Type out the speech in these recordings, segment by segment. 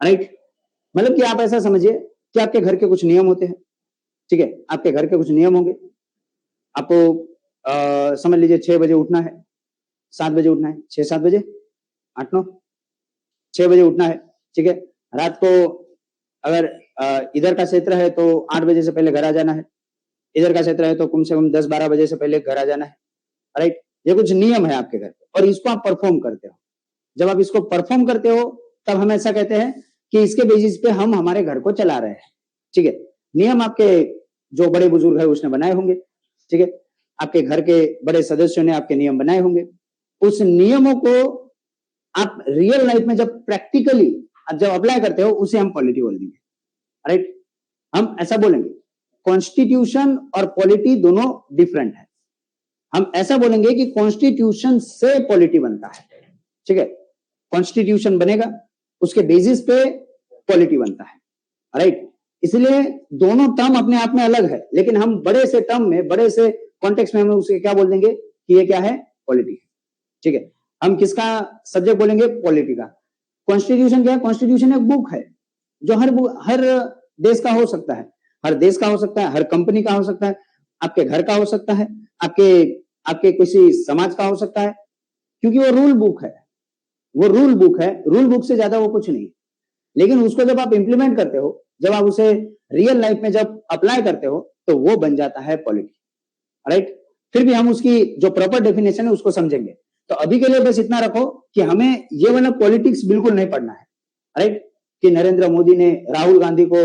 Right. मतलब कि आप ऐसा समझिए कि आपके घर के कुछ नियम होते हैं, ठीक है, आपके घर के कुछ नियम होंगे। आपको समझ लीजिए 6 बजे उठना है, 7 बजे उठना है, 6-7 बजे, 8-9, 6 बजे उठना है, ठीक है। रात को अगर इधर का क्षेत्र है तो 8 बजे से पहले घर आ जाना है, इधर का क्षेत्र है तो कम से कम 10-12 बजे से पहले घर आ जाना है, राइट। ये कुछ नियम है आपके घर पे और इसको आप परफॉर्म करते हो। जब आप इसको परफॉर्म करते हो तब हम ऐसा कहते हैं कि इसके बेसिस पे हम हमारे घर को चला रहे हैं, ठीक है। नियम आपके जो बड़े बुजुर्ग है उसने बनाए होंगे, ठीक है, आपके घर के बड़े सदस्यों ने आपके नियम बनाए होंगे। उस नियमों को आप रियल लाइफ में जब प्रैक्टिकली जब अप्लाई करते हो उसे हम पॉलिटी बोल देंगे, राइट। हम ऐसा बोलेंगे कॉन्स्टिट्यूशन और पॉलिटी दोनों डिफरेंट है। हम ऐसा बोलेंगे कि कॉन्स्टिट्यूशन से पॉलिटी बनता है, ठीक है। कॉन्स्टिट्यूशन बनेगा उसके बेसिस पे पॉलिटी बनता है, राइट। इसलिए दोनों टर्म अपने आप में अलग है, लेकिन हम बड़े से टर्म में, बड़े से कॉन्टेक्स्ट में हम उसे क्या बोल देंगे कि ये क्या है, पॉलिटी, ठीक है। हम किसका सब्जेक्ट बोलेंगे, पॉलिटी का। कॉन्स्टिट्यूशन क्या है, कॉन्स्टिट्यूशन एक बुक है जो हर देश का हो सकता है, हर देश का हो सकता है, हर कंपनी का हो सकता है, आपके घर का हो सकता है, आपके किसी समाज का हो सकता है, क्योंकि वो रूल बुक है, वो रूल बुक है, रूल बुक से ज्यादा वो कुछ नहीं। लेकिन उसको जब आप इंप्लीमेंट करते हो, जब आप उसे रियल लाइफ में जब अप्लाई करते हो तो वो बन जाता है पॉलिटी, राइट। फिर भी हम उसकी जो प्रॉपर डेफिनेशन है उसको समझेंगे। तो अभी के लिए बस इतना रखो कि हमें ये वाला पॉलिटिक्स बिल्कुल नहीं पढ़ना है, राइट। कि नरेंद्र मोदी ने राहुल गांधी को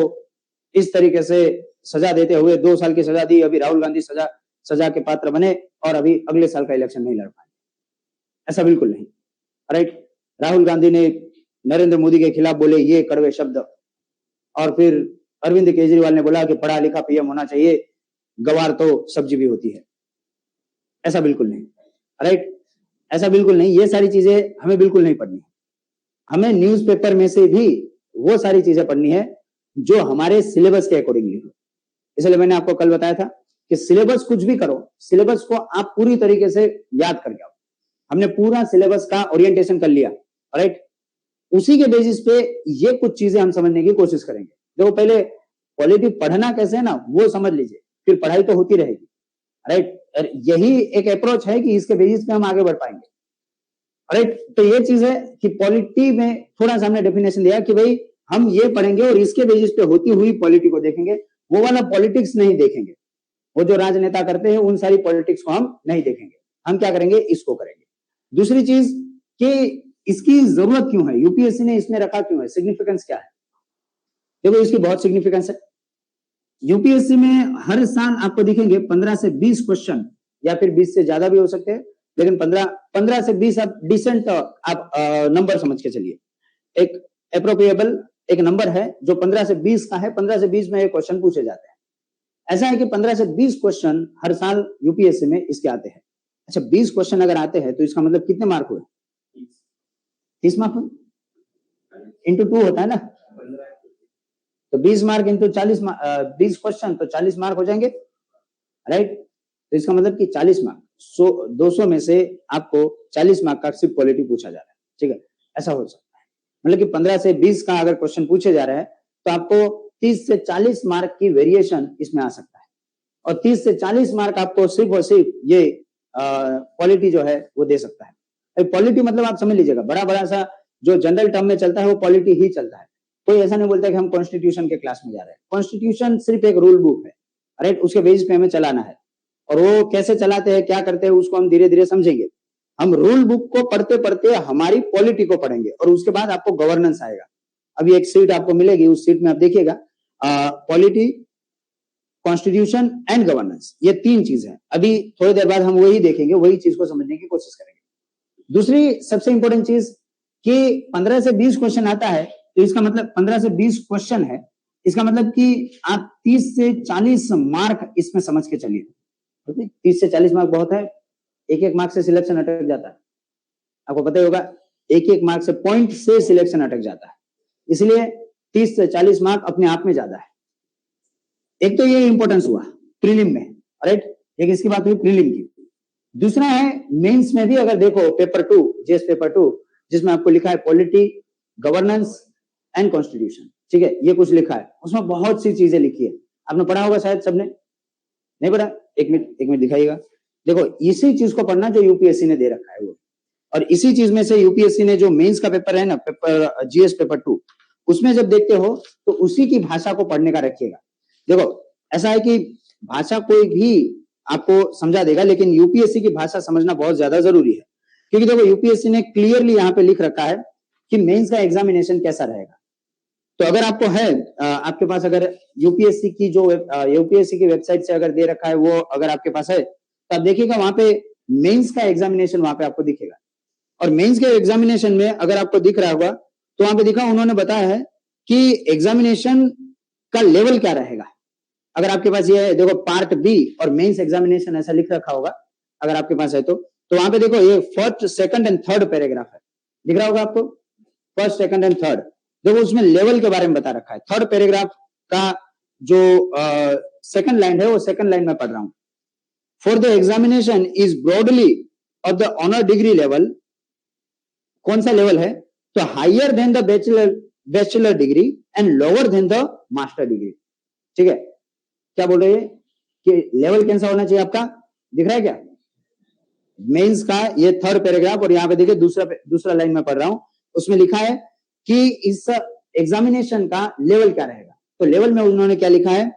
इस तरीके से सजा देते हुए 2 साल की सजा दी, अभी राहुल गांधी सजा के पात्र बने और अभी अगले साल का इलेक्शन नहीं लड़ पाए, ऐसा बिल्कुल नहीं, राइट। राहुल गांधी ने नरेंद्र मोदी के खिलाफ बोले ये कड़वे शब्द और फिर अरविंद केजरीवाल ने बोला कि पढ़ा लिखा पीएम होना चाहिए, गवार तो सब्जी भी होती है, ऐसा बिल्कुल नहीं, राइट। ऐसा बिल्कुल नहीं, ये सारी चीजें हमें बिल्कुल नहीं पढ़नी। हमें न्यूज़पेपर में से भी वो सारी चीजें पढ़नी है जो हमारे सिलेबस के अकॉर्डिंगली हो। इसलिए मैंने आपको कल बताया था कि सिलेबस कुछ भी करो, सिलेबस को आप पूरी तरीके से याद करके आओ। हमने पूरा सिलेबस का ओरिएंटेशन कर लिया, राइट। उसी के बेसिस पे ये कुछ चीजें हम समझने की कोशिश करेंगे। देखो पहले पॉलिटी पढ़ना कैसे है ना वो समझ लीजिए, फिर पढ़ाई तो होती रहेगी, राइट। यही एक अप्रोच है कि इसके बेसिस पे हम आगे बढ़ पाएंगे, राइट। तो ये चीज है कि पॉलिटी में थोड़ा सा हमने डेफिनेशन दिया कि भाई हम ये पढ़ेंगे और इसके बेसिस पे होती हुई पॉलिटी को देखेंगे, वो वाला पॉलिटिक्स नहीं देखेंगे, वो जो राजनेता करते हैं उन सारी पॉलिटिक्स को हम नहीं देखेंगे। हम क्या करेंगे, इसको करेंगे। दूसरी चीज कि इसकी जरूरत क्यों है, यूपीएससी ने इसमें रखा क्यों है, सिग्निफिकेंस क्या है। देखो इसकी बहुत सिग्निफिकेंस है। यूपीएससी में हर साल आपको दिखेंगे 15 से 20 क्वेश्चन, या फिर 20 से ज्यादा भी हो सकते हैं, लेकिन 15 से 20 आप डिसेंट आप नंबर समझ के चलिए। एक अप्रोप्रिएबल एक नंबर है जो 15 से 20 का है, 15 से 20 में ये क्वेश्चन पूछे जाते हैं। ऐसा है कि 15 से 20 क्वेश्चन हर साल यूपीएससी में इसके आते हैं। अच्छा 20 क्वेश्चन अगर आते हैं तो इसका मतलब कितने मार्क हुए, 30 मार्क हुए, इंटू 2 होता है ना, तो 20 मार्क इंटू 40 20 क्वेश्चन तो 40 मार्क हो जाएंगे, राइट। तो इसका मतलब कि 40 मार्क 200 में से आपको 40 मार्क का सिर्फ पॉलिटी पूछा जा रहा है, ठीक है। ऐसा हो सकता है, मतलब कि 15 से 20 का अगर क्वेश्चन पूछे जा रहे हैं तो आपको 30 से 40 मार्क की वेरिएशन इसमें आ सकता है, और 30 से 40 मार्क आपको सिर्फ और सिर्फ ये पॉलिटी जो है वो दे सकता है। पॉलिटी मतलब आप समझ लीजिएगा बड़ा बड़ा सा जो जनरल टर्म में चलता है वो पॉलिटी ही चलता है। कोई ऐसा नहीं बोलता कि हम कॉन्स्टिट्यूशन के क्लास में जा रहे हैं। कॉन्स्टिट्यूशन सिर्फ एक रूल बुक है, राइट, उसके बेसिस पे हमें चलाना है, और वो कैसे चलाते हैं क्या करते हैं उसको हम धीरे धीरे समझेंगे। हम रूल बुक को पढ़ते पढ़ते हमारी पॉलिटी को पढ़ेंगे और उसके बाद आपको गवर्नेंस आएगा। अभी एक सीट आपको मिलेगी, उस सीट में आप देखिएगा पॉलिटी, कॉन्स्टिट्यूशन एंड गवर्नेंस, ये 3 चीज है। अभी थोड़ी देर बाद हम वही देखेंगे, वही चीज को समझने की कोशिश करेंगे। दूसरी सबसे इंपॉर्टेंट चीज कि 15 से 20 क्वेश्चन आता है तो इसका मतलब 15 से 20 क्वेश्चन है, इसका मतलब कि आप 30 से 40 मार्क इसमें समझ के चलिए, 30 से 40 मार्क बहुत है। एक एक मार्क से सिलेक्शन अटक जाता है, आपको पता ही होगा, एक एक मार्क से पॉइंट से सिलेक्शन अटक जाता है, इसलिए 30 से 40 मार्क अपने आप में ज्यादा है। एक तो ये इंपॉर्टेंस हुआ प्रीलिम में, राइट, एक इसकी बात हुई प्रीलिम की। दूसरा है मेंस में भी अगर देखो पेपर 2 जेएस पेपर 2 जिसमें आपको लिखा है पॉलिटी, गवर्नेंस एंड कॉन्स्टिट्यूशन, ठीक है, ये कुछ लिखा है, उसमें बहुत सी चीजें लिखी है, आपने पढ़ा होगा शायद सबने, नहीं पढ़ा? एक मिनट दिखाइएगा। देखो इसी चीज को पढ़ना जो यूपीएससी ने दे रखा है वो, और इसी चीज में से यूपीएससी ने जो मेंस का पेपर है ना, पेपर जीएस पेपर 2, उसमें जब देखते हो तो उसी की भाषा को पढ़ने का रखिएगा। देखो ऐसा है कि भाषा कोई भी आपको समझा देगा, लेकिन यूपीएससी की भाषा समझना बहुत ज्यादा जरूरी है, क्योंकि देखो यूपीएससी ने क्लियरली यहाँ पे लिख रखा है कि मेंस का एग्जामिनेशन कैसा रहेगा। तो अगर आपको है आपके पास अगर यूपीएससी की जो यूपीएससी की वेबसाइट से अगर दे रखा है वो अगर आपके पास है, तो आप देखिएगा वहां पे मेंस का एग्जामिनेशन वहां पे आपको दिखेगा। और मेंस के एग्जामिनेशन में अगर आपको दिख रहा होगा तो वहां पे दिखा, उन्होंने बताया है कि एग्जामिनेशन का लेवल क्या रहेगा। अगर आपके पास ये है, देखो पार्ट बी और मेंस एग्जामिनेशन ऐसा लिख रखा होगा, अगर आपके पास है तो वहां पे देखो ये first, second and third paragraph है, दिख रहा होगा आपको, फर्स्ट, सेकंड एंड थर्ड। देखो उसमें लेवल के बारे में बता रखा है। थर्ड पैराग्राफ का जो सेकंड लाइन है वो सेकंड लाइन में पढ़ रहा हूं, for the examination is broadly of the honour degree level. कौन सा लेवल है? तो higher than the bachelor degree and lower than the master degree, ठीक है। क्या बोल रहे हैं कि लेवल कैसा होना चाहिए आपका, दिख रहा है क्या? मेंस का ये थर्ड पैराग्राफ, और यहाँ पे देखिए दूसरा लाइन में पढ़ रहा हूं, उसमें लिखा है कि इस एग्जामिनेशन का लेवल क्या रहेगा। तो लेवल में उन्होंने क्या लिखा है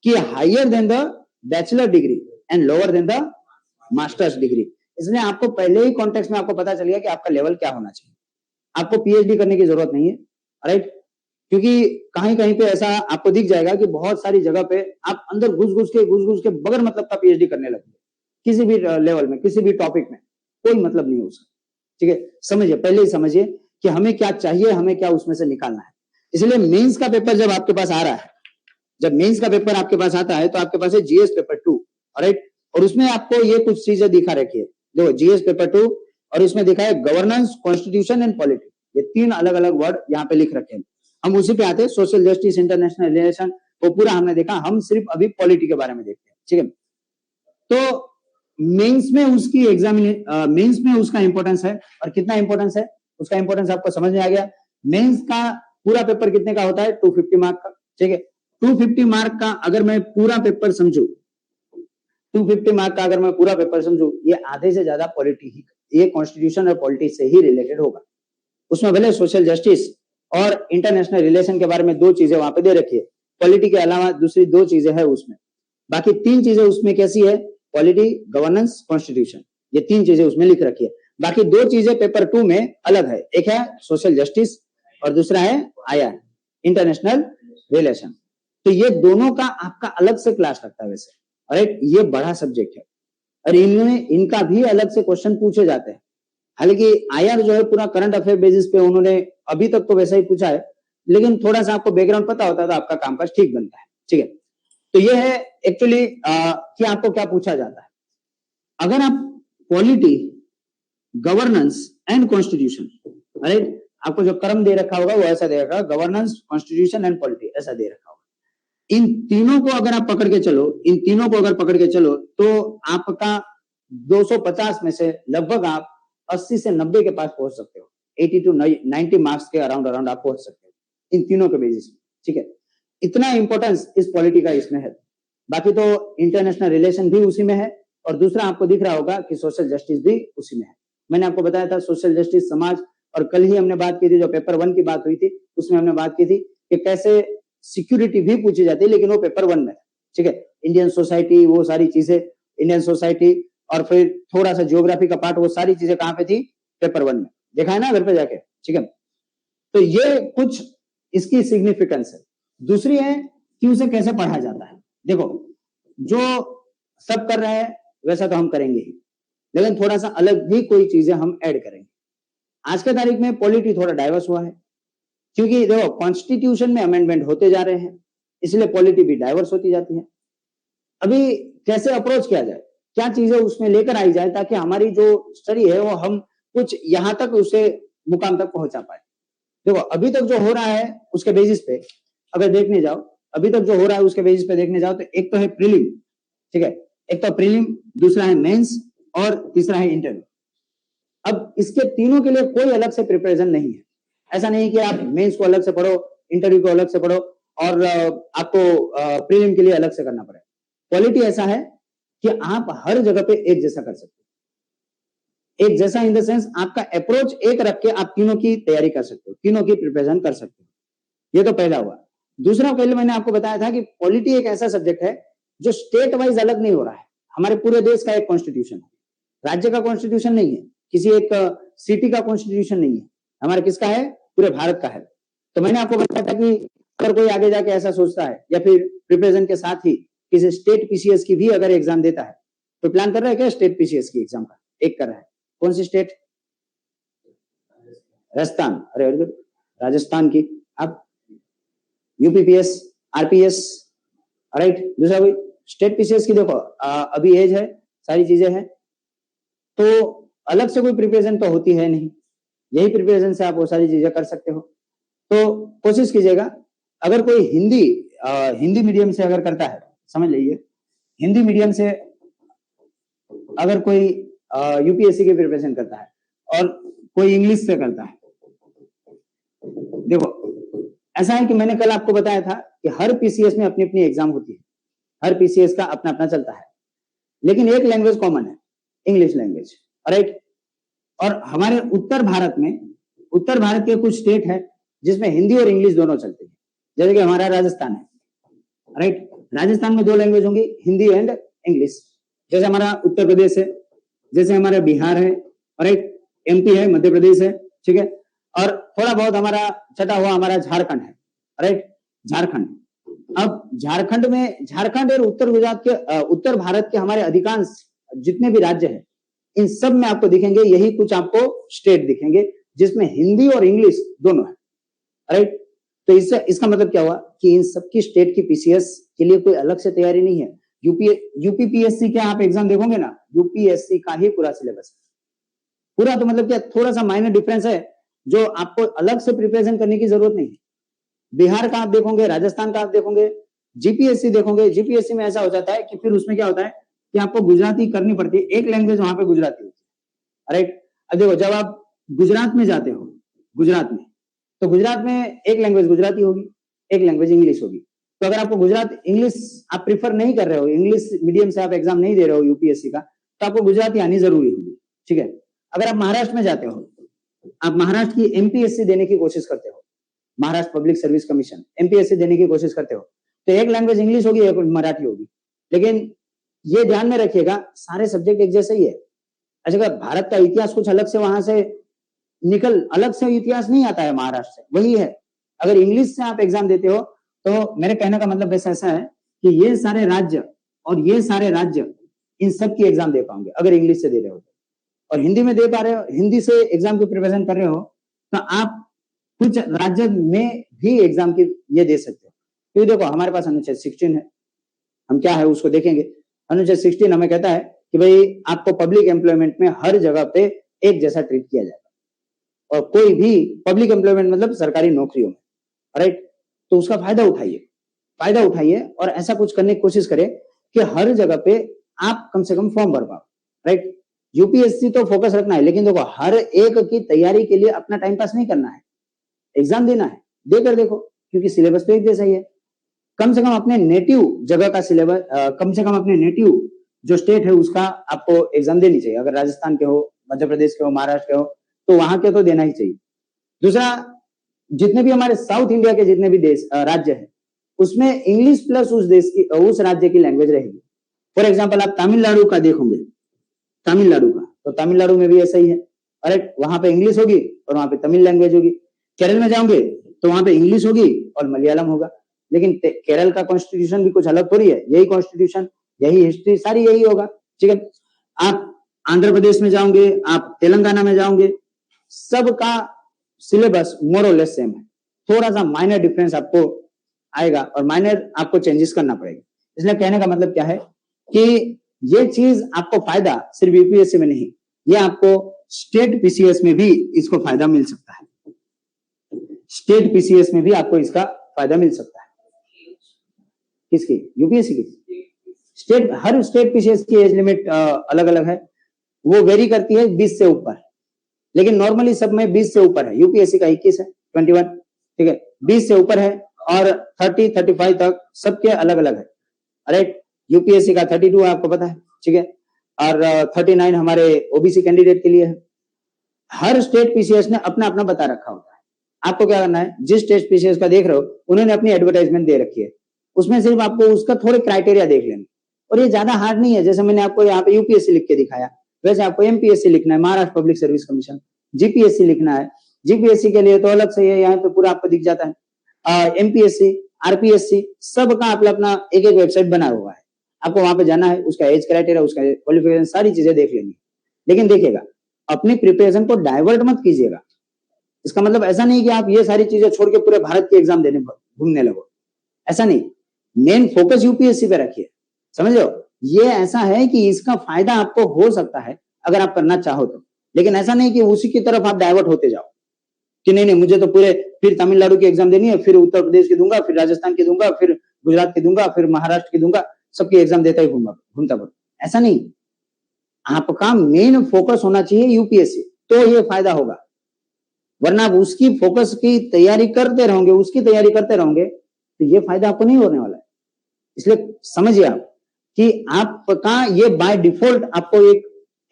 कि higher than the bachelor degree and lower than the masters degree. इसलिए आपको पहले ही कॉन्टेक्स्ट में आपको पता चल गया कि आपका लेवल क्या होना चाहिए। आपको पीएचडी करने की जरूरत नहीं है, राइट, क्योंकि कहीं कहीं पे ऐसा आपको दिख जाएगा कि बहुत सारी जगह पे आप अंदर घुस घुस के बगैर मतलब का पीएचडी करने लगते हैं, किसी भी लेवल में, किसी भी टॉपिक में, कोई मतलब नहीं उसका, ठीक है। समझिए, पहले ही समझिए कि हमें क्या चाहिए, हमें क्या उसमें से निकालना है। इसलिए मेंस का पेपर जब आपके पास आ रहा है, जब मेंस का पेपर आपके पास आता है तो आपके पास है जीएस पेपर 2, राइट, और उसमें आपको ये कुछ चीजें दिखा रखी है। देखो जीएस पेपर 2 और इसमें दिखा है गवर्नेंस, कॉन्स्टिट्यूशन एंड पॉलिटी, ये 3 अलग अलग वर्ड यहाँ पे लिख रखे हैं। हम उसी पे आते हैं, सोशल जस्टिस, इंटरनेशनल रिलेशन, वो पूरा हमने देखा, हम सिर्फ अभी पॉलिटी के बारे में देखते हैं, ठीक है। तो मेंस में उसकी मेंस में उसका इंपॉर्टेंस है, और कितना इंपॉर्टेंस है उसका, इंपॉर्टेंस आपको समझ में आ गया। मेंस का पूरा पेपर कितने का होता है? 250 मार्क का, ठीक है। 250 मार्क का अगर मैं पूरा पेपर समझू, 250 मार्क का अगर मैं पूरा पेपर समझू, ये आधे से ज्यादा पॉलिटी ही, ये कॉन्स्टिट्यूशन और पॉलिटी से ही रिलेटेड होगा। उसमें भले सोशल जस्टिस और इंटरनेशनल रिलेशन के बारे में 2 चीजें वहां पे दे रखी है, पॉलिटी के अलावा दूसरी 2 चीजें है उसमें, बाकी 3 चीजें उसमें कैसी है? पॉलिटी, गवर्नेंस, कॉन्स्टिट्यूशन, ये 3 चीजें उसमें लिख रखी है। बाकी 2 चीजें पेपर 2 में अलग है, एक है सोशल जस्टिस और दूसरा है आईआर, इंटरनेशनल रिलेशन। तो ये दोनों का आपका अलग से क्लास लगता है वैसे, राइट, ये बड़ा सब्जेक्ट है, और इनमें इनका भी अलग से क्वेश्चन पूछे जाते हैं। हालांकि आईआर जो है पूरा करंट अफेयर बेसिस पे उन्होंने अभी तक तो वैसा ही पूछा है, लेकिन थोड़ा सा आपको बैकग्राउंड पता होता है तो आपका कामकाज ठीक बनता है, ठीक है। तो ये है एक्चुअली कि आपको क्या पूछा जाता है। अगर आप polity, governance and constitution, right, आपको जो क्रम दे रखा होगा वो ऐसा दे रखा होगा, गवर्नेंस, कॉन्स्टिट्यूशन एंड पॉलिटी, ऐसा दे रखा होगा। इन तीनों को अगर आप पकड़ के चलो, इन तीनों को अगर पकड़ के चलो तो आपका 250 में से लगभग आप 80 से 90 के पास पहुंच सकते हो, 80 to 90 मार्क्स के अराउंड आप पहुंच सकते हो इन तीनों के बेसिस में, ठीक है। इतना इंपॉर्टेंस इस पॉलिटी का इसमें है। बाकी तो इंटरनेशनल रिलेशन भी उसी में है, और दूसरा आपको दिख रहा होगा कि सोशल जस्टिस भी उसी में है। मैंने आपको बताया था सोशल जस्टिस, समाज, और कल ही हमने बात की थी, जो पेपर 1 की बात हुई थी उसमें हमने बात की थी कि कैसे सिक्योरिटी भी पूछी जाती है, लेकिन वो पेपर 1 में, ठीक है। इंडियन सोसाइटी, वो सारी चीजें, इंडियन सोसाइटी, और फिर थोड़ा सा ज्योग्राफी का पार्ट, वो सारी चीजें कहां पे थी? पेपर 1 में, देखा है ना घर पे जाके, ठीक है। तो ये कुछ इसकी सिग्निफिकेंस है। दूसरी है कि उसे कैसे पढ़ा जाता है। देखो जो सब कर रहे हैं वैसा तो हम करेंगे ही, लेकिन थोड़ा सा अलग भी कोई चीजें हम ऐड करेंगे। आज के तारीख में पॉलिटी थोड़ा डाइवर्स हुआ है, क्योंकि देखो कॉन्स्टिट्यूशन में अमेंडमेंट होते जा रहे हैं, इसलिए पॉलिटी भी डाइवर्स होती जाती है। अभी कैसे अप्रोच किया जाए, क्या चीजें उसमें लेकर आई जाए ताकि हमारी जो स्टडी है वो हम कुछ यहां तक उसे मुकाम तक पहुंचा पाए। देखो अभी तक जो हो रहा है उसके बेसिस पे अगर देखने जाओ, अभी तक जो हो रहा है उसके बेसिस पे देखने जाओ, तो एक तो है प्रीलिम, ठीक है, एक तो प्रीलिम, दूसरा है मेंस, और तीसरा है इंटरव्यू। अब इसके तीनों के लिए कोई अलग से प्रिपरेशन नहीं है, ऐसा नहीं कि आप मेंस को अलग से पढ़ो, इंटरव्यू को अलग से पढ़ो और आपको प्रीलिम के लिए अलग से करना पड़े। क्वालिटी ऐसा है कि आप हर जगह पे एक जैसा कर सकते हो। एक जैसा इन द सेंस आपका अप्रोच एक रख के आप तीनों की तैयारी कर सकते हो, तीनों की प्रिपरेशन कर सकते हो। ये तो पहला हुआ। दूसरा, पहले मैंने आपको बताया था कि पॉलिटी एक ऐसा सब्जेक्ट है जो स्टेट वाइज अलग नहीं हो रहा है। हमारे पूरे देश का एक कॉन्स्टिट्यूशन है, राज्य का कॉन्स्टिट्यूशन नहीं है, किसी एक सिटी का कॉन्स्टिट्यूशन नहीं है, हमारा किसका है? पूरे भारत का है। तो मैंने आपको बताया था कि अगर कोई आगे जाके ऐसा सोचता है या फिर प्रिपरेशन के साथ ही किसी स्टेट पीसीएस की भी अगर एग्जाम देता है, तो प्लान कर रहा है क्या स्टेट पीसीएस की एग्जाम का? एक कर रहा है। कौन सी स्टेट? राजस्थान। अरे वेरी गुड, राजस्थान की। अब यूपीपीएस, आरपीएस, राइट। दूसरा कोई स्टेट पीसीएस की देखो अभी एज है, सारी चीजें हैं, तो अलग से कोई प्रिपरेशन तो होती है नहीं, यही प्रिपरेशन से आप वो सारी चीजें कर सकते हो। तो कोशिश कीजिएगा, अगर कोई हिंदी मीडियम से अगर करता है, समझ लीजिए हिंदी मीडियम से अगर कोई यूपीएससी की प्रिपरेशन करता है और कोई इंग्लिश से करता है, देखो ऐसा है कि मैंने कल आपको बताया था कि हर पीसीएस में अपनी अपनी एग्जाम होती है, हर पीसीएस का अपना अपना चलता है, लेकिन एक लैंग्वेज कॉमन है, इंग्लिश लैंग्वेज, राइट। और हमारे उत्तर भारत के कुछ स्टेट है जिसमें हिंदी और इंग्लिश दोनों चलती है, जैसे कि हमारा राजस्थान है, राइट। राजस्थान में दो लैंग्वेज होंगी, हिंदी एंड इंग्लिश। जैसे हमारा उत्तर प्रदेश है, जैसे हमारा बिहार है, राइट, एमपी है, मध्य प्रदेश है, ठीक है, और थोड़ा बहुत हमारा छटा हुआ हमारा झारखंड है, राइट, झारखंड। अब झारखंड और उत्तर भारत के हमारे अधिकांश जितने भी राज्य हैं, इन सब में आपको दिखेंगे यही कुछ आपको स्टेट दिखेंगे जिसमें हिंदी और इंग्लिश दोनों है, राइट। तो इसका मतलब क्या हुआ कि इन सबकी स्टेट की पीसीएस के लिए कोई अलग से तैयारी नहीं है। यूपीपीएससी के आप एग्जाम देखोगे ना, यूपीएससी का ही पूरा सिलेबस है, पूरा। तो मतलब क्या, थोड़ा सा माइनर डिफरेंस है जो आपको अलग से प्रिपरेशन करने की जरूरत नहीं है। बिहार का आप देखोगे, राजस्थान का आप देखोगे, जीपीएससी देखोगे, जीपीएससी में ऐसा हो जाता है कि फिर उसमें क्या होता है कि आपको गुजराती करनी पड़ती है, एक लैंग्वेज वहां पे गुजराती होती है, राइट। अब देखो, जब आप गुजरात में जाते हो, गुजरात में, तो गुजरात में एक लैंग्वेज गुजराती होगी, एक लैंग्वेज इंग्लिश होगी। तो अगर आपको गुजरात इंग्लिश आप प्रीफर नहीं कर रहे हो, इंग्लिश मीडियम से आप एग्जाम नहीं दे रहे हो यूपीएससी का, तो आपको गुजराती आनी जरूरी होगी, ठीक है। अगर आप महाराष्ट्र में जाते हो, आप महाराष्ट्र की एमपीएससी देने की कोशिश करते हो, Maharashtra public service commission, MPSC देने की कोशिश करते हो, तो एक लैंग्वेज इंग्लिश होगी, एक मराठी होगी। लेकिन ये ध्यान में रखिएगा, सारे सब्जेक्ट एक जैसे ही है। अच्छा, भारत का इतिहास कुछ अलग से वहां से अलग से इतिहास नहीं आता है महाराष्ट्र से, वही है। अगर इंग्लिश से आप एग्जाम देते हो, तो मेरे कहने का मतलब वैसा ऐसा है कि ये सारे राज्य और ये सारे राज्य इन सब की एग्जाम दे पाओगे अगर इंग्लिश से दे रहे हो। और हिंदी में दे पा रहे हो, हिंदी से एग्जाम की प्रिपरेशन कर रहे हो, तो आप कुछ राज्य में भी एग्जाम की ये दे सकते हो। क्योंकि देखो, हमारे पास अनुच्छेद 16 है, हम क्या है उसको देखेंगे। अनुच्छेद 16 हमें कहता है कि भाई आपको पब्लिक एम्प्लॉयमेंट में हर जगह पे एक जैसा ट्रीट किया जाएगा, और कोई भी पब्लिक एम्प्लॉयमेंट मतलब सरकारी नौकरियों में, राइट। तो उसका फायदा उठाइए और ऐसा कुछ करने की कोशिश करें कि हर जगह पे आप कम से कम फॉर्म भर पाओ, राइट। यूपीएससी तो फोकस रखना है, लेकिन देखो हर एक की तैयारी के लिए अपना टाइम पास नहीं करना है, एग्जाम देना है, देकर देखो, क्योंकि सिलेबस तो एक जैसा ही है। कम से कम अपने नेटिव जगह का सिलेबस, कम से कम अपने नेटिव जो स्टेट है उसका आपको एग्जाम देनी चाहिए। अगर राजस्थान के हो, मध्य प्रदेश के हो, महाराष्ट्र के हो, तो वहां के तो देना ही चाहिए। दूसरा, जितने भी हमारे साउथ इंडिया के जितने भी देश राज्य है, उसमें इंग्लिश प्लस उस राज्य की लैंग्वेज रहेगी। फॉर एग्जाम्पल, आप तमिलनाडु का देखोगे, तमिलनाडु का, तो तमिलनाडु में भी ऐसा ही है, राइट। वहां पे इंग्लिश होगी और वहां पे तमिल लैंग्वेज होगी। केरल में जाओगे तो वहां पे इंग्लिश होगी और मलयालम होगा। लेकिन केरल का कॉन्स्टिट्यूशन भी कुछ अलग थोड़ी है, यही कॉन्स्टिट्यूशन, यही हिस्ट्री, सारी यही होगा, ठीक है। आप आंध्र प्रदेश में जाओगे, आप तेलंगाना में जाओगे, सबका सिलेबस मोर और लेस सेम है, थोड़ा सा माइनर डिफरेंस आपको आएगा और माइनर आपको चेंजेस करना पड़ेगा। इसलिए कहने का मतलब क्या है कि ये चीज आपको फायदा सिर्फ यूपीएससी में नहीं, ये आपको स्टेट पीसीएस में भी इसको फायदा मिल सकता है, स्टेट पीसीएस में भी आपको इसका फायदा मिल सकता है। किसकी? यूपीएससी की। स्टेट, हर स्टेट पीसीएस की एज लिमिट अलग अलग है, वो वेरी करती है 20 से ऊपर, लेकिन नॉर्मली सब में 20 से ऊपर है। यूपीएससी का 21 है, 21, ठीक है, 20 से ऊपर है और 30, 35 तक सबके अलग अलग है, राइट। यूपीएससी का 32 है, आपको पता है, ठीक है, और 39 हमारे ओबीसी कैंडिडेट के लिए है। हर स्टेट पीसीएस ने अपना अपना बता रखा होता है। आपको क्या करना है, जिस स्टेट पीसीएस का देख रहे हो उन्होंने अपनी एडवर्टाइजमेंट दे रखी है, उसमें सिर्फ आपको उसका थोड़े क्राइटेरिया देख लेना, और ये ज्यादा हार्ड नहीं है। जैसे मैंने आपको यहाँ पे यूपीएससी लिख के दिखाया, वैसे आपको एमपीएससी लिखना है, Maharashtra public service commission, GPSC लिखना है। जीपीएससी के लिए तो अलग से है, यहाँ पे पूरा आपको दिख जाता है। एमपीएससी, आरपीएससी, सबका अपना अपना एक एक वेबसाइट बना हुआ है। आपको वहां पे जाना है, उसका एज क्राइटेरिया, उसका क्वालिफिकेशन, सारी चीजें देख लेनी है। लेकिन देखिएगा, अपनी प्रिपरेशन को डाइवर्ट मत कीजिएगा। इसका मतलब ऐसा नहीं कि आप ये सारी चीजें छोड़ के पूरे भारत के एग्जाम देने घूमने लगो, ऐसा नहीं। मेन फोकस यूपीएससी पे रखिए, समझ लो। ये ऐसा है कि इसका फायदा आपको हो सकता है अगर आप करना चाहो तो, लेकिन ऐसा नहीं कि उसी की तरफ आप डाइवर्ट होते जाओ कि नहीं नहीं मुझे तो पूरे फिर तमिलनाडु की एग्जाम देनी है, फिर उत्तर प्रदेश की दूंगा, फिर राजस्थान की दूंगा, फिर गुजरात की दूंगा, फिर महाराष्ट्र की दूंगा, सबकी एग्जाम देता ही घूमता फिर। ऐसा नहीं, आपका मेन फोकस होना चाहिए यूपीएससी, तो ये फायदा होगा। वरना आप उसकी फोकस की तैयारी करते रहोगे, उसकी तैयारी करते रहोगे, तो ये फायदा आपको नहीं होने वाला है। इसलिए समझिए आप कि आपका ये बाय डिफॉल्ट आपको एक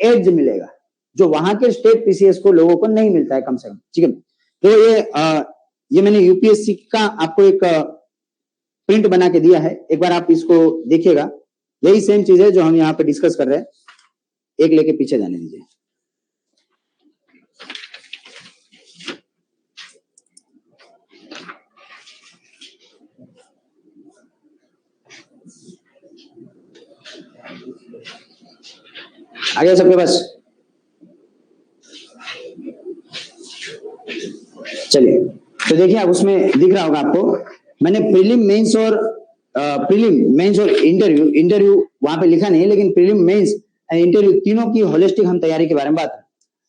एज मिलेगा जो वहां के स्टेट पीसीएस को लोगों को नहीं मिलता है, कम से कम, ठीक है। तो ये मैंने यूपीएससी का आपको एक प्रिंट बना के दिया है, एक बार आप इसको देखिएगा। यही सेम चीज है जो हम यहाँ पे डिस्कस कर रहे हैं। एक लेके पीछे जाने दीजिए। आ गया सबके पास? चलिए, तो देखिए अब उसमें दिख रहा होगा आपको, मैंने प्रीलिम मेंस और इंटरव्यू वहां पे लिखा नहीं, लेकिन प्रीलिम मेंस एंड इंटरव्यू तीनों की होलिस्टिक हम तैयारी के बारे में बात करें।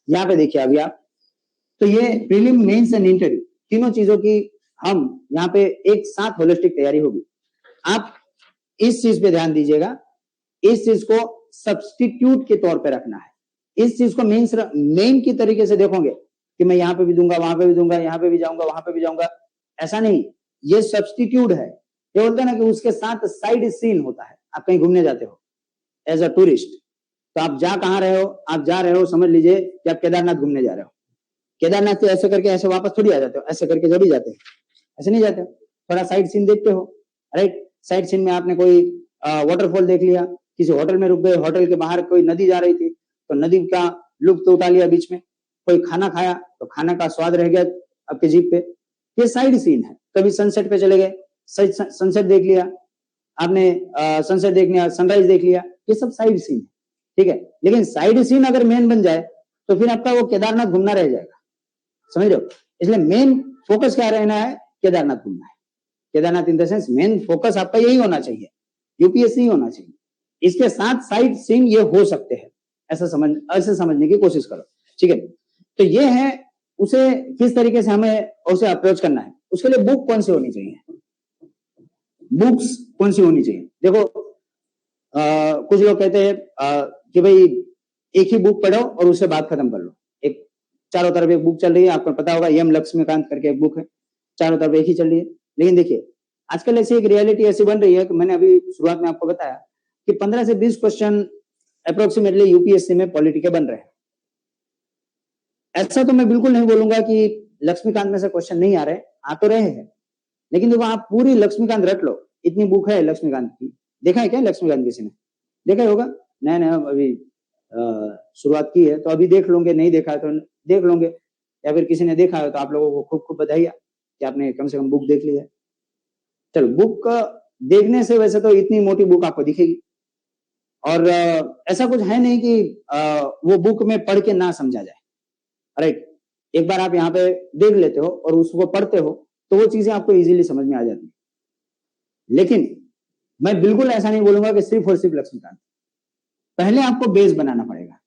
यहाँ पे देखिए अभी आप, तो ये प्रीलिम मेंस एंड इंटरव्यू तीनों चीजों की हम यहाँ पे एक साथ होलिस्टिक तैयारी होगी। आप इस चीज पे ध्यान दीजिएगा, इस चीज को सब्स्टिट्यूट के तौर पे रखना है। इस चीज को मेन की तरीके से देखोगे कि मैं यहाँ पे भी दूंगा, वहां पे भी दूंगा, यहाँ पे भी जाऊंगा, वहां पे भी जाऊंगा, ऐसा नहीं। ये सब्स्टिट्यूट है। ये बोलते हैं ना कि उसके साथ साइड सीन होता है। आप कहीं घूमने जाते हो एज अ टूरिस्ट, तो आप जा कहाँ रहे हो, आप जा रहे हो, समझ लीजिए कि आप केदारनाथ घूमने जा रहे हो। केदारनाथ से ऐसे करके ऐसे वापस थोड़ी आ जाते हो, ऐसे करके जब ही जाते हो, ऐसे नहीं जाते हो, थोड़ा साइड सीन देखते हो, राइट। साइड सीन में आपने कोई वाटरफॉल देख लिया, किसी होटल में रुक गए, होटल के बाहर कोई नदी जा रही थी तो नदी का लुत्फ उठा लिया, बीच में कोई खाना खाया तो खाना का स्वाद रह गया आपके जीभ पे, ये साइड सीन है। कभी सनसेट पे चले गए, सनसेट देख लिया आपने, सनसेट देख लिया, सनराइज देख लिया, ये सब साइड सीन है, ठीक है। लेकिन साइड सीन अगर मेन बन जाए तो फिर आपका वो केदारनाथ घूमना रह जाएगा, समझ रहे हो। इसलिए मेन फोकस क्या रहना है, केदारनाथ घूमना है। Kedarnath in the sense main focus आपका यही होना चाहिए, यूपीएससी होना चाहिए। इसके साथ साइड सीन ये हो सकते हैं, ऐसे समझने की कोशिश करो, ठीक है। तो ये है, उसे किस तरीके से हमें उसे अप्रोच करना है। उसके लिए बुक कौन सी होनी चाहिए, बुक्स कौन सी होनी चाहिए। देखो कुछ लोग कहते हैं कि भाई एक ही बुक पढ़ो और उससे बात खत्म कर लो। एक चारों तरफ एक बुक चल रही है, आपको पता होगा, यम लक्ष्मीकांत करके एक बुक है, चारों तरफ एक ही चल रही है। लेकिन देखिए आजकल ऐसी एक रियलिटी ऐसी बन रही है कि मैंने अभी शुरुआत में आपको बताया कि 15 से 20 क्वेश्चन अप्रोक्सीमेटली यूपीएससी में पॉलिटी के बन रहे हैं। ऐसा तो मैं बिल्कुल नहीं बोलूंगा कि लक्ष्मीकांत में से क्वेश्चन नहीं आ रहे, आ तो रहे हैं, लेकिन देखो आप पूरी लक्ष्मीकांत रट लो, इतनी बुक है लक्ष्मीकांत की। देखा है क्या लक्ष्मीकांत किसी ने? देखा होगा, नया नया अभी शुरुआत की है, तो अभी देख लोगे, नहीं देखा है तो देख लोगे, या फिर किसी ने देखा है तो आप लोगों को खूब खूब बधाई कि आपने कम से कम बुक देख ली है। चलो, बुक देखने से वैसे तो इतनी मोटी बुक आपको दिखेगी, और ऐसा कुछ है नहीं कि वो बुक में पढ़ के ना समझा जाए, राइट। एक बार आप यहाँ पे देख लेते हो और उसको पढ़ते हो तो वो चीजें आपको इजीली समझ में आ जाती है। लेकिन मैं बिल्कुल ऐसा नहीं बोलूंगा कि सिर्फ और सिर्फ लक्ष्मीकांत। पहले आपको बेस बनाना पड़ेगा,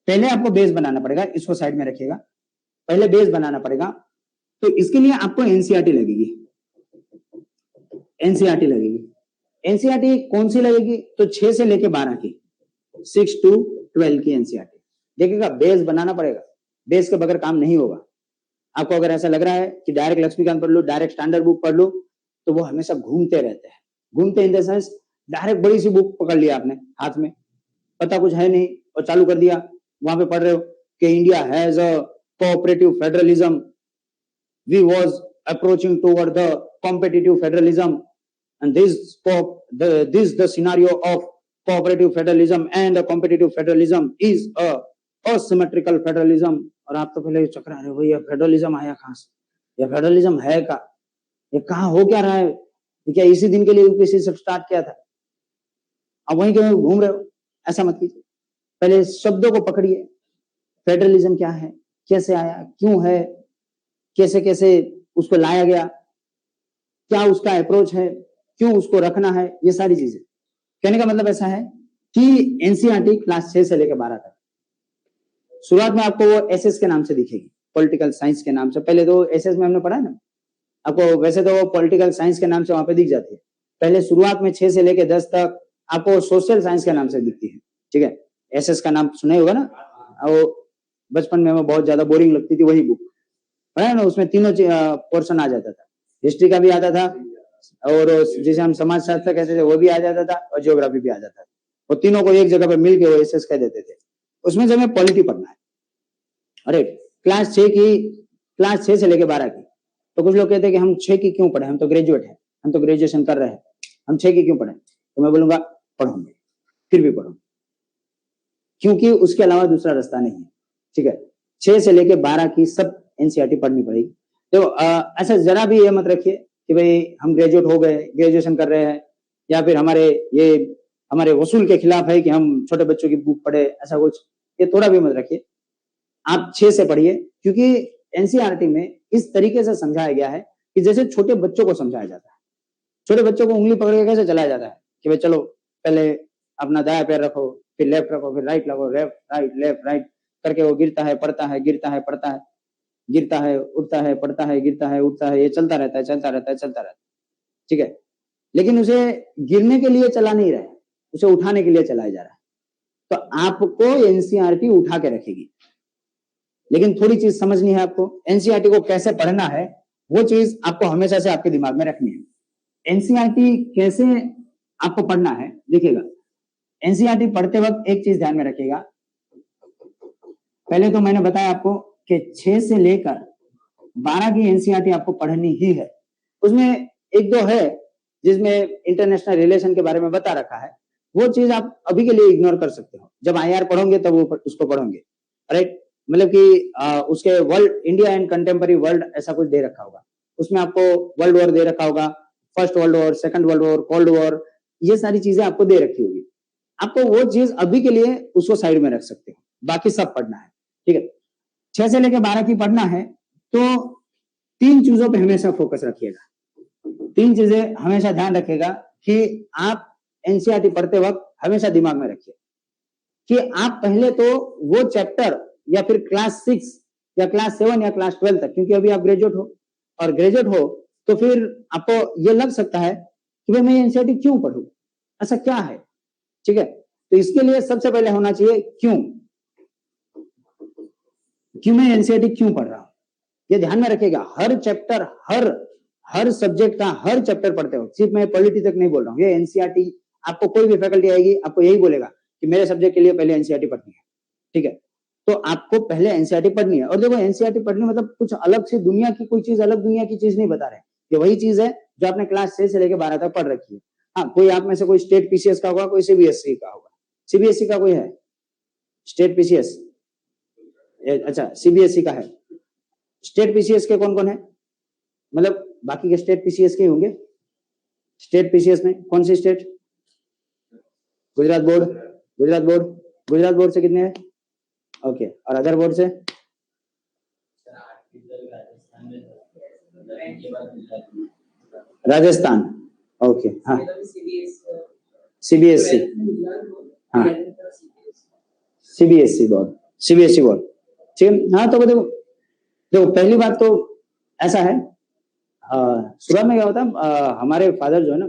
पहले आपको बेस बनाना पड़ेगा, इसको साइड में रखिएगा। पहले बेस बनाना पड़ेगा, तो इसके लिए आपको एनसीईआरटी लगेगी, एनसीईआरटी लगेगी। एनसीईआरटी कौन सी लगेगी? तो 6 से लेके 12 की, 6 to 12 की एनसीईआरटी। देखिएगा बेस बनाना पड़ेगा, बेस के बगैर काम नहीं होगा। आपको अगर ऐसा लग रहा है कि डायरेक्ट लक्ष्मीकांत पढ़ लो, डायरेक्ट स्टैंडर्ड बुक पढ़ लो, तो वो हमेशा घूमते रहते हैं। घूमते इन द सेंस डायरेक्ट बड़ी सी बुक पकड़ लिया आपने हाथ में, पता कुछ है नहीं और चालू कर दिया, वहां पे पढ़ रहे हो कि India has a cooperative federalism, we was approaching toward the competitive federalism and this the scenario of cooperative federalism and the competitive federalism is a asymmetrical federalism। और आप तो पहले चक्कर आ रहे हो, ये फेडरलिज्म आया कहां से, ये फेडरलिज्म है का, ये कहां हो क्या रहा है, ये क्या इसी दिन के लिए यूपीएससी सब स्टार्ट किया था, अब वहीं क्यों घूम रहे हो? ऐसा मत कीजिए, पहले शब्दों को पकड़िए। फेडरलिज्म क्या है, कैसे आया, क्यों है, कैसे कैसे उसको लाया गया, क्या उसका अप्रोच है, क्यों उसको रखना है, ये सारी चीजें। कहने का मतलब ऐसा है कि एनसीईआरटी क्लास 6 से लेकर 12 तक शुरुआत में आपको वो एसएस के नाम से दिखेगी, पॉलिटिकल साइंस के नाम से। पहले तो एसएस में हमने पढ़ा ना आपको, वैसे तो वो पॉलिटिकल साइंस के नाम से वहां पे दिख जाती है, पहले शुरुआत में 6 से लेकर 10 तक आपको सोशल साइंस के नाम से दिखती है, ठीक है। एसएस का नाम सुना होगा ना, वो बचपन में हमें बहुत ज्यादा बोरिंग लगती थी वही बुक, है ना, उसमें तीनों पोर्शन आ जाता था, हिस्ट्री का भी आता था और जिसे हम समाजशास्त्र कहते थे वो भी आ जाता था और ज्योग्राफी भी आ जाता था, और तीनों को एक जगह पे मिलके वो एसएस कह देते थे। उसमें से हमें पॉलिटी पढ़ना है। अरे क्लास 6 से लेके 12 की, तो कुछ लोग कहते हैं कि हम 6 की क्यों पढ़े, हम तो ग्रेजुएट हैं, हम तो ग्रेजुएशन कर रहे हैं, हम 6 की क्यों पढ़े, तो मैं बोलूंगा पढ़ोगे, फिर भी पढ़ो, क्योंकि उसके अलावा दूसरा रास्ता नहीं है, ठीक है। 6 से लेके 12 की सब एनसीईआरटी पढ़नी पड़ेगी। तो ऐसा जरा भी ये मत रखिए कि भाई हम ग्रेजुएट हो गए, ग्रेजुएशन कर रहे हैं, या फिर हमारे वसूल के खिलाफ है कि हम छोटे बच्चों की बुक पढ़े, ऐसा कुछ ये थोड़ा भी मत रखिए। आप 6 से पढ़िए, क्योंकि एनसीईआरटी में इस तरीके से समझाया गया है कि जैसे छोटे बच्चों को समझाया जाता है। छोटे बच्चों को उंगली पकड़ के कैसे चलाया जाता है कि भाई चलो पहले अपना दाया पैर रखो, फिर लेफ्ट रखो, फिर राइट रखो, लेफ्ट राइट करके वो गिरता है पड़ता है, गिरता है पड़ता है, गिरता है उठता है, पड़ता है, गिरता है उठता है, ये चलता रहता है, चलता रहता है, चलता रहता है, ठीक है। लेकिन उसे गिरने के लिए चला नहीं रहा है, उसे उठाने के लिए चलाया जा रहा है। तो आपको एनसीईआरटी उठा के रखेगी, लेकिन थोड़ी चीज समझनी है आपको, एनसीईआरटी को कैसे पढ़ना है वो चीज आपको हमेशा से आपके दिमाग में रखनी है। एनसीईआरटी कैसे आपको पढ़ना है, देखिएगा, एनसीईआरटी पढ़ते वक्त एक चीज ध्यान में रखिएगा। पहले तो मैंने बताया आपको कि 6 से लेकर 12 की एनसीईआरटी आपको पढ़नी ही है। उसमें एक दो है जिसमें इंटरनेशनल रिलेशन के बारे में बता रखा है, वो चीज आप अभी के लिए इग्नोर कर सकते हो, जब आईआर पढ़ोगे तब वो उसको पढ़ोगे, राइट। मतलब कि उसके world, India and contemporary world ऐसा कुछ दे रखा होगा, उसमें आपको वर्ल्ड वॉर दे रखा होगा, first world war, second world war, cold war, ये सारी चीजें आपको दे रखी होगी। आपको वो चीज अभी के लिए उसको साइड में रख सकते हो, बाकी सब पढ़ना है, ठीक है। 6 से लेकर 12 की पढ़ना है तो 3 चीजों पे हमेशा फोकस रखिएगा, 3 चीजें हमेशा ध्यान रखिएगा कि आप एनसीईआरटी पढ़ते वक्त हमेशा दिमाग में रखिए कि आप पहले तो वो चैप्टर या फिर क्लास 6 या क्लास 7 या क्लास 12 तक, क्योंकि अभी आप ग्रेजुएट हो, और ग्रेजुएट हो तो फिर आपको ये लग सकता है कि भाई मैं एनसीईआरटी क्यों पढ़ूं, ऐसा क्या है, ठीक है। तो इसके लिए सबसे पहले होना चाहिए क्यों मैं एनसीईआरटी क्यों पढ़ रहा हूं, ये ध्यान में रखिएगा। हर चैप्टर, हर सब्जेक्ट का हर चैप्टर पढ़ते हो, सिर्फ मैं पॉलिटी तक नहीं बोल रहा हूँ, ये एनसीईआरटी, आपको कोई भी फैकल्टी आएगी आपको यही बोलेगा कि मेरे सब्जेक्ट के लिए पहले एनसीईआरटी पढ़नी है, ठीक है। तो आपको पहले एनसीईआरटी पढ़नी है। और देखो एनसीईआरटी पढ़नी मतलब कुछ अलग से दुनिया की कोई चीज, अलग दुनिया की चीज नहीं बता रहे, ये वही चीज है जो आपने क्लास 6 से लेकर 12 तक पढ़ रखी है। हाँ, कोई आप में से कोई स्टेट पीसीएस का होगा, कोई सीबीएसई का होगा। सीबीएसई का कोई है, स्टेट पीसीएस, अच्छा सीबीएसई का है। स्टेट पीसीएस के कौन कौन है, मतलब बाकी के स्टेट पीसीएस के होंगे। स्टेट पीसीएस में कौन सी state, Gujarat board, Gujarat board से कितने हैं, ओके। और अदर बोर्ड से, राजस्थान, ओके, हाँ सीबीएसई, हाँ सीबीएसई बोर्ड, ठीक है। हाँ तो देखो पहली बात तो ऐसा है, शुरुआत में क्या होता है, हमारे फादर जो है ना,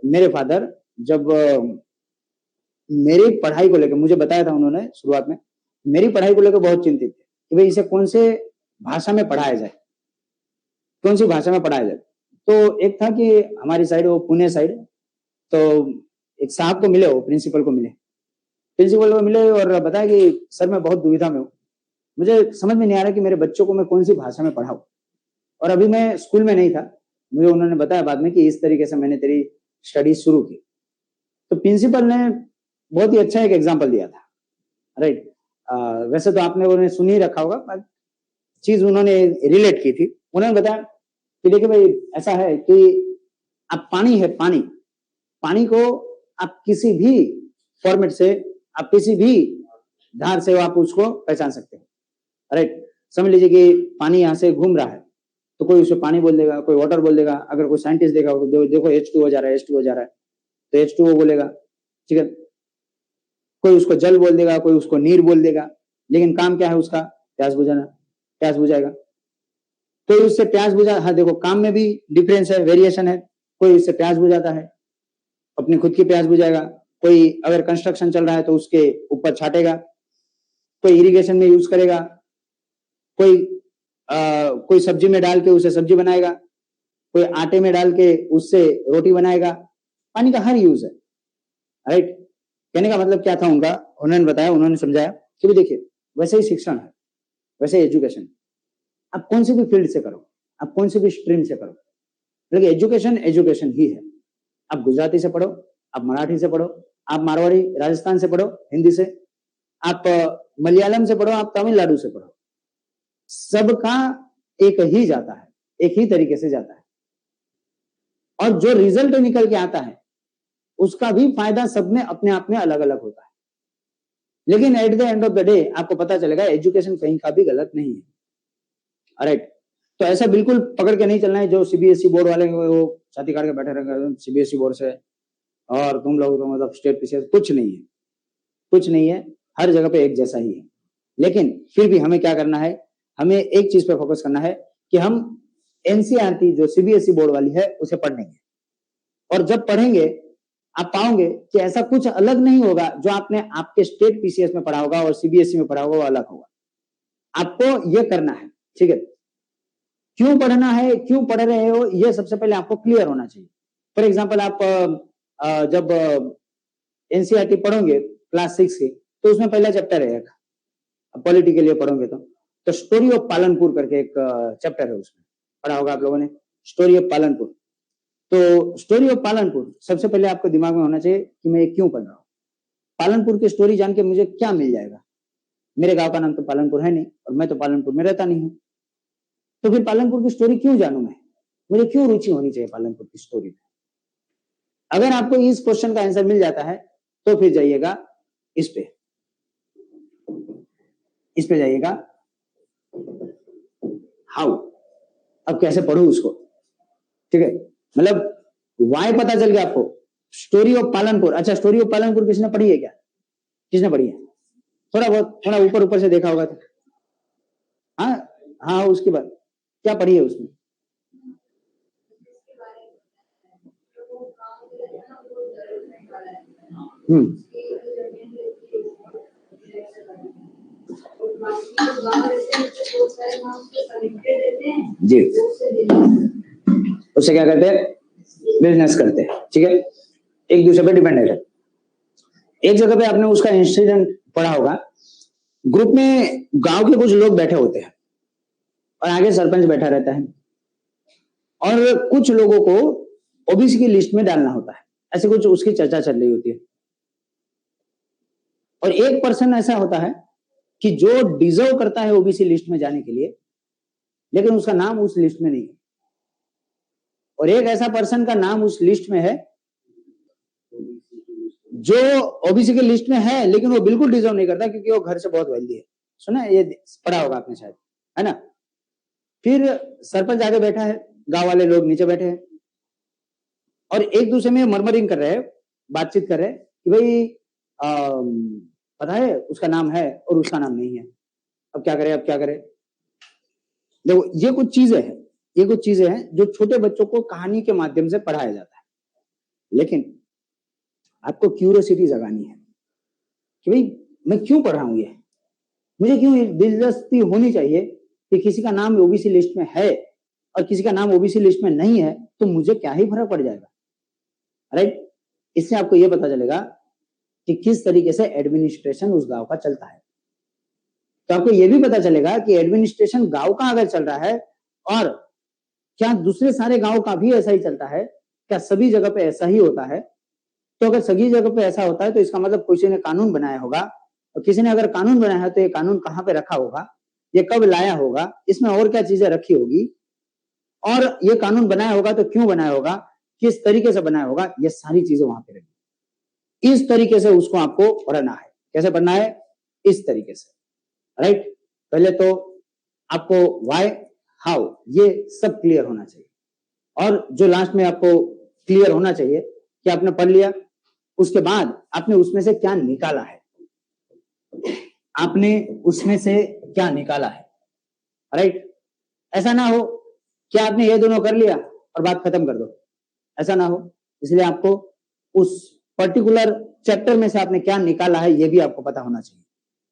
मेरे फादर जब मेरी पढ़ाई को लेकर, मुझे बताया था उन्होंने शुरुआत में, मेरी पढ़ाई को लेकर बहुत चिंतित थे कि भाई इसे कौन से भाषा में पढ़ाया जाए, कौन सी भाषा में पढ़ाया जाए। तो एक था कि हमारी साइड, वो पुणे साइड, तो एक साहब को मिले, वो प्रिंसिपल को मिले और बताया कि सर मैं बहुत दुविधा में हूँ, मुझे समझ में नहीं आ रहा कि मेरे बच्चों को मैं कौन सी भाषा में पढ़ाऊं, और अभी मैं स्कूल में नहीं था। मुझे उन्होंने बताया बाद में कि इस तरीके से मैंने तेरी स्टडी शुरू की। तो प्रिंसिपल ने बहुत ही अच्छा एक एग्जाम्पल दिया था, राइट। वैसे तो आपने उन्हें सुन ही रखा होगा, पर चीज उन्होंने रिलेट की थी। उन्होंने बताया कि देखिए भाई, ऐसा है कि आप पानी है, पानी को आप किसी भी फॉर्मेट से, आप किसी भी धार से आप उसको पहचान सकते हैं, राइट। समझ लीजिए कि पानी यहाँ से घूम रहा है, तो कोई उसे पानी बोल देगा, कोई वाटर बोल देगा। अगर कोई साइंटिस्ट देखा देखो H2O जा रहा है, H2O जा रहा है, तो H2O बोलेगा, ठीक है। कोई उसको जल बोल देगा, कोई उसको नीर बोल देगा, लेकिन काम क्या है उसका? प्यास बुझाना, प्यास बुझाएगा। कोई उससे प्यास बुझा, हाँ देखो काम में भी डिफरेंस है, वेरिएशन है। कोई उससे प्यास बुझाता है, अपनी खुद की प्यास बुझाएगा। कोई अगर कंस्ट्रक्शन चल रहा है तो उसके ऊपर छाटेगा, कोई इरिगेशन में यूज करेगा, कोई सब्जी में डाल के उसे सब्जी बनाएगा, कोई आटे में डाल के उससे रोटी बनाएगा। पानी का हर यूज है, राइट। कहने का मतलब क्या था उनका, उन्होंने बताया, उन्होंने समझाया कि भी देखिए वैसे ही शिक्षण है, वैसे एजुकेशन, आप कौन सी भी फील्ड से करो, आप कौन सी भी स्ट्रीम से करो, लेकिन एजुकेशन एजुकेशन ही है। आप गुजराती से पढ़ो, आप मराठी से पढ़ो, आप मारवाड़ी राजस्थान से पढ़ो हिंदी से, आप मलयालम से पढ़ो, आप तमिलनाडु से पढ़ो, सबका एक ही जाता है, एक ही तरीके से जाता है। और जो रिजल्ट निकल के आता है उसका भी फायदा सब में अपने आप में अलग अलग होता है। लेकिन eight the end of the day आपको पता चलेगा एजुकेशन कहीं का भी गलत नहीं है, राइट। तो ऐसा बिल्कुल पकड़ के नहीं चलना है जो सीबीएसई बोर्ड वाले वो छाती काट के बैठे रहेंगे सीबीएसई बोर्ड से, और तुम लोग तो मतलब स्टेट पीसीएस, कुछ नहीं है, कुछ नहीं है, हर जगह पे एक जैसा ही है। लेकिन फिर भी हमें क्या करना है, हमें एक चीज पे फोकस करना है कि हम एनसीईआरटी जो सीबीएसई बोर्ड वाली है उसे पढ़ेंगे, और जब पढ़ेंगे आप पाओगे कि ऐसा कुछ अलग नहीं होगा जो आपने आपके स्टेट पीसीएस में पढ़ा होगा और सीबीएसई में पढ़ा होगा वो अलग होगा। आपको ये करना है, ठीक है। क्यों पढ़ना है, क्यों पढ़ रहे हो, ये सबसे पहले आपको क्लियर होना चाहिए। फॉर एग्जाम्पल आप जब एनसीईआरटी पढ़ोगे क्लास 6 की, तो उसमें पहला चैप्टर है, पॉलिटी के लिए पढ़ोगे तो स्टोरी ऑफ पालनपुर करके एक चैप्टर है, उसमें पढ़ा होगा आप लोगों ने, स्टोरी ऑफ पालनपुर। तो स्टोरी ऑफ पालनपुर सबसे पहले आपको दिमाग में होना चाहिए कि मैं क्यों पढ़ रहा हूँ, पालनपुर की स्टोरी जान के मुझे क्या मिल जाएगा। मेरे गांव का नाम तो पालनपुर है नहीं, और मैं तो पालनपुर में रहता नहीं हूँ, तो फिर पालनपुर की स्टोरी क्यों जानू मैं, मुझे क्यों रुचि होनी चाहिए पालनपुर की स्टोरी में। अगर आपको इस क्वेश्चन का आंसर मिल जाता है तो फिर जाइएगा इस पे जाइएगा, हाउ, अब कैसे पढ़ू उसको, ठीक है। मतलब वाई पता चल गया आपको, स्टोरी ऑफ पालनपुर। अच्छा, स्टोरी ऑफ पालनपुर किसने पढ़ी है क्या, किसने पढ़ी है? थोड़ा बहुत, थोड़ा ऊपर ऊपर से देखा होगा तो। हाँ हाँ, उसके बाद क्या पढ़ी है उसमें? जी, उससे क्या करते हैं, बिजनेस करते हैं, ठीक है, एक दूसरे पे डिपेंडेंट है। एक जगह पे आपने उसका इंसिडेंट पढ़ा होगा, ग्रुप में गांव के कुछ लोग बैठे होते हैं और आगे सरपंच बैठा रहता है, और कुछ लोगों को ओबीसी की लिस्ट में डालना होता है, ऐसे कुछ उसकी चर्चा चल रही होती है। और एक पर्सन ऐसा होता है कि जो डिजर्व करता है ओबीसी लिस्ट में जाने के लिए, लेकिन उसका नाम उस लिस्ट में नहीं है। और एक ऐसा पर्सन का नाम उस लिस्ट में है जो ओबीसी की लिस्ट में है, लेकिन वो बिल्कुल डिजर्व नहीं करता क्योंकि वो घर से बहुत वेल्दी है। सुना ये, पढ़ा होगा आपने शायद, है ना। फिर सरपंच आगे बैठा है, गांव वाले लोग नीचे बैठे हैं, और एक दूसरे में मर्मरिंग कर रहे हैं, बातचीत कर रहे हैं कि भाई पता है उसका नाम है और उसका नाम नहीं है, अब क्या करें, अब क्या करें। देखो ये कुछ चीजें हैं, ये कुछ चीजें हैं जो छोटे बच्चों को कहानी के माध्यम से पढ़ाया जाता है, लेकिन आपको क्यूरियोसिटी जगानी है कि भाई मैं क्यों पढ़ रहा हूं, ये मुझे क्यों दिलचस्पी होनी चाहिए कि किसी का नाम ओबीसी लिस्ट में है और किसी का नाम ओबीसी लिस्ट में नहीं है, तो मुझे क्या ही फर्क पड़ जाएगा, राइट। इससे आपको यह पता चलेगा कि किस तरीके से एडमिनिस्ट्रेशन उस गांव का चलता है। तो आपको यह भी पता चलेगा कि एडमिनिस्ट्रेशन गांव का अगर चल रहा है और क्या दूसरे सारे गांव का भी ऐसा ही चलता है, क्या सभी जगह पे ऐसा ही होता है। तो अगर सभी जगह पे ऐसा होता है तो इसका मतलब किसी ने कानून बनाया होगा, और किसी ने अगर कानून बनाया है तो ये कानून कहां पे रखा होगा, ये कब लाया होगा, इसमें और क्या चीजें रखी होगी, और ये कानून बनाया होगा तो क्यों बनाया होगा, किस तरीके से बनाया होगा, ये सारी चीजें वहां पे रहेगी। इस तरीके से उसको आपको पढ़ना है। कैसे पढ़ना है? इस तरीके से, राइट। पहले तो आपको व्हाई, हाउ, ये सब क्लियर होना चाहिए, और जो लास्ट में आपको क्लियर होना चाहिए कि आपने पढ़ लिया, उसके बाद आपने उसमें से क्या निकाला है, आपने उसमें से क्या निकाला है, राइट। ऐसा ना हो कि आपने ये दोनों कर लिया और बात खत्म कर दो, ऐसा ना हो। इसलिए आपको उस पर्टिकुलर चैप्टर में से आपने क्या निकाला है ये भी आपको पता होना चाहिए,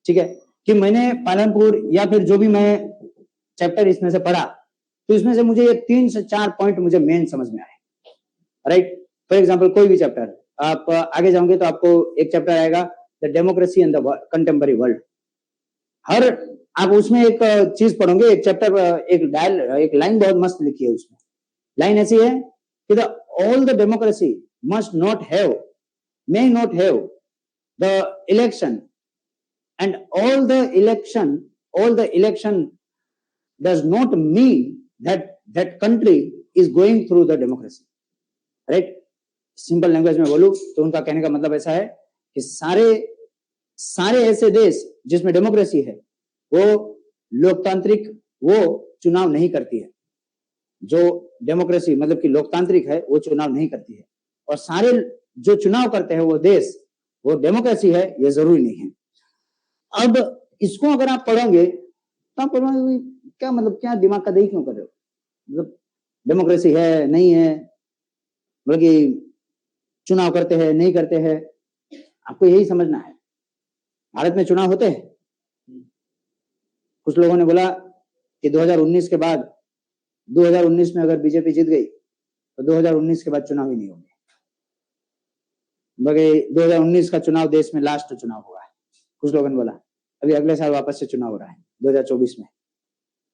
ठीक है। कि मैंने पालनपुर या फिर जो भी मैं चैप्टर इसमें से पढ़ा, तो इसमें से मुझे ये 3 से 4 पॉइंट मुझे मेन समझ में आए, राइट। फॉर एग्जाम्पल कोई भी चैप्टर आप आगे जाओगे तो आपको एक चैप्टर आएगा the democracy in the contemporary world. हर आप उसमें एक चीज पढ़ोगे, एक चैप्टर, एक लाइन बहुत मस्त लिखी है उसमें। लाइन ऐसी है कि the all the democracy must not have, may not have the election, and all the election does not mean that country is going through the democracy, right। Simple language में बोलूं तो उनका कहने का मतलब ऐसा है कि सारे ऐसे देश जिसमें डेमोक्रेसी है वो लोकतांत्रिक, वो चुनाव नहीं करती है। जो डेमोक्रेसी मतलब कि लोकतांत्रिक है वो चुनाव नहीं करती है, और सारे जो चुनाव करते हैं वो देश, वो डेमोक्रेसी है, ये जरूरी नहीं है। अब इसको अगर आप पढ़ोगे तो आप पढ़ोगे क्या मतलब, क्या दिमाग का दही क्यों कर रहे हो, मतलब डेमोक्रेसी है नहीं है, मतलब कि चुनाव करते हैं नहीं करते हैं, आपको यही समझना है। भारत में चुनाव होते हैं। कुछ लोगों ने बोला कि 2019 के बाद, 2019 में अगर बीजेपी जीत गई तो 2019 के बाद चुनाव ही नहीं होंगे, बल्कि 2019 का चुनाव देश में लास्ट चुनाव हुआ है। कुछ लोगों ने बोला अभी अगले साल वापस से चुनाव हो रहा है 2024 में,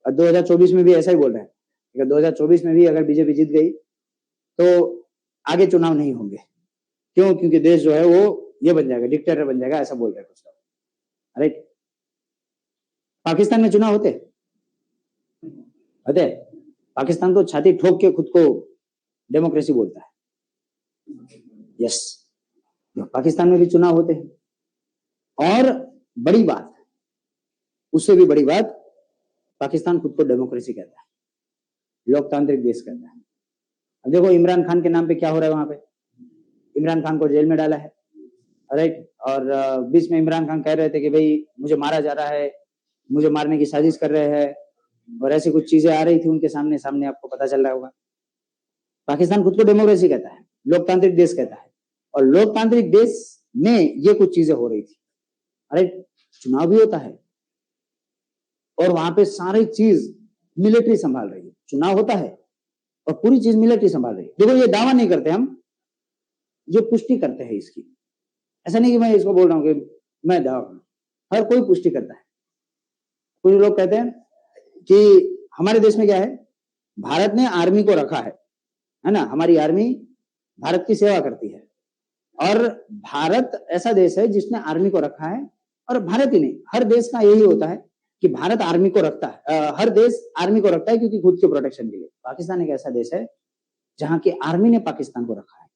और 2024 में भी ऐसा ही बोल रहे हैं कि 2024 में भी अगर बीजेपी जीत गई तो आगे चुनाव नहीं होंगे। क्यों? क्योंकि देश जो है वो ये बन जाएगा, डिक्टेटर बन जाएगा, ऐसा बोल रहे हैं कुछ लोग, राइट। पाकिस्तान में चुनाव होते होते पाकिस्तान तो छाती ठोक के खुद को डेमोक्रेसी बोलता है, यस। पाकिस्तान में भी चुनाव होते हैं, और बड़ी बात, उससे भी बड़ी बात, पाकिस्तान खुद को डेमोक्रेसी कहता है, लोकतांत्रिक देश कहता है। अब देखो इमरान खान के नाम पे क्या हो रहा है वहां पे, इमरान खान को जेल में डाला है, राइट। और बीच में इमरान खान कह रहे थे कि भाई मुझे मारा जा रहा है, मुझे मारने की साजिश कर रहे हैं, और ऐसी कुछ चीजें आ रही थी उनके सामने, आपको पता चल रहा होगा। पाकिस्तान खुद को डेमोक्रेसी कहता है, लोकतांत्रिक देश कहता है, और लोकतांत्रिक देश में ये कुछ चीजें हो रही थी, राइट। चुनाव भी होता है और वहां पे सारी चीज मिलिट्री संभाल रही है, चुनाव होता है और पूरी चीज मिलिट्री संभाल रही है। देखो ये दावा नहीं करते हम, जो पुष्टि करते हैं इसकी। ऐसा नहीं कि मैं इसको बोल रहा हूँ कि मैं दावा, हर कोई पुष्टि करता है। कुछ लोग कहते हैं कि हमारे देश में क्या है, भारत ने आर्मी को रखा है ना, हमारी आर्मी भारत की सेवा करती है, और भारत ऐसा देश है जिसने आर्मी को रखा है। और भारत ही नहीं, हर देश का यही होता है कि भारत आर्मी को रखता है, हर देश आर्मी को रखता है क्योंकि खुद के प्रोटेक्शन के लिए। पाकिस्तान एक ऐसा देश है जहां की आर्मी ने पाकिस्तान को रखा है।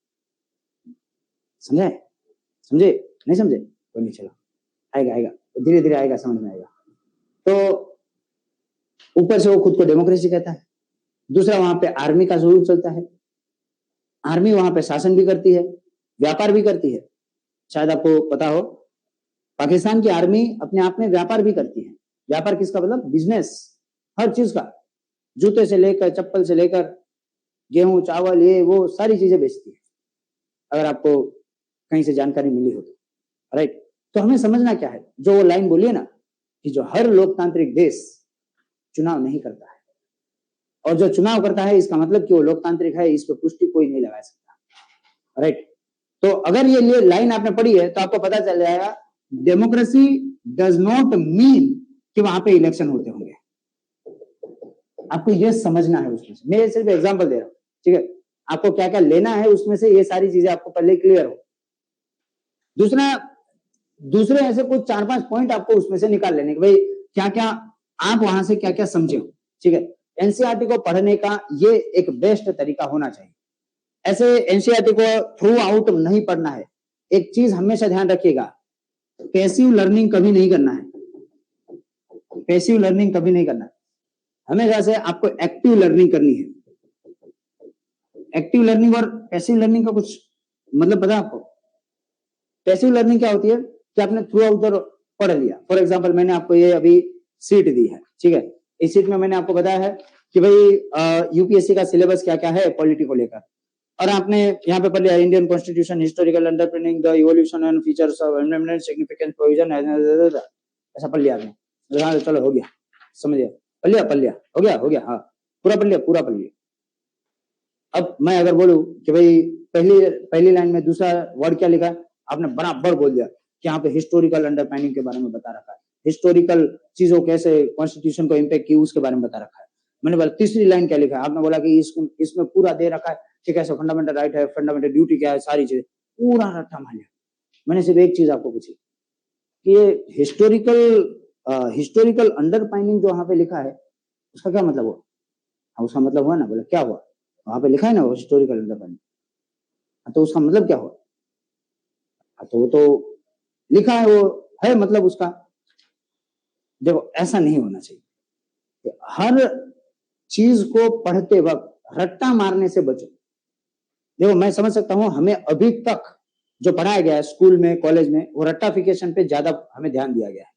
समझे? समझे? नहीं समझे? कोई नहीं, चलो आएगा धीरे धीरे आएगा, समझ में आएगा। तो ऊपर से वो खुद को डेमोक्रेसी कहता है, दूसरा वहां पे आर्मी का जरूर चलता है, आर्मी वहां पे शासन भी करती है, व्यापार भी करती है। शायद आपको पता हो पाकिस्तान की आर्मी अपने आप में व्यापार भी करती है। व्यापार किसका? मतलब बिजनेस, हर चीज का, जूते से लेकर चप्पल से लेकर गेहूं चावल ये वो सारी चीजें बेचती है, अगर आपको कहीं से जानकारी मिली हो तो, राइट। तो हमें समझना क्या है, जो वो लाइन बोली है ना कि जो हर लोकतांत्रिक देश चुनाव नहीं करता है, और जो चुनाव करता है इसका मतलब कि वो लोकतांत्रिक है, इस पर पुष्टि कोई नहीं लगा सकता। राइट, तो अगर ये लाइन आपने पढ़ी है तो आपको पता चल जाएगा डेमोक्रेसी डज नॉट मीन कि वहां पे इलेक्शन होते होंगे। आपको ये समझना है उसमें से, मैं सिर्फ एग्जांपल दे रहा हूं, ठीक है। आपको क्या क्या लेना है उसमें से, ये सारी चीजें आपको पहले क्लियर हो। दूसरे ऐसे कुछ 4-5 पॉइंट आपको उसमें से निकाल लेने कि भाई क्या क्या आप वहां से क्या क्या समझे हो, ठीक है। एनसीईआरटी को पढ़ने का ये एक बेस्ट तरीका होना चाहिए। ऐसे एनसीईआरटी को थ्रू आउट नहीं पढ़ना है। एक चीज हमेशा ध्यान रखिएगा, पैसिव लर्निंग कभी नहीं करना है, पैसिव लर्निंग कभी नहीं करना है। हमेशा से आपको एक्टिव लर्निंग करनी है। एक्टिव लर्निंग और पैसिव लर्निंग का कुछ मतलब पता है आपको? पैसिव लर्निंग क्या होती है कि आपने थ्रू आउट पढ़ लिया। फॉर एग्जांपल मैंने आपको ये अभी सीट दी है, ठीक है। इस सीट में मैंने आपको बताया है कि भाई यूपीएससी का सिलेबस क्या क्या है पॉलिटी को लेकर, और आपने यहाँ पे पढ़ लिया Indian constitution, historical underpinning, the evolution and features of amendment, significant provision, ऐसा पढ़ लिया आपने। चलो हो गया, समझ गया, पढ़ लिया, हो गया, हाँ पूरा पढ़ लिया। अब मैं अगर बोलूं कि भाई पहली लाइन में दूसरा वर्ड क्या लिखा है, आपने बराबर बोल दिया कि यहाँ पे हिस्टोरिकल अंडरस्टैंडिंग के बारे में बता रखा है, हिस्टोरिकल चीजों कैसे कॉन्स्टिट्यूशन को इम्पैक्ट की उसके बारे में बता रखा है। मैंने बोला तीसरी लाइन क्या लिखा है, आपने बोला कि इसमें पूरा दे रखा है कि कैसे फंडामेंटल राइट है, फंडामेंटल ड्यूटी क्या है, सारी चीजें पूरा रट्टा मार लिया। मैंने सिर्फ एक चीज आपको पूछी कि ये हिस्टोरिकल अंडरस्टैंडिंग जो वहां पे लिखा है उसका क्या मतलब हुआ? उसका मतलब हुआ ना, बोला क्या हुआ, वहां पे लिखा है ना हिस्टोरिकल अंडरस्टैंडिंग, तो उसका मतलब क्या हुआ? तो वो तो लिखा है, वो है मतलब उसका। देखो ऐसा नहीं होना चाहिए, हर चीज को पढ़ते वक्त रट्टा मारने से बचो। देखो मैं समझ सकता हूं, हमें अभी तक जो पढ़ाया गया है स्कूल में कॉलेज में वो रट्टाफिकेशन पे ज्यादा हमें ध्यान दिया गया है,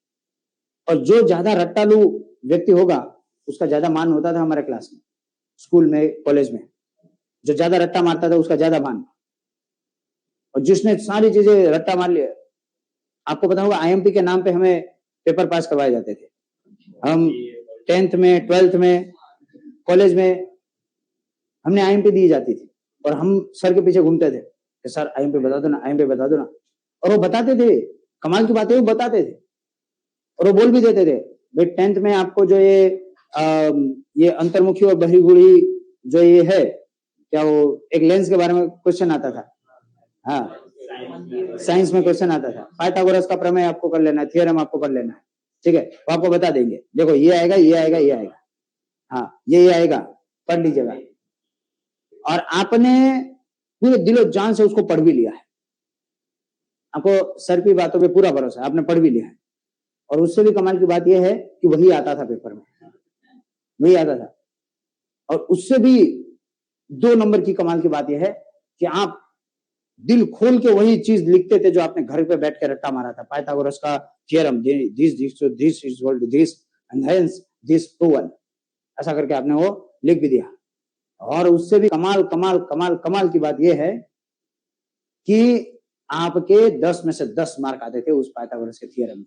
और जो ज्यादा रट्टालू व्यक्ति होगा उसका ज्यादा मान होता था हमारे क्लास में, स्कूल में कॉलेज में। जो ज्यादा रट्टा मारता था उसका ज्यादा मान, और जिसने सारी चीजें रट्टा मार लिया, आपको पता होगा आईएमपी के नाम पे हमें पेपर पास करवाए जाते थे। हम 10th में 12th में कॉलेज में हमने आईएमपी दी जाती थी, और हम सर के पीछे घूमते थे कि सर आईएमपी बता दो ना, आईएमपी बता दो ना, और वो बताते थे। कमाल की बात है, वो बताते थे और वो बोल भी देते थे भाई 10th में आपको जो ये अंतर्मुखी और बहिर्मुखी जो ये है क्या, वो एक लेंस के बारे में क्वेश्चन आता था, हाँ साइंस में क्वेश्चन आता था, पाइथागोरस का प्रमेय आपको कर लेना है, थियरम आपको कर लेना है, ठीक है। वो आपको बता देंगे, देखो ये आएगा, ये आएगा, ये आएगा, हाँ ये आएगा, पढ़ लीजिएगा। और आपने पूरे दिलो जान से उसको पढ़ भी लिया है, आपको सर की बातों पे पूरा भरोसा है, आपने पढ़ भी लिया है। और उससे भी कमाल की बात यह है कि वही आता था पेपर में, वही आता था। और उससे भी 2 नंबर की कमाल की बात यह है कि आप दिल खोल के वही चीज लिखते थे जो आपने घर पे बैठ के रट्टा मारा था, पाइथागोरस का theorem, this is equal to this and hence this proven, ऐसा करके आपने वो लिख भी दिया। और उससे भी कमाल कमाल कमाल कमाल की बात यह है कि आपके 10 में से 10 मार्क आते थे उस पाइथागोरस के थ्योरम में।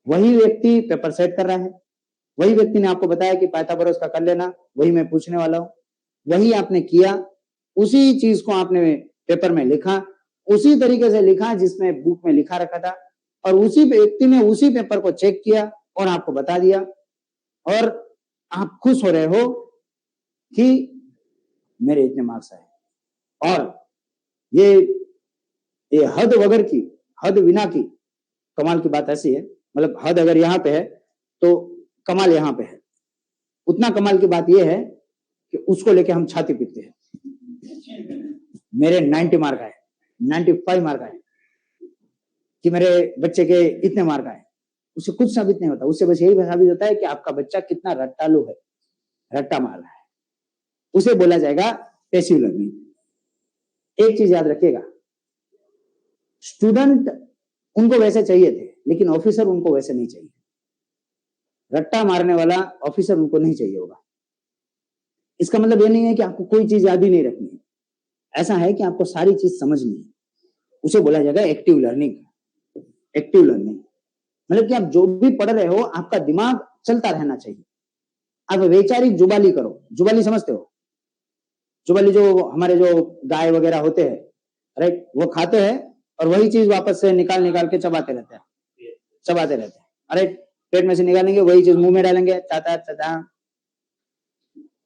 वही व्यक्ति पेपर सेट कर रहा है, वही व्यक्ति ने आपको बताया कि पाइथागोरस का कर लेना, वही मैं पूछने वाला हूं, वही आपने किया, उसी चीज को आपने पेपर में लिखा, उसी तरीके से लिखा जिसमें बुक में लिखा रखा था, और उसी व्यक्ति ने उसी पेपर को चेक किया और आपको बता दिया, और आप खुश हो रहे हो कि मेरे इतने मार्क्स आए। और ये हद वगर की, हद विना की कमाल की बात ऐसी है, मतलब हद अगर यहाँ पे है तो कमाल यहाँ पे है। उतना कमाल की बात यह है कि उसको लेके हम छाती पीटते हैं, मेरे 90 मार्क आए, 95 मार्क आए, कि मेरे बच्चे के इतने मार्क आए। उससे कुछ साबित नहीं होता, उससे बस यही साबित होता है कि आपका बच्चा कितना रट्टालू है, रट्टा मार रहा है। उसे बोला जाएगा पैसिव लर्निंग। एक चीज याद रखिएगा, स्टूडेंट उनको वैसे चाहिए थे, लेकिन ऑफिसर उनको वैसे नहीं चाहिए। रट्टा मारने वाला ऑफिसर उनको नहीं चाहिए होगा। इसका मतलब ये नहीं है कि आपको कोई चीज याद ही नहीं रखनी है, ऐसा है कि आपको सारी चीज समझनी है। उसे बोला जाएगा एक्टिव लर्निंग। एक्टिव लर्निंग मतलब कि आप जो भी पढ़ रहे हो आपका दिमाग चलता रहना चाहिए, आप वैचारिक जुबाली करो। जुबाली समझते हो? जुबाली जो हमारे जो गाय वगैरह होते हैं, राइट, वो खाते हैं और वही चीज वापस से निकाल निकाल के चबाते रहते हैं, चबाते रहते हैं, राइट। पेट में से निकालेंगे, वही चीज मुंह में डालेंगे, चाटा चाटा,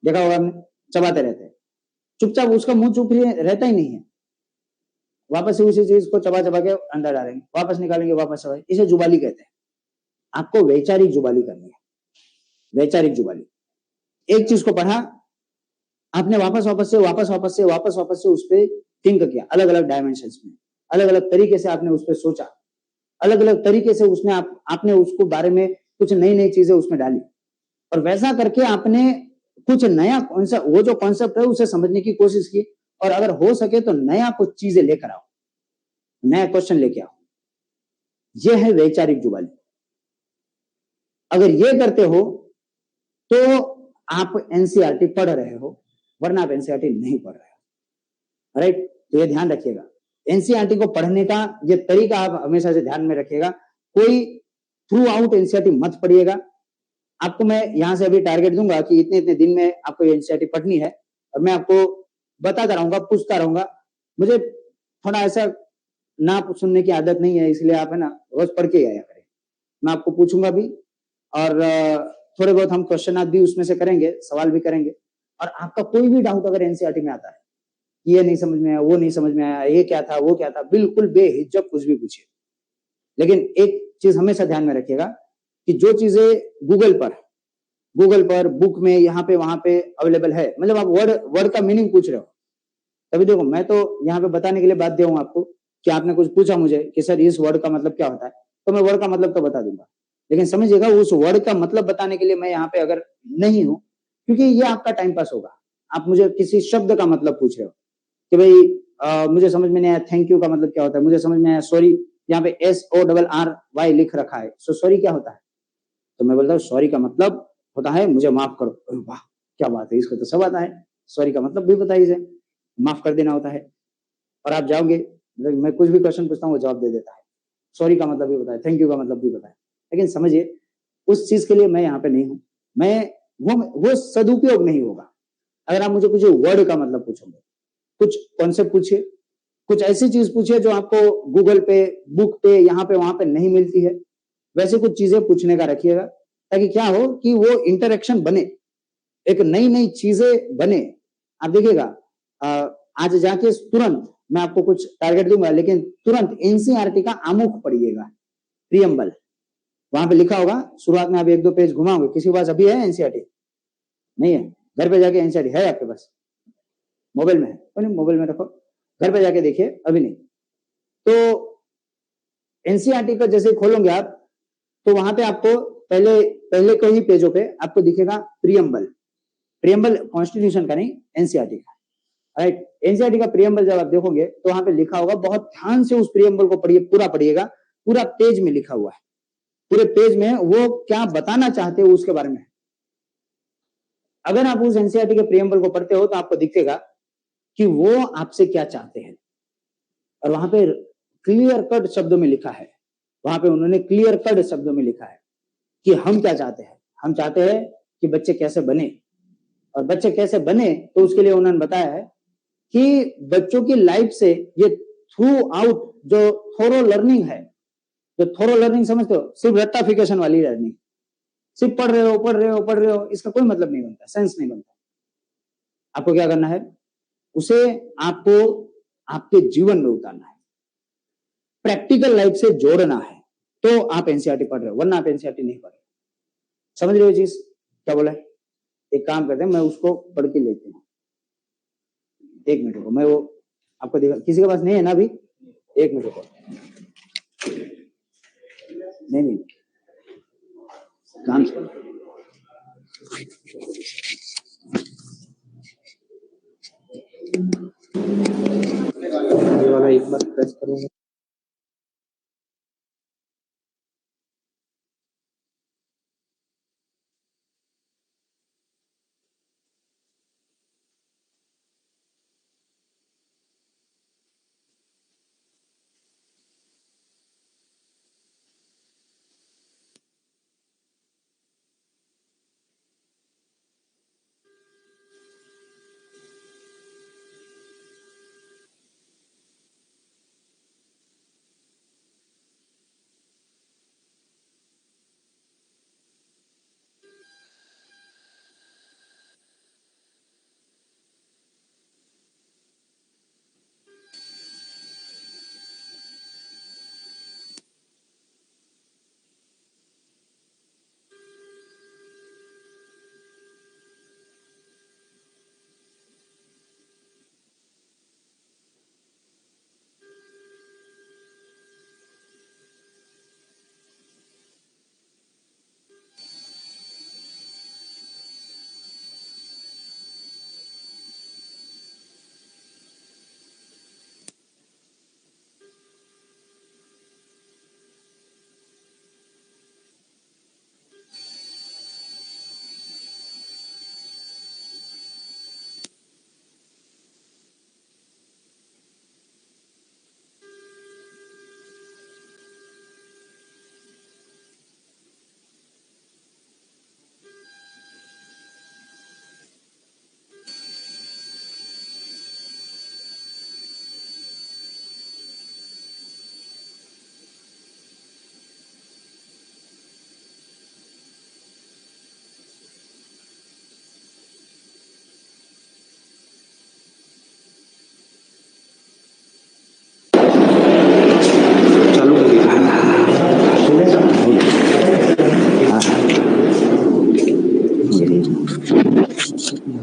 देखा होगा आपने, चबाते रहते हैं। चुपचाप उसका मुंह चुप रहता ही नहीं है, वापस से उसी चीज को चबा चबा के अंदर डालेंगे, वापस निकालेंगे, वापस चबाएंगे। इसे जुबाली कहते हैं। आपको वैचारिक जुबाली करनी है, वैचारिक जुबाली। एक चीज को पढ़ा, आपने वापस वापस से उस पर थिंक किया, अलग अलग डायमेंशन में, अलग अलग तरीके से आपने उस पर सोचा, अलग अलग तरीके से उसने आपने उसको बारे में कुछ नई नई चीजें उसमें डाली, और वैसा करके आपने कुछ नया कॉन्सेप्ट, वो जो कॉन्सेप्ट है उसे समझने की कोशिश की, और अगर हो सके तो नया कुछ चीजें लेकर आओ, नया क्वेश्चन लेके आओ। यह है वैचारिक जुबाली। अगर ये करते हो तो आप एनसीईआरटी पढ़ रहे हो, वरना आप एनसीईआरटी नहीं पढ़ रहे हो, राइट। तो ये ध्यान रखिएगा, एनसीईआरटी को पढ़ने का ये तरीका आप हमेशा से ध्यान में रखिएगा। कोई थ्रू आउट एनसीईआरटी मत पढ़िएगा। आपको मैं यहां से अभी टारगेट दूंगा कि इतने इतने दिन में आपको एनसीईआरटी पढ़नी है, और मैं आपको बताता रहूंगा, पूछता रहूंगा। मुझे थोड़ा ऐसा ना सुनने की आदत नहीं है, इसलिए आप है ना रोज पढ़ के आया करें। मैं आपको पूछूंगा भी, और थोड़े बहुत हम क्वेश्चन भी उसमें से करेंगे, सवाल भी करेंगे। और आपका कोई भी डाउट अगर एनसीईआरटी में आता है, ये नहीं समझ में आया, वो नहीं समझ में आया, ये क्या था, वो क्या था, बिल्कुल बेहिचक कुछ भी पूछिए। लेकिन एक चीज हमेशा ध्यान में रखिएगा कि जो चीजें गूगल पर बुक में यहाँ पे वहां पे अवेलेबल है, मतलब आप वर्ड का मीनिंग पूछ रहे हो, तभी देखो मैं तो यहाँ पे बताने के लिए बाध्य हूँ आपको, कि आपने कुछ पूछा मुझे कि सर इस वर्ड का मतलब क्या होता है, तो मैं वर्ड का मतलब तो बता दूंगा। लेकिन समझिएगा, उस वर्ड का मतलब बताने के लिए मैं यहाँ पे अगर नहीं हूं, क्योंकि ये आपका टाइम पास होगा। आप मुझे किसी शब्द का मतलब पूछ रहे हो कि भाई मुझे समझ में नहीं आया थैंक यू का मतलब क्या होता है, मुझे समझ में आया सॉरी, यहाँ पे SORRY लिख रखा है, सो सॉरी क्या होता है? तो मैं बोलता हूँ सॉरी का मतलब होता है मुझे माफ करो। वाह क्या बात है, इसको तो सब आता है, सॉरी का मतलब भी बताइए इसे, माफ कर देना होता है। और आप जाओगे, मैं कुछ भी क्वेश्चन पूछता हूँ वो जवाब दे देता है, सॉरी का मतलब भी बताए, थैंक यू का मतलब भी बताए। लेकिन समझिए, उस चीज के लिए मैं यहाँ पे नहीं हूँ, मैं वो सदुपयोग नहीं होगा। अगर आप मुझे कुछ वर्ड का मतलब पूछोगे, कुछ कॉन्सेप्ट पूछिए, कुछ ऐसी चीज पूछिए जो आपको गूगल पे, बुक पे, यहाँ पे वहां पे नहीं मिलती है, वैसे कुछ चीजें पूछने का रखिएगा, ताकि क्या हो कि वो इंटरेक्शन बने, एक नई नई चीजें बने। आप देखिएगा, आज जाके तुरंत मैं आपको कुछ टारगेट दूंगा, लेकिन तुरंत एनसीईआरटी का आमुख पढ़िएगा, प्रियम्बल, वहां पे लिखा होगा, शुरुआत में आप एक दो पेज घुमाओगे। किसी के पास अभी है एनसीईआरटी? नहीं है? घर पे जाके एनसीईआरटी है आपके पास? मोबाइल में है? तो नहीं, मोबाइल में रखो, घर पे जाके देखिए, अभी नहीं। तो एनसीईआरटी का जैसे खोलोगे आप, तो वहां पे आपको पहले पहले के ही पेजों पे आपको दिखेगा प्रियम्बल। प्रियम्बल कॉन्स्टिट्यूशन का नहीं, एनसीईआरटी का, राइट। एनसीईआरटी का प्रियम्बल जब आप देखोगे तो वहां पे लिखा होगा, बहुत ध्यान से उस प्रियम्बल को पढ़िए, पूरा पढ़िएगा, पूरा पेज में लिखा हुआ है, पूरे पेज में वो क्या बताना चाहते हो उसके बारे में। अगर आप उस एनसीईआरटी के प्रियम्बल को पढ़ते हो तो आपको दिखेगा कि वो आपसे क्या चाहते हैं, और वहां पे क्लियर कट शब्दों में लिखा है, वहां पे उन्होंने क्लियर कट शब्दों में लिखा है कि हम क्या चाहते हैं। हम चाहते हैं कि बच्चे कैसे बने, और बच्चे कैसे बने तो उसके लिए उन्होंने बताया है कि बच्चों की लाइफ से ये थ्रू आउट जो थोरो लर्निंग है, जो थोरो लर्निंग समझते हो, सिर्फ रट्टाफिकेशन वाली लर्निंग, सिर्फ पढ़ रहे हो पढ़ रहे हो पढ़ रहे हो, इसका कोई मतलब नहीं बनता, सेंस नहीं बनता। आपको क्या करना है, उसे आपको आपके जीवन में उतारना है, प्रैक्टिकल लाइफ से जोड़ना है, तो आप एनसीईआरटी पढ़ रहे हो, वरना आप एनसीईआरटी नहीं पढ़ रहे। समझ रहे हो चीज क्या बोला है? एक काम करते हैं, मैं उसको पढ़ के लेती हूँ, एक मिनट को, मैं वो आपको दिखा, किसी के पास नहीं है ना अभी? एक मिनट को, नहीं नहीं, काम से ये वाला एक बार प्रेस करूंगा।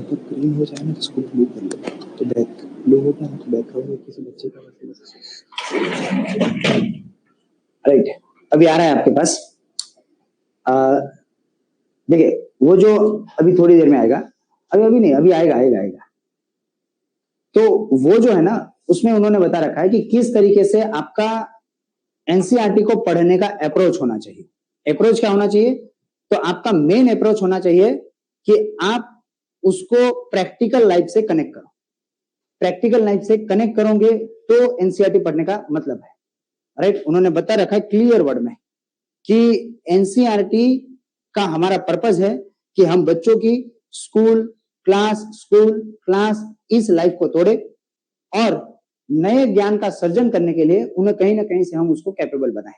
अगर ग्रीन हो जाए ना तो इसको ब्लू कर लो, तो ब्लू हो गया ना तो बैकग्राउंड में किसी बच्चे का राइट, अभी आ रहा है आपके पास। देखिए वो जो अभी थोड़ी देर में आएगा, अभी नहीं, अभी आएगा आएगा आएगा। तो वो जो है ना, उसमें उन्होंने बता रखा है कि किस तरीके से आपका एनसीईआरटी को पढ़ने का अप्रोच होना चाहिए। अप्रोच क्या होना चाहिए? तो आपका मेन अप्रोच होना चाहिए कि आप उसको प्रैक्टिकल लाइफ से कनेक्ट करो। प्रैक्टिकल लाइफ से कनेक्ट करोगे तो एनसीईआरटी पढ़ने का मतलब है। राइट, उन्होंने बता रखा है क्लियर वर्ड में कि एनसीईआरटी का हमारा पर्पस है कि हम बच्चों की स्कूल क्लास इस लाइफ को तोड़े और नए ज्ञान का सर्जन करने के लिए उन्हें कहीं ना कहीं से हम उसको कैपेबल बनाएं।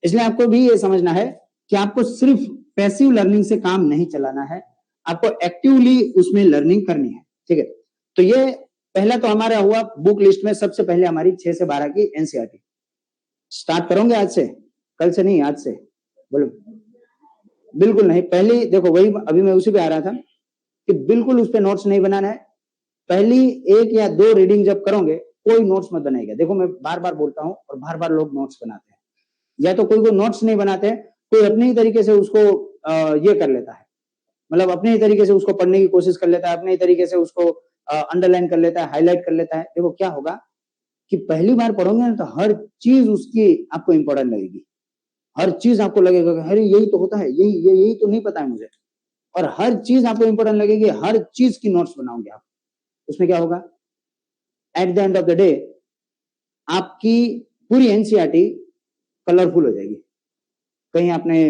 इसलिए आपको भी ये समझना है कि आपको सिर्फ पैसिव लर्निंग से काम नहीं चलाना है, आपको एक्टिवली उसमें लर्निंग करनी है। ठीक है, तो ये पहला तो हमारा हुआ बुक लिस्ट में सबसे पहले हमारी 6 से 12 की एनसीईआरटी। स्टार्ट करोगे आज से? कल से नहीं, आज से। बोलो। बिल्कुल नहीं, पहली देखो वही अभी मैं उसी पे आ रहा था कि बिल्कुल उस पे नोट्स नहीं बनाना है। पहली 1 या 2 रीडिंग जब करोगे कोई नोट्स मत बनाएगा। देखो मैं बार बार बोलता हूं और बार बार लोग नोट्स बनाते हैं, या तो कोई नोट्स नहीं बनाते, कोई अपने ही तरीके से उसको ये कर लेता है, मतलब अपने ही तरीके से उसको पढ़ने की कोशिश कर लेता है, अपने ही तरीके से उसको अंडरलाइन कर लेता है, हाईलाइट कर लेता है। देखो क्या होगा कि पहली बार पढ़ोगे ना तो हर चीज उसकी आपको इंपॉर्टेंट लगेगी, हर चीज आपको लगेगा अरे यही तो होता है, यही तो नहीं पता है मुझे, और हर चीज आपको इंपॉर्टेंट लगेगी, हर चीज की नोट्स बनाओगे आप। उसमें क्या होगा, eight the end of the day आपकी पूरी एनसीईआरटी कलरफुल हो जाएगी। कहीं आपने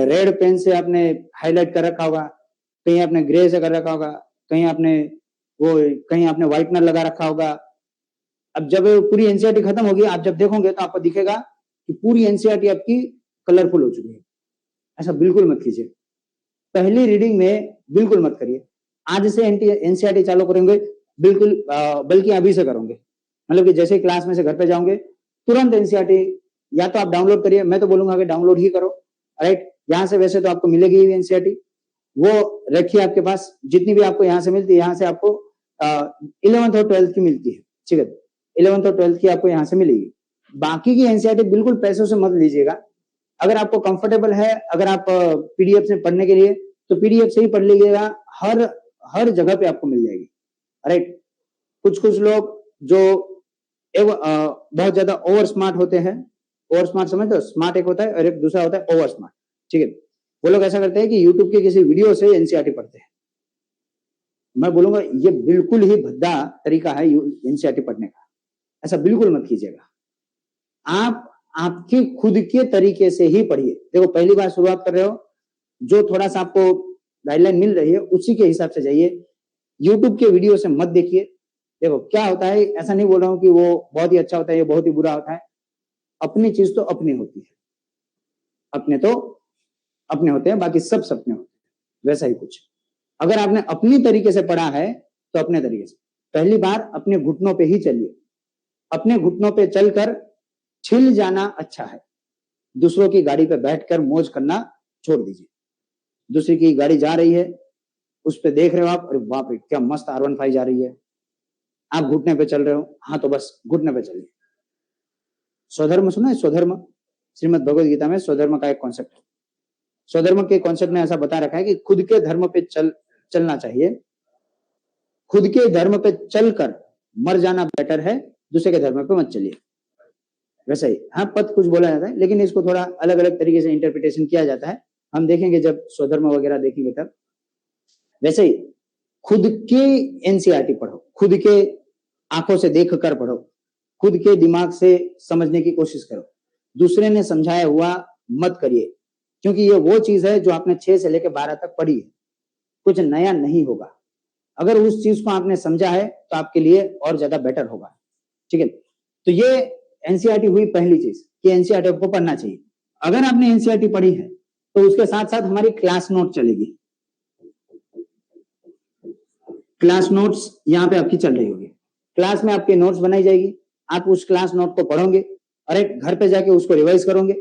रेड पेन से आपने हाईलाइट कर रखा होगा, कहीं आपने ग्रे से कर रखा होगा, कहीं आपने व्हाइटनर लगा रखा होगा। अब जब पूरी एनसीईआरटी खत्म होगी, आप जब देखोगे तो आपको दिखेगा कि पूरी एनसीईआरटी आपकी कलरफुल हो चुकी है। ऐसा बिल्कुल मत कीजिए, पहली रीडिंग में बिल्कुल मत करिए। आज से एनसीईआरटी चालू करेंगे बिल्कुल, बल्कि अभी से करोगे, मतलब कि जैसे क्लास में से घर पे जाओगे तुरंत एनसीईआरटी या तो आप डाउनलोड करिए, मैं तो बोलूंगा कि डाउनलोड ही करो। राइट, यहाँ से वैसे तो आपको मिलेगी ही एनसीईआरटी, वो रखिए आपके पास। जितनी भी आपको यहाँ से मिलती है, यहाँ से आपको 11th और 12th की मिलती है। ठीक है, 11th और 12th की आपको यहाँ से मिलेगी। बाकी की एनसीईआरटी बिल्कुल पैसों से मत लीजिएगा। अगर आपको कंफर्टेबल है, अगर आप पीडीएफ से पढ़ने के लिए, तो पीडीएफ से ही पढ़ लीजिएगा, हर जगह पे आपको मिल जाएगी। राइट, कुछ लोग जो बहुत ज्यादा ओवर स्मार्ट होते हैं, ओवर स्मार्ट समझते हो, स्मार्ट एक होता है और एक दूसरा होता है ओवर स्मार्ट। ठीक है, वो लोग ऐसा करते हैं कि यूट्यूब के किसी वीडियो से एनसीईआरटी पढ़ते हैं। मैं बोलूंगा ये बिल्कुल ही भद्दा तरीका है एनसीईआरटी पढ़ने का, ऐसा बिल्कुल मत कीजिएगा। आप आपके खुद के तरीके से ही पढ़िए। देखो पहली बार शुरुआत कर रहे हो, जो थोड़ा सा आपको गाइडलाइन मिल रही है उसी के हिसाब से जाइए, यूट्यूब के वीडियो से मत देखिए। देखो क्या होता है, ऐसा नहीं बोल रहा हूं कि वो बहुत ही अच्छा होता है, ये बहुत ही बुरा होता है। अपनी चीज तो अपनी होती है, अपने तो अपने होते हैं, बाकी सब सपने होते हैं। वैसा ही कुछ, अगर आपने अपनी तरीके से पढ़ा है तो अपने तरीके से पहली बार अपने घुटनों पे ही चलिए। अपने घुटनों पे चलकर छिल जाना अच्छा है, दूसरों की गाड़ी पे बैठकर मौज करना छोड़ दीजिए। दूसरी की गाड़ी जा रही है, उस पे देख रहे हो आप, अरे बाप रे क्या मस्त R15 जा रही है, आप घुटने पे चल रहे हो, हाँ तो बस घुटने पे चलिए। स्वधर्म सुना है? स्वधर्म, श्रीमद् भगवद गीता में स्वधर्म का एक कॉन्सेप्ट है। स्वधर्म के कॉन्सेप्ट में ऐसा बता रखा है कि खुद के धर्म पे चलना चाहिए, खुद के धर्म पे चलकर मर जाना बेटर है, दूसरे के धर्म पे मत चलिए। वैसे ही हाँ, पद कुछ बोला जाता है, लेकिन इसको थोड़ा अलग अलग तरीके से इंटरप्रिटेशन किया जाता है, हम देखेंगे जब स्वधर्म वगैरह देखेंगे तब। वैसे ही खुद के एनसीईआरटी पढ़ो, खुद के आंखों से देख कर पढ़ो, खुद के दिमाग से समझने की कोशिश करो। दूसरे ने समझाया हुआ मत करिए, क्योंकि ये वो चीज है जो आपने 6 से लेकर 12 तक पढ़ी है, कुछ नया नहीं होगा। अगर उस चीज को आपने समझा है तो आपके लिए और ज्यादा बेटर होगा। ठीक है, तो ये एनसीईआरटी हुई पहली चीज कि एनसीईआरटी आपको पढ़ना चाहिए। अगर आपने एनसीईआरटी पढ़ी है तो उसके साथ साथ हमारी क्लास नोट चलेगी। क्लास नोट्स यहाँ पे आपकी चल रही होगी, क्लास में आपके नोट्स बनाई जाएगी, आप उस क्लास नोट को पढ़ोगे और एक घर पे जाके उसको रिवाइज करोगे।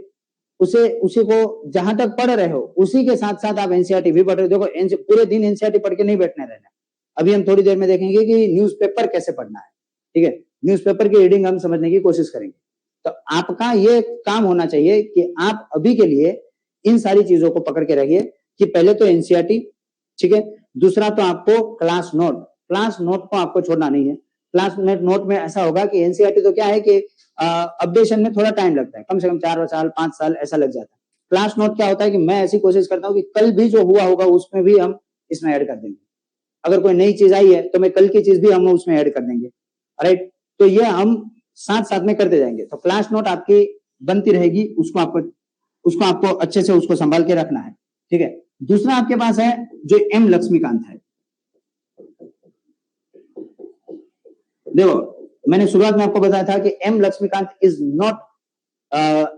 उसे उसी को जहां तक पढ़ रहे हो उसी के साथ साथ आप एनसीईआरटी भी पढ़ रहे हो। देखो पूरे दिन एनसीईआरटी पढ़ के नहीं बैठने रहना। अभी हम थोड़ी देर में देखेंगे कि न्यूज़पेपर कैसे पढ़ना है, ठीक है। न्यूज़पेपर की रीडिंग हम समझने की कोशिश करेंगे। तो आपका ये काम होना चाहिए कि आप अभी के लिए इन सारी चीजों को पकड़ के रखिए कि पहले तो एनसीईआरटी, ठीक है। दूसरा तो आपको क्लास नोट को आपको छोड़ना नहीं है। क्लास नोट में ऐसा होगा कि एनसीईआरटी तो क्या है कि अपडेशन में थोड़ा टाइम लगता है, कम से कम 4 साल 5 साल ऐसा लग जाता है। क्लास नोट क्या होता है कि मैं ऐसी कोशिश करता हूँ कि कल भी जो हुआ होगा उसमें भी हम इसमें ऐड कर देंगे। अगर कोई नई चीज आई है तो मैं कल की चीज भी हम उसमें ऐड कर देंगे, राइट। तो ये हम साथ साथ में करते जाएंगे। तो क्लास नोट आपकी बनती रहेगी, उसको आपको अच्छे से उसको संभाल के रखना है, ठीक है। दूसरा आपके पास है जो एम लक्ष्मीकांत है। देखो मैंने शुरुआत में आपको बताया था कि एम लक्ष्मीकांत इज नॉट,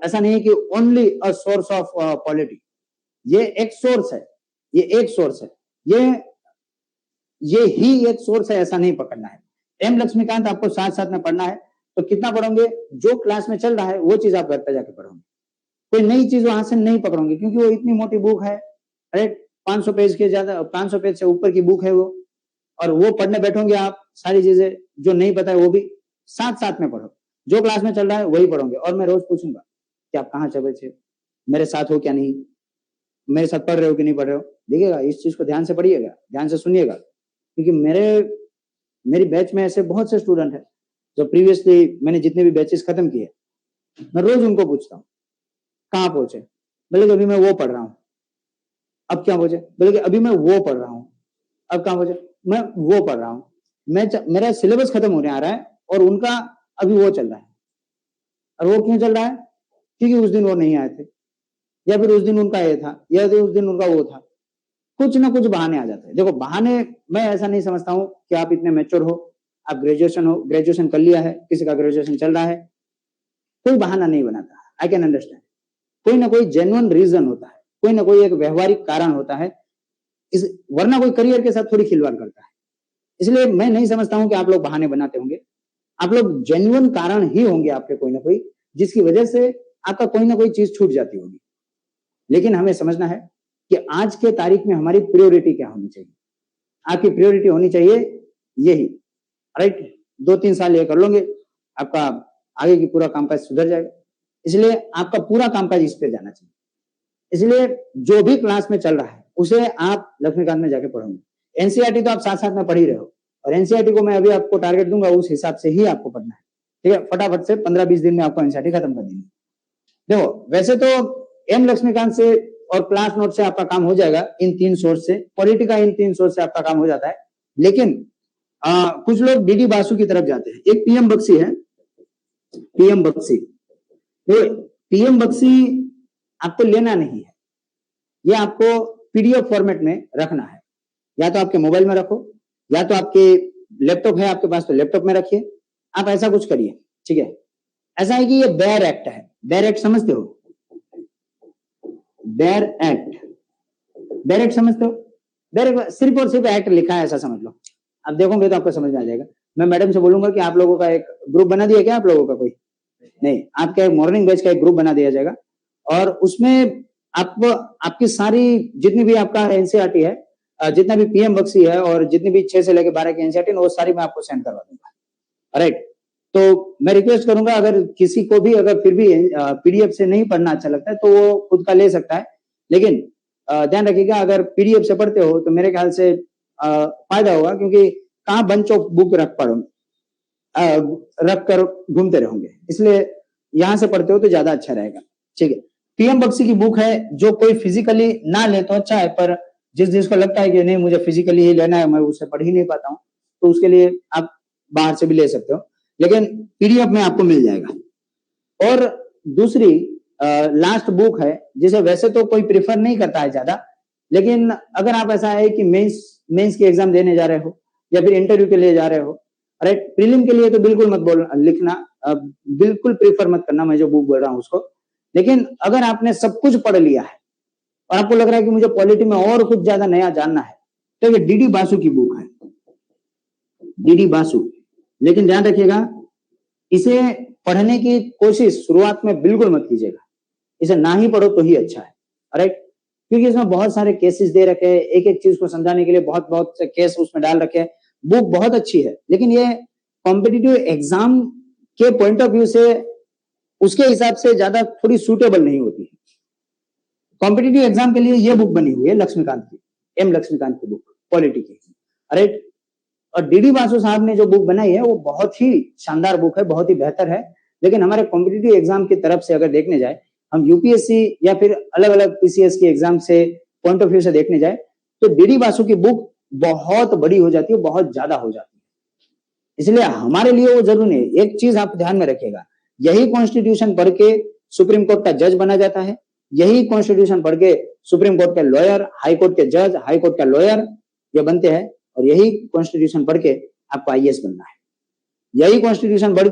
ऐसा नहीं है कि only a source of polity. ये एक सोर्स है, ये एक सोर्स है, ये ही एक सोर्स है, ऐसा नहीं पकड़ना है। एम लक्ष्मीकांत आपको साथ साथ में पढ़ना है। तो कितना पढ़ोगे, जो क्लास में चल रहा है वो चीज आप घर पे जाके पढ़ोगे। कोई नई चीज वहां से नहीं पकड़ोगे क्योंकि वो इतनी मोटी बुक है, राइट। 500 पेज के ज्यादा, 500 पेज से ऊपर की बुक है वो, और वो पढ़ने बैठोगे आप, सारी चीजें जो नहीं पता है वो भी साथ साथ में पढ़ो। जो क्लास में चल रहा है वही पढ़ोगे। और मैं रोज पूछूंगा कि आप कहाँ चल रहे, मेरे साथ हो क्या नहीं, मेरे साथ पढ़ रहे हो कि नहीं पढ़ रहे हो। देखिएगा इस चीज को ध्यान से पढ़िएगा, ध्यान से सुनिएगा, क्योंकि मेरी बैच में ऐसे बहुत से स्टूडेंट हैं जो प्रीवियसली मैंने जितने भी बैचेस खत्म किए, मैं रोज उनको पूछता हूँ कहाँ पहुंचे, बोले कि अभी मैं वो पढ़ रहा हूँ। अब क्या पहुंचे, बोले कि अभी मैं वो पढ़ रहा हूँ। अब कहाँ पहुंचे, मैं वो पढ़ रहा हूँ। मेरा सिलेबस खत्म होने आ रहा है और उनका अभी वो चल रहा है। और वो क्यों चल रहा है, क्योंकि उस दिन वो नहीं आए थे, या फिर उस दिन उनका ये था, या फिर उस दिन उनका वो था। कुछ ना कुछ बहाने आ जाते हैं। देखो बहाने, मैं ऐसा नहीं समझता हूँ कि आप इतने मैच्योर हो, आप ग्रेजुएशन कर लिया है, किसी का ग्रेजुएशन चल रहा है, कोई बहाना नहीं बनाता। आई कैन अंडरस्टैंड, कोई ना कोई जेन्युइन रीजन होता है, कोई ना कोई एक व्यवहारिक कारण होता है, वरना कोई करियर के साथ थोड़ी खिलवाड़ करता है। इसलिए मैं नहीं समझता हूं कि आप लोग बहाने बनाते होंगे। आप लोग जेन्युइन कारण ही होंगे आपके कोई ना कोई, जिसकी वजह से आपका कोई ना कोई चीज छूट जाती होगी। लेकिन हमें समझना है कि आज के तारीख में हमारी प्रायोरिटी क्या होनी चाहिए। आपकी प्रायोरिटी होनी चाहिए यही, राइट। 2-3 साल ये कर लोगे, आपका आगे की पूरा कामकाज सुधर जाएगा। इसलिए आपका पूरा कामकाज इस पे जाना चाहिए। इसलिए जो भी क्लास में चल रहा है उसे आप लक्ष्मीकांत में जाके पढ़ोगे। एनसीईआरटी तो आप साथ साथ में पढ़ ही रहे हो, और एनसीईआरटी को मैं अभी आपको टारगेट दूंगा, उस हिसाब से ही आपको पढ़ना है, ठीक है। फटाफट से 15-20 दिन में आपको एनसीईआरटी खत्म कर देनी। देखो वैसे तो एम लक्ष्मीकांत से और क्लास नोट से आपका काम हो जाएगा, इन 3 सोर्स से, पॉलिटी का इन 3 सोर्स से आपका काम हो जाता है। लेकिन कुछ लोग डीडी बासु की तरफ जाते हैं। एक पीएम बख्शी है, पीएम बख्शी, पीएम बख्शी आपको लेना नहीं है, ये आपको पीडीएफ फॉर्मेट में रखना है। या तो आपके मोबाइल में रखो, या तो आपके लैपटॉप है आपके पास तो लैपटॉप में रखिए। आप ऐसा कुछ करिए, ठीक है। ऐसा है कि ये बेयर एक्ट है। बेयर एक्ट समझते हो, बेयर एक्ट समझते हो। बेयर सिर्फ और सिर्फ एक्ट लिखा है, ऐसा समझ लो। अब देखोगे तो आपको समझ में आ जाएगा। मैं मैडम से बोलूंगा कि आप लोगों का एक ग्रुप बना दिया क्या, आप लोगों का कोई नहीं, आपका एक मॉर्निंग बैच का एक ग्रुप बना दिया जाएगा, और उसमें आपको आपकी सारी जितनी भी आपका एनसीईआरटी है, जितना भी पीएम बख्शी है, और जितनी भी 6 से लेकर 12 की एनसीईआरटी, वो सारी मैं आपको सेंड करवा दूंगा, राइट। तो मैं रिक्वेस्ट करूंगा, अगर किसी को भी अगर फिर भी पीडीएफ से नहीं पढ़ना अच्छा लगता है तो वो खुद का ले सकता है। लेकिन ध्यान रखिएगा, अगर पीडीएफ से पढ़ते हो तो मेरे ख्याल से फायदा होगा, क्योंकि कहाँ बंच ऑफ बुक रख कर घूमते रहोगे। इसलिए यहां से पढ़ते हो तो ज्यादा अच्छा रहेगा, ठीक है। पीएम बख्शी की बुक है, जो कोई फिजिकली ना ले तो अच्छा है, पर जिसको लगता है कि नहीं मुझे फिजिकली ही लेना है, मैं उसे पढ़ ही नहीं पाता हूँ, तो उसके लिए आप बाहर से भी ले सकते हो, लेकिन पीडीएफ में आपको मिल जाएगा। और दूसरी लास्ट बुक है, जिसे वैसे तो कोई प्रिफर नहीं करता है ज्यादा, लेकिन अगर आप ऐसा है कि मेंस की एग्जाम देने जा रहे हो, या फिर इंटरव्यू के लिए जा रहे हो, राइट, प्रीलिम के लिए तो बिल्कुल मत लिखना, बिल्कुल प्रीफर मत करना मैं जो बुक बोल रहा हूँ उसको। लेकिन अगर आपने सब कुछ पढ़ लिया है और आपको लग रहा है कि मुझे पॉलिटी में और कुछ ज्यादा नया जानना है, तो ये डीडी बासु की बुक है, डीडी बासु। लेकिन ध्यान रखिएगा, इसे पढ़ने की कोशिश शुरुआत में बिल्कुल मत कीजिएगा, इसे ना ही पढ़ो तो ही अच्छा है, राइट। क्योंकि इसमें बहुत सारे केसेस दे रखे हैं, एक एक चीज को समझाने के लिए बहुत बहुत से केस उसमें डाल रखे हैं। बुक बहुत अच्छी है, लेकिन ये कॉम्पिटिटिव एग्जाम के पॉइंट ऑफ व्यू से उसके हिसाब से ज्यादा थोड़ी सूटेबल नहीं होती है। कॉम्पिटिटिव एग्जाम के लिए ये बुक बनी हुई है लक्ष्मीकांत की, एम लक्ष्मीकांत की बुक, पॉलिटी की, राइट। और डीडी बासु साहब ने जो बुक बनाई है वो बहुत ही शानदार बुक है, बहुत ही बेहतर है। लेकिन हमारे कॉम्पिटिटिव एग्जाम की तरफ से अगर देखने जाए, हम यूपीएससी या फिर अलग अलग पीसीएस की एग्जाम से पॉइंट ऑफ व्यू से देखने जाए, तो डीडी बासु की बुक बहुत बड़ी हो जाती है, बहुत ज्यादा हो जाती है। इसलिए हमारे लिए वो जरूरी है। एक चीज आप ध्यान में रखिएगा, यही कॉन्स्टिट्यूशन पढ़ के सुप्रीम कोर्ट का जज बना जाता है, यही कॉन्स्टिट्यूशन पढ़ के सुप्रीम कोर्ट के लॉयर, हाई कोर्ट के जज, हाई कोर्ट का लॉयर ये बनते हैं, और यही कॉन्स्टिट्यूशन पढ़ के आपको आईएएस बनना है। यही कॉन्स्टिट्यूशन पढ़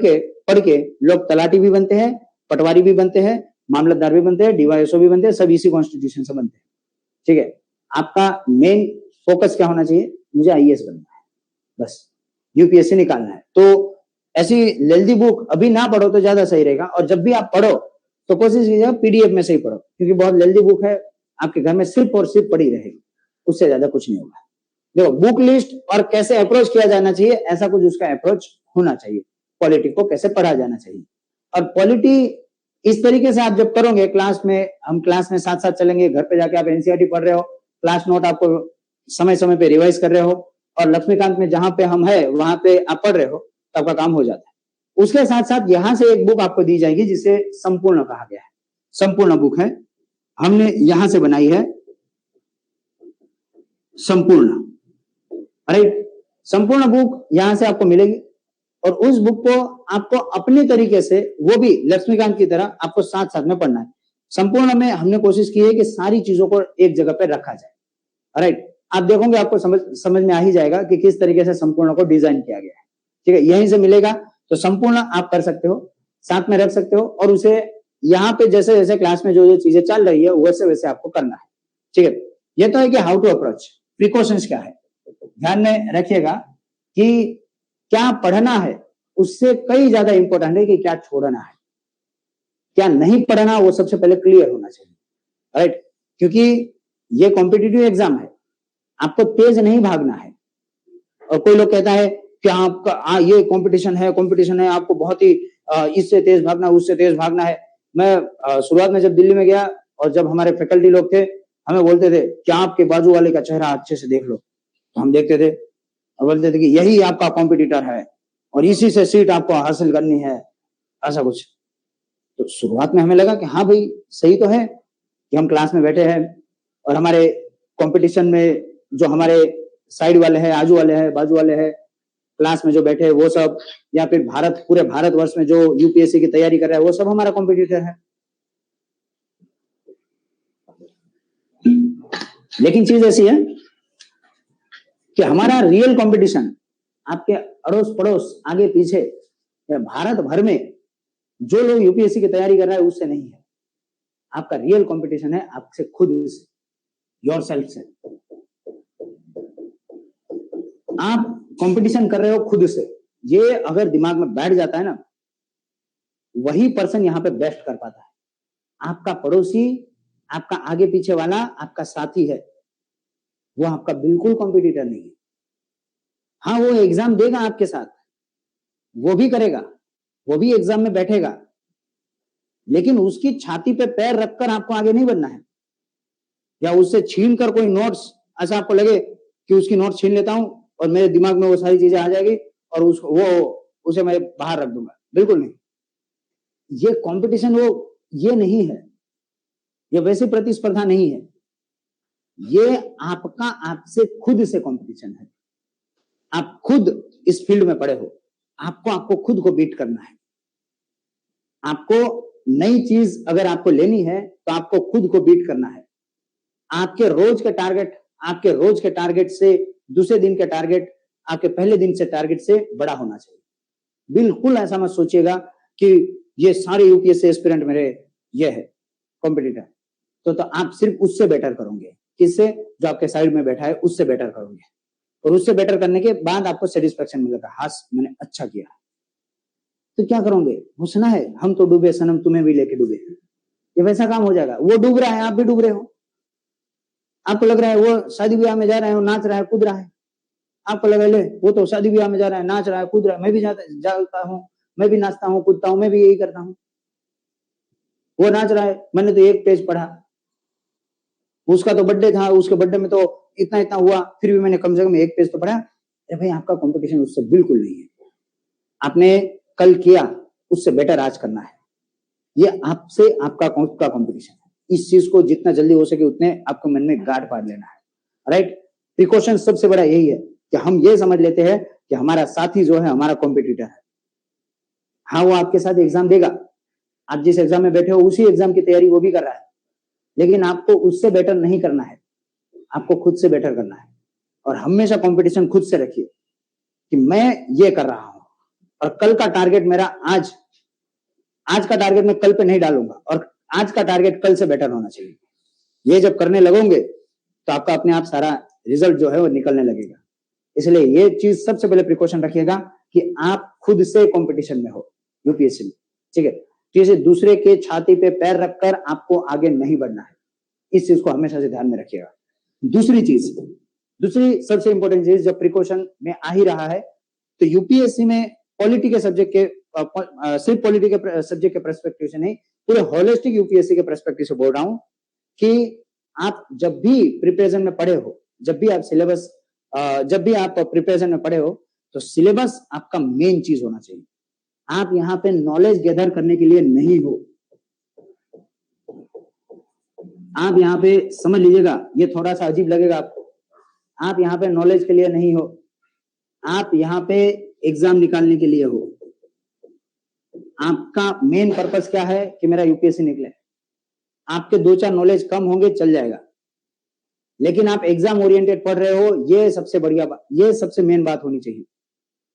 के लोग तलाटी भी बनते हैं, पटवारी भी बनते हैं, मामलतदार भी बनते हैं, डीवाईएसओ भी बनते हैं, सब इसी कॉन्स्टिट्यूशन से बनते हैं। ठीक है, आपका मेन फोकस क्या होना चाहिए? मुझे आईएएस बनना है, बस यूपीएससी निकालना है। तो ऐसी लेल्दी बुक अभी ना पढ़ो तो ज्यादा सही रहेगा, और जब भी आप पढ़ो तो कोशिश कीजिए पीडीएफ में से ही पढ़ो, क्योंकि बहुत लेल्दी बुक है, आपके घर में सिर्फ और सिर्फ पड़ी रहेगी, उससे ज्यादा कुछ नहीं होगा। देखो, बुक लिस्ट और कैसे अप्रोच किया जाना चाहिए, ऐसा कुछ उसका अप्रोच होना चाहिए। पॉलिटी को कैसे पढ़ा जाना चाहिए, और पॉलिटी इस तरीके से आप जब करोगे, क्लास में हम क्लास में साथ साथ चलेंगे, घर पे जाके आप एनसीईआरटी पढ़ रहे हो, क्लास नोट आपको समय समय पे रिवाइज कर रहे हो, और लक्ष्मीकांत में जहां पे हम है वहां पे आप पढ़ रहे हो, तो आपका काम हो जाता है। उसके साथ साथ यहां से एक बुक आपको दी जाएगी जिसे संपूर्ण कहा गया है, संपूर्ण बुक है, हमने यहां से बनाई है संपूर्ण, राइट। संपूर्ण बुक यहां से आपको मिलेगी, और उस बुक को आपको अपने तरीके से, वो भी लक्ष्मीकांत की तरह, आपको साथ साथ में पढ़ना है। संपूर्ण में हमने कोशिश की है कि सारी चीजों को एक जगह पे रखा जाए, राइट। आप देखोगे आपको समझ में आ ही जाएगा कि किस तरीके से संपूर्ण को डिजाइन किया गया है। ठीक है, यहीं से मिलेगा, तो संपूर्ण आप कर सकते हो, साथ में रख सकते हो, और उसे यहाँ पे जैसे जैसे क्लास में जो जो चीजें चल रही है वैसे वैसे आपको करना है। ठीक है, ये तो है कि हाउ टू अप्रोच, प्रिकॉशंस क्या है, ध्यान में रखिएगा कि क्या पढ़ना है उससे कई ज्यादा इंपॉर्टेंट है कि क्या छोड़ना है, क्या नहीं पढ़ना, वो सबसे पहले क्लियर होना चाहिए, राइट। क्योंकि ये कॉम्पिटिटिव एग्जाम है, आपको तेज नहीं भागना है। और कोई लोग कहता है कि आपका ये कंपटीशन है, आपको बहुत ही इससे तेज भागना, उससे तेज भागना है। मैं शुरुआत में जब दिल्ली में गया, और जब हमारे फैकल्टी लोग थे, हमें बोलते थे कि आपके बाजू वाले का चेहरा अच्छे से देख लो, तो हम देखते थे और बोलते थे कि यही आपका कॉम्पिटिटर है और इसी से सीट आपको हासिल करनी है, ऐसा कुछ। तो शुरुआत में हमें लगा कि हाँ भाई सही तो है कि हम क्लास में बैठे हैं और हमारे कंपटीशन में जो हमारे साइड वाले हैं, आजू वाले हैं, बाजू वाले हैं, क्लास में जो बैठे हैं वो सब, या फिर पूरे भारतवर्ष में जो यूपीएससी की तैयारी कर रहा है वो सब हमारा कॉम्पिटिटर है। लेकिन चीज ऐसी है कि हमारा रियल कंपटीशन आपके अड़ोस पड़ोस, आगे पीछे, या भारत भर में जो लोग यूपीएससी की तैयारी कर रहा है उससे नहीं है। आपका रियल कंपटीशन है आपसे खुद से, योरसेल्फ से। आप कंपटीशन कर रहे हो खुद से, ये अगर दिमाग में बैठ जाता है ना, वही पर्सन यहां पे बेस्ट कर पाता है। आपका पड़ोसी, आपका आगे पीछे वाला आपका साथी है, वो आपका बिल्कुल कॉम्पिटिटर नहीं है। हाँ, वो एग्जाम देगा आपके साथ, वो भी करेगा, वो भी एग्जाम में बैठेगा, लेकिन उसकी छाती पे पैर रखकर आपको आगे नहीं बढ़ना है, या उससे छीन कर कोई नोट्स, ऐसा आपको लगे कि उसकी नोट्स छीन लेता हूं और मेरे दिमाग में वो सारी चीजें आ जाएगी और उसे मैं बाहर रख दूंगा, बिल्कुल नहीं। ये कंपटीशन वो ये नहीं है, ये वैसी प्रतिस्पर्धा नहीं है, ये आपका आपसे खुद से कंपटीशन है। आप खुद इस फील्ड में पड़े हो, आपको खुद को बीट करना है। आपको नई चीज अगर आपको लेनी है तो आपको खुद को बीट करना है। आपके रोज के टारगेट से दूसरे दिन के टारगेट आपके पहले दिन से टारगेट से बड़ा होना चाहिए। बिल्कुल ऐसा मत सोचिएगा कि ये सारे यूपीएससी एस्पिरेंट मेरे ये है कॉम्पिटिटर, तो आप सिर्फ उससे बेटर करोगे। किससे? जो आपके साइड में बैठा है उससे बेटर करोगे, और उससे बेटर करने के बाद आपको सेटिस्फेक्शन मिलेगा, हाँ मैंने अच्छा किया। तो क्या करोगे? हंसना है, हम तो डूबे सनम तुम्हें भी लेके डूबे, ये वैसा काम हो जाएगा। वो डूब रहा है, आप भी डूब रहे हो। आपको लग रहा है वो शादी ब्याह में जा रहा है, वो नाच रहा है, कूद रहा है। आपको लगा ले वो तो शादी ब्याह में जा रहा है, नाच रहा है, कूद रहा है, मैं भी जाता हूँ, मैं भी नाचता हूँ, कूदता हूँ, मैं भी यही करता हूँ। वो नाच रहा है, मैंने तो एक पेज पढ़ा, उसका तो बर्थडे था, उसके बर्थडे में तो इतना इतना हुआ, फिर भी मैंने कम से कम एक पेज तो पढ़ा। अरे भाई आपका कंपटीशन उससे बिल्कुल नहीं है। आपने कल किया उससे बेटर आज करना है। ये आपसे आपका कंपटीशन है। इस चीज को जितना जल्दी हो सके उतने आपको मन में गांठ बांध लेना है। राइट, प्रिकॉशन सबसे बड़ा यही है कि हम ये समझ लेते हैं कि हमारा साथी जो है हमारा कॉम्पिटिटर है। हाँ, वो आपके साथ एग्जाम देगा, आप जिस एग्जाम में बैठे हो उसी एग्जाम की तैयारी वो भी कर रहा है, लेकिन आपको उससे बेटर नहीं करना है, आपको खुद से बेटर करना है। और हमेशा कंपटीशन खुद से रखिए कि मैं ये कर रहा हूं और कल का टारगेट मेरा आज का टारगेट मैं कल पे नहीं डालूंगा और आज का टारगेट कल से बेटर होना चाहिए। ये जब करने लगोगे तो आपका अपने आप सारा रिजल्ट जो है वो निकलने लगेगा। इसलिए ये चीज सबसे पहले प्रिकॉशन रखिएगा कि आप खुद से कंपटीशन में हो यूपीएससी में। ठीक है, किसी दूसरे के छाती पे पैर रखकर आपको आगे नहीं बढ़ना है। इस चीज को हमेशा से ध्यान में रखिएगा। दूसरी सबसे इंपॉर्टेंट चीज जब प्रिकॉशन में आ ही रहा है तो यूपीएससी में पॉलिटी के सब्जेक्ट के सिर्फ पॉलिटी के सब्जेक्ट के पर्सपेक्टिव से नहीं, पूरे होलिस्टिक यूपीएससी के पर्सपेक्टिव से बोल रहा हूं कि आप जब भी प्रिपरेशन में पढ़े हो, जब भी आप प्रिपरेशन में पढ़े हो तो सिलेबस आपका मेन चीज होना चाहिए। आप यहाँ पे नॉलेज गैदर करने के लिए नहीं हो। आप यहाँ पे समझ लीजिएगा, ये थोड़ा सा अजीब लगेगा आपको, आप यहाँ पे नॉलेज के लिए नहीं हो, आप यहाँ पे एग्जाम निकालने के लिए हो। आपका मेन पर्पस क्या है कि मेरा यूपीएससी निकले। आपके 2-4 नॉलेज कम होंगे चल जाएगा, लेकिन आप एग्जाम ओरिएंटेड पढ़ रहे हो, ये सबसे बढ़िया बात, ये सबसे मेन बात होनी चाहिए।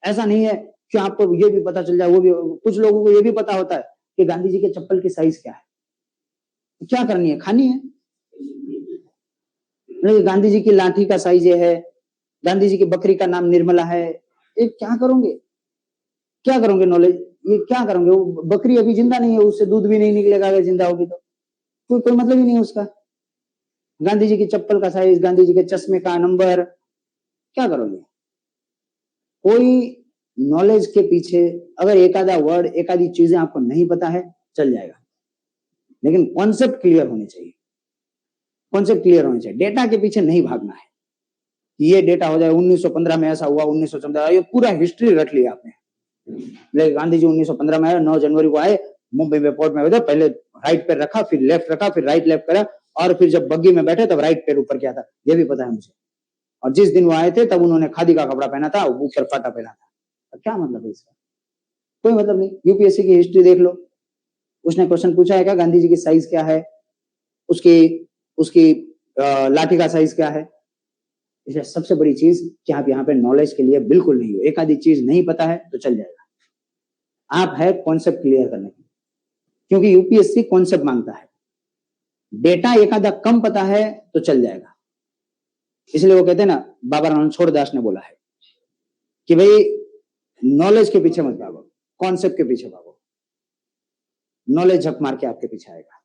ऐसा नहीं है कि आपको ये भी पता चल जाए, वो भी, कुछ लोगों को ये भी पता होता है कि गांधी जी के चप्पल की साइज क्या है, क्या करनी है, खानी है। नहीं, गांधी जी की लाठी का साइज ये है, गांधी जी की बकरी का नाम निर्मला है, ये क्या करोगे, क्या करोगे नॉलेज, ये क्या करोगे। वो बकरी अभी जिंदा नहीं है, उससे दूध भी नहीं निकलेगा, अगर जिंदा होगी तो कोई मतलब ही नहीं है उसका। गांधी जी की चप्पल का साइज, गांधी जी के चश्मे का नंबर, क्या करोगे। कोई नॉलेज के पीछे अगर एक आधा वर्ड, एक आधी चीजें आपको नहीं पता है चल जाएगा, लेकिन कॉन्सेप्ट क्लियर होने चाहिए, कॉन्सेप्ट क्लियर होने चाहिए। डेटा के पीछे नहीं भागना है, ये डेटा हो जाए 1915 में ऐसा हुआ, 1914, ये पूरा हिस्ट्री रख लिया आपने। गांधी जी 1915 में आए, 9 जनवरी को आए, मुंबई में पोर्ट में बैठे, पहले राइट पैर रखा, फिर लेफ्ट रखा, फिर राइट लेफ्ट करा, और फिर जब बग्गी में बैठे तब राइट पैर ऊपर किया था, ये भी पता है मुझे। और जिस दिन वो आए थे तब उन्होंने खादी का कपड़ा पहना था, ऊपर फाटा पहना था। क्या मतलब है इसका, कोई मतलब नहीं। यूपीएससी की हिस्ट्री देख लो, उसने क्वेश्चन पूछा है क्या गांधी जी की साइज क्या है, उसकी लाठी का साइज क्या है। इसलिए सबसे बड़ी चीज कि आप यहाँ पे नॉलेज के लिए बिल्कुल नहीं हो। एक आधी चीज नहीं पता है तो चल जाएगा, आप है कॉन्सेप्ट क्लियर करने की, क्योंकि यूपीएससी कॉन्सेप्ट मांगता है। डेटा एक आधा कम पता है तो चल जाएगा। इसलिए वो कहते हैं ना, बाबा रणछोड़ दास ने बोला है कि भाई नॉलेज के पीछे मत भागो, कॉन्सेप्ट के पीछे भागो, नॉलेज झक मार के आपके पीछे आएगा।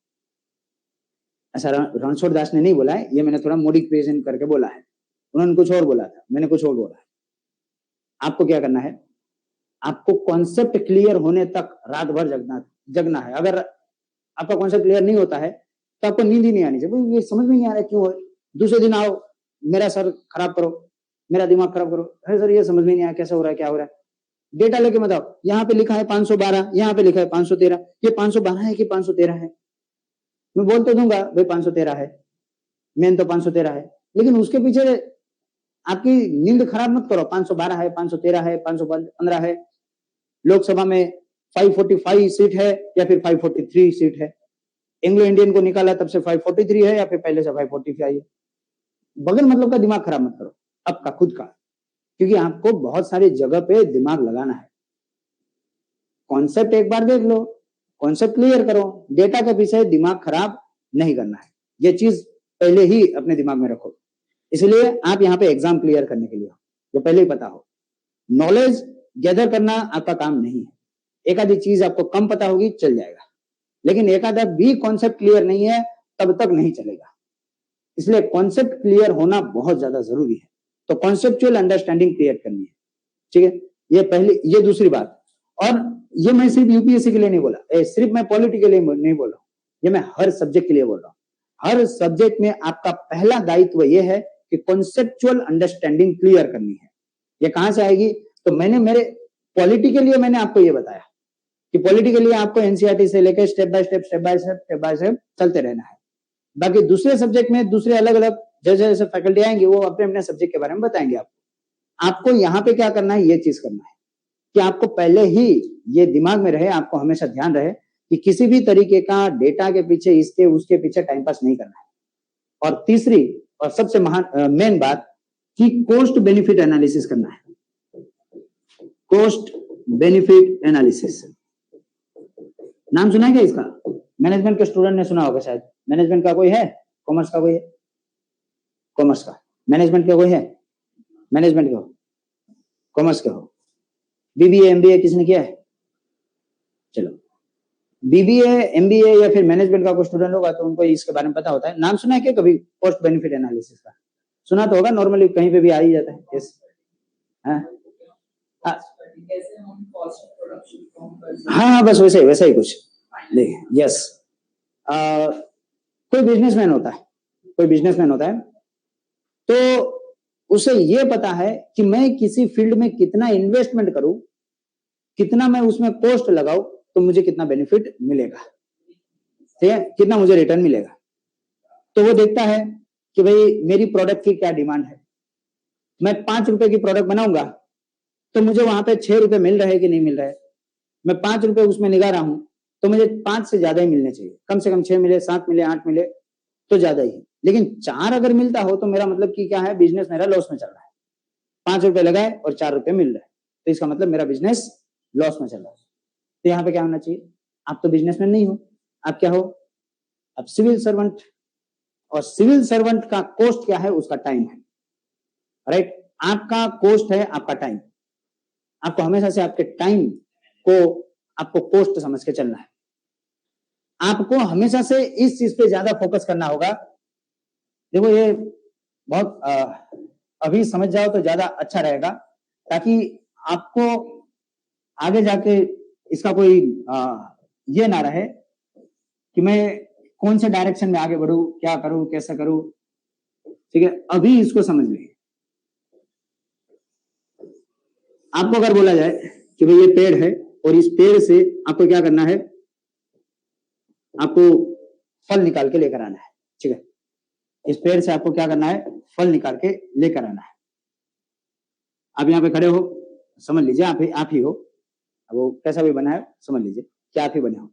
ऐसा रणछोड़ दास ने नहीं बोला है, ये मैंने थोड़ा मॉडिफिकेशन करके बोला है, उन्होंने कुछ और बोला था, मैंने कुछ और बोला है। आपको क्या करना है, आपको कॉन्सेप्ट क्लियर होने तक रात भर जगना है। अगर आपका कॉन्सेप्ट क्लियर नहीं होता है तो आपको नींद ही नहीं आनी चाहिए, ये समझ में नहीं आ रहा है क्यों है। दूसरे दिन आओ, मेरा सर खराब करो, मेरा दिमाग खराब करो, अरे सर ये समझ में नहीं आया, कैसे हो रहा है, क्या हो रहा है। डेटा लेके मत आओ, यहाँ पे लिखा है 512, यहाँ पे लिखा है 513, ये 512 है कि 513 है। मैं बोल तो दूंगा भाई 513 है, मेन तो 513 है, लेकिन उसके पीछे आपकी नींद खराब मत करो। 512 है, 513 है, 515 है। लोकसभा में 545 सीट है या फिर 543 सीट है। एंग्लो इंडियन को निकाला तब से 543 है या फिर पहले से 545 है। बगैर मतलब का दिमाग खराब मत करो, आपका खुद का, क्योंकि आपको बहुत सारी जगह पे दिमाग लगाना है। कॉन्सेप्ट एक बार देख लो, कॉन्सेप्ट क्लियर करो, डेटा के पीछे दिमाग खराब नहीं करना है। ये चीज पहले ही अपने दिमाग में रखो। इसलिए आप यहाँ पे एग्जाम क्लियर करने के लिए हो, जो पहले ही पता हो। नॉलेज गैदर करना आपका काम नहीं है। एक आधी चीज आपको कम पता होगी चल जाएगा, लेकिन एक आधा भी कॉन्सेप्ट क्लियर नहीं है तब तक नहीं चलेगा। इसलिए कॉन्सेप्ट क्लियर होना बहुत ज्यादा जरूरी है। तो कॉन्सेप्चुअल अंडरस्टैंडिंग क्रिएट करनी है, ठीक है। ये पहली, ये दूसरी बात। और ये मैं सिर्फ यूपीएससी के लिए नहीं बोला, सिर्फ मैं पॉलिटी के लिए नहीं बोल रहा हूं, ये मैं हर सब्जेक्ट के लिए बोल रहा हूं। हर सब्जेक्ट में आपका पहला दायित्व ये है कि कॉन्सेप्चुअल अंडरस्टैंडिंग क्लियर करनी है। ये कहां से आएगी? तो मैंने मेरे पॉलिटी के लिए मैंने आपको ये बताया कि पॉलिटी के लिए आपको एनसीईआरटी से लेकर स्टेप बाय स्टेप चलते रहना है। बाकी दूसरे सब्जेक्ट में दूसरे अलग अलग जैसे जैसे फैकल्टी आएंगे वो अपने अपने सब्जेक्ट के बारे में बताएंगे आपको यहाँ पे क्या करना है, ये चीज करना है कि आपको पहले ही ये दिमाग में रहे, आपको हमेशा ध्यान रहे कि किसी भी तरीके का डेटा के पीछे इसके उसके पीछे टाइम पास नहीं करना है। और तीसरी और सबसे मेन बात कि कोस्ट बेनिफिट एनालिसिस करना है। कोस्ट बेनिफिट एनालिसिस नाम सुना है क्या इसका? मैनेजमेंट के स्टूडेंट ने सुना होगा शायद। मैनेजमेंट का कोई है? कॉमर्स का कोई है? कॉमर्स का। मैनेजमेंट का कोई है? मैनेजमेंट का हो, कॉमर्स का हो। बीबीए एमबीए किसने किया है? चलो, बीबीए एमबीए या फिर मैनेजमेंट का कोई स्टूडेंट होगा तो उनको इसके बारे में पता होता है। नाम सुना है क्या कभी कॉस्ट बेनिफिट एनालिसिस का? सुना तो होगा, नॉर्मली कहीं पे भी आ ही जाता है। यस, हाँ, बस वैसे ही कुछ। देखिए, यस, कोई बिजनेसमैन होता है तो उसे ये पता है कि मैं किसी फील्ड में कितना इन्वेस्टमेंट करूं, कितना मैं उसमें कॉस्ट लगाऊं तो मुझे कितना बेनिफिट मिलेगा, ठीक है, कितना मुझे रिटर्न मिलेगा। तो वो देखता है कि भाई मेरी प्रोडक्ट की क्या डिमांड है। मैं 5 रुपए की प्रोडक्ट बनाऊंगा तो मुझे वहां पे 6 रुपए मिल रहे कि नहीं मिल रहे। मैं 5 रुपए उसमें निकाल रहा हूं तो मुझे 5 से ज्यादा ही मिलने चाहिए, कम से कम 6 मिले, 7 मिले, 8 मिले तो ज्यादा ही। लेकिन 4 अगर मिलता हो तो मेरा मतलब कि क्या है, बिजनेस मेरा लॉस में चल रहा है। 5 रुपए लगाए और 4 रुपए मिल रहे हैं तो इसका मतलब मेरा बिजनेस लॉस में चल रहा है। तो यहाँ पे क्या होना चाहिए? आप तो बिजनेसमैन नहीं हो, आप क्या हो? आप सिविल सर्वेंट। और सिविल सर्वेंट का कॉस्ट क्या है? उसका टाइम है, राइट। आपका कॉस्ट है आपका टाइम। आपको हमेशा से आपके टाइम को आपको कॉस्ट समझ के चलना है। आपको हमेशा से इस चीज पे ज्यादा फोकस करना होगा। देखो, ये बहुत अभी समझ जाओ तो ज्यादा अच्छा रहेगा, ताकि आपको आगे जाके इसका कोई ये ना रहे कि मैं कौन से डायरेक्शन में आगे बढ़ूं, क्या करूं, कैसे करूं, ठीक है। अभी इसको समझ लीजिए। आपको अगर बोला जाए कि भाई ये पेड़ है और इस पेड़ से आपको क्या करना है, आपको फल निकाल के लेकर आना है, ठीक है। इस पेड़ से आपको क्या करना है? फल निकाल के लेकर आना है। आप यहाँ पे खड़े हो, समझ लीजिए आप ही हो। अब वो कैसा भी बना है समझ लीजिए कि आप ही बने हो,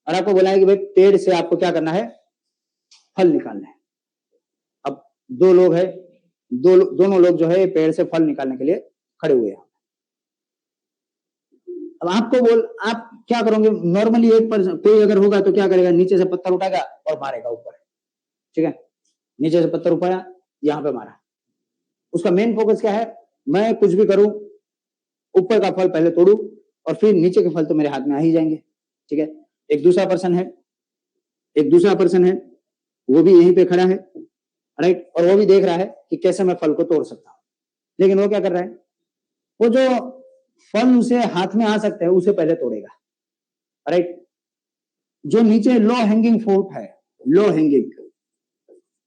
और आपको बोला है कि भाई पेड़ से आपको क्या करना है? फल निकालना है। अब 2 लोग है, दोनों लोग जो है पेड़ से फल निकालने के लिए खड़े हुए हैं। अब आप क्या करोगे? नॉर्मली एक पर्सन कोई अगर होगा तो क्या करेगा? नीचे से पत्थर उठाएगा और मारेगा ऊपर, ठीक है। नीचे से पत्थर उठाया, यहाँ पे मारा। उसका मेन फोकस क्या है? मैं कुछ भी करूं, ऊपर का फल पहले तोड़ू और फिर नीचे के फल तो मेरे हाथ में आ ही जाएंगे, ठीक है। एक दूसरा पर्सन है, वो भी यहीं पे खड़ा है, राइट, और वो भी देख रहा है कि कैसे मैं फल को तोड़ सकता हूं। लेकिन वो क्या कर रहा है? वो जो फल उसे हाथ में आ सकते हैं उसे पहले तोड़ेगा, राइट। जो नीचे लो हैंगिंग फ्रूट है, लो हैंगिंग,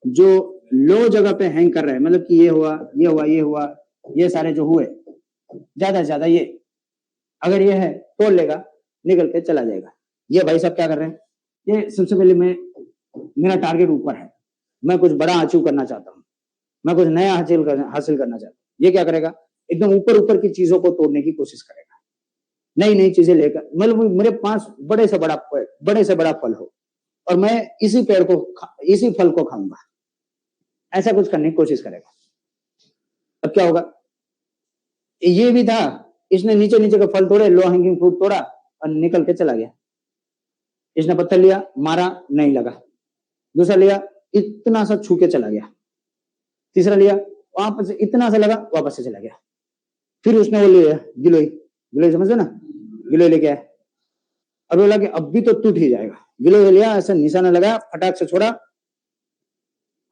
जो लो जगह पे हैंग कर रहे हैं, मतलब कि ये हुआ, ये सारे जो हुए, ज्यादा से ज्यादा ये अगर ये है तोड़ लेगा, निकल के चला जाएगा। ये भाई साहब क्या कर रहे हैं? ये सबसे पहले मेरा टारगेट ऊपर है, मैं कुछ बड़ा अचीव करना चाहता हूँ, मैं कुछ नया हासिल करना चाहता हूँ। ये क्या करेगा? एकदम ऊपर की चीजों को तोड़ने की कोशिश करेगा, नई चीजें लेकर, मतलब मेरे पास बड़े से बड़ा फल हो और मैं इसी फल को खाऊंगा, ऐसा कुछ करने की कोशिश करेगा। अब क्या होगा? ये भी था, इसने नीचे का फल तोड़े, लो हैंगिंग फ्रूट तोड़ा और निकल के चला गया। इसने पत्थर लिया, मारा, नहीं लगा। दूसरा लिया, इतना सा छू के चला गया। तीसरा लिया, वापस से इतना सा लगा, वापस से चला गया। फिर उसने वो लिया गिलोय समझते ना, गिलोय लेके आया। अब बोला कि अब भी तो टूट ही जाएगा, गिलो लिया, ऐसा निशाना लगाया, फटाक से छोड़ा,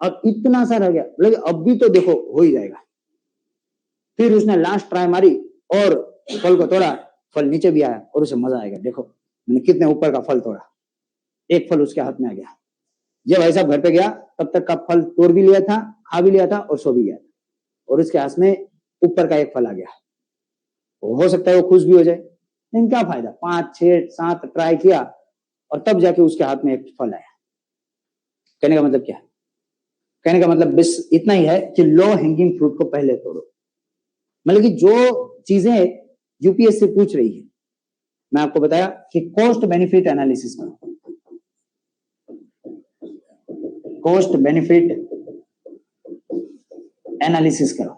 अब इतना सा रह गया, लेकिन अब भी तो देखो हो ही जाएगा। फिर उसने लास्ट ट्राई मारी और फल को तोड़ा, फल नीचे भी आया और उसे मजा आएगा, देखो मैंने कितने ऊपर का फल तोड़ा, एक फल उसके हाथ में आ गया। जब भाई साहब घर पे गया तब तक का फल तोड़ भी लिया था, खा भी लिया था और सो भी गया था, और उसके हाथ में ऊपर का एक फल आ गया। हो सकता है वो खुश भी हो जाए, लेकिन क्या फायदा, 5, 6, 7 ट्राई किया और तब जाके उसके हाथ में एक फल आया। कहने का मतलब क्या है? कहने का मतलब बस इतना ही है कि लो हैंगिंग फ्रूट को पहले तोड़ो। मतलब कि जो चीजें यूपीएससी पूछ रही है, मैं आपको बताया कि कॉस्ट बेनिफिट एनालिसिस करो, कॉस्ट बेनिफिट एनालिसिस करो।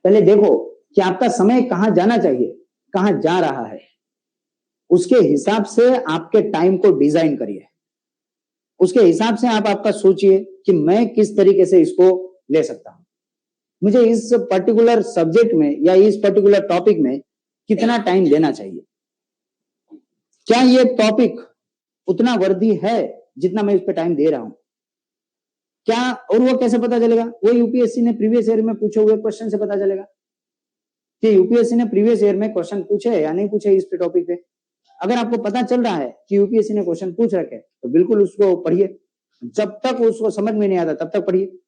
पहले देखो कि आपका समय कहां जाना चाहिए, कहां जा रहा है, उसके हिसाब से आपके टाइम को डिजाइन करिए, उसके हिसाब से आप आपका सोचिए कि मैं किस तरीके से इसको ले सकता हूं, मुझे इस पर्टिकुलर सब्जेक्ट में या इस पर्टिकुलर टॉपिक में कितना टाइम देना चाहिए, क्या ये टॉपिक उतना वर्दी है जितना मैं इस पे टाइम दे रहा हूं, क्या, और वो कैसे पता चलेगा? वो यूपीएससी ने प्रीवियस ईयर में पूछे हुए क्वेश्चन से पता चलेगा कि यूपीएससी ने प्रीवियस ईयर में क्वेश्चन पूछे या नहीं पूछे इस पे टॉपिक पे। अगर आपको पता चल रहा है कि यूपीएससी ने क्वेश्चन पूछ रखे तो बिल्कुल उसको पढ़िए, जब तक उसको समझ में नहीं आता तब तक पढ़िए।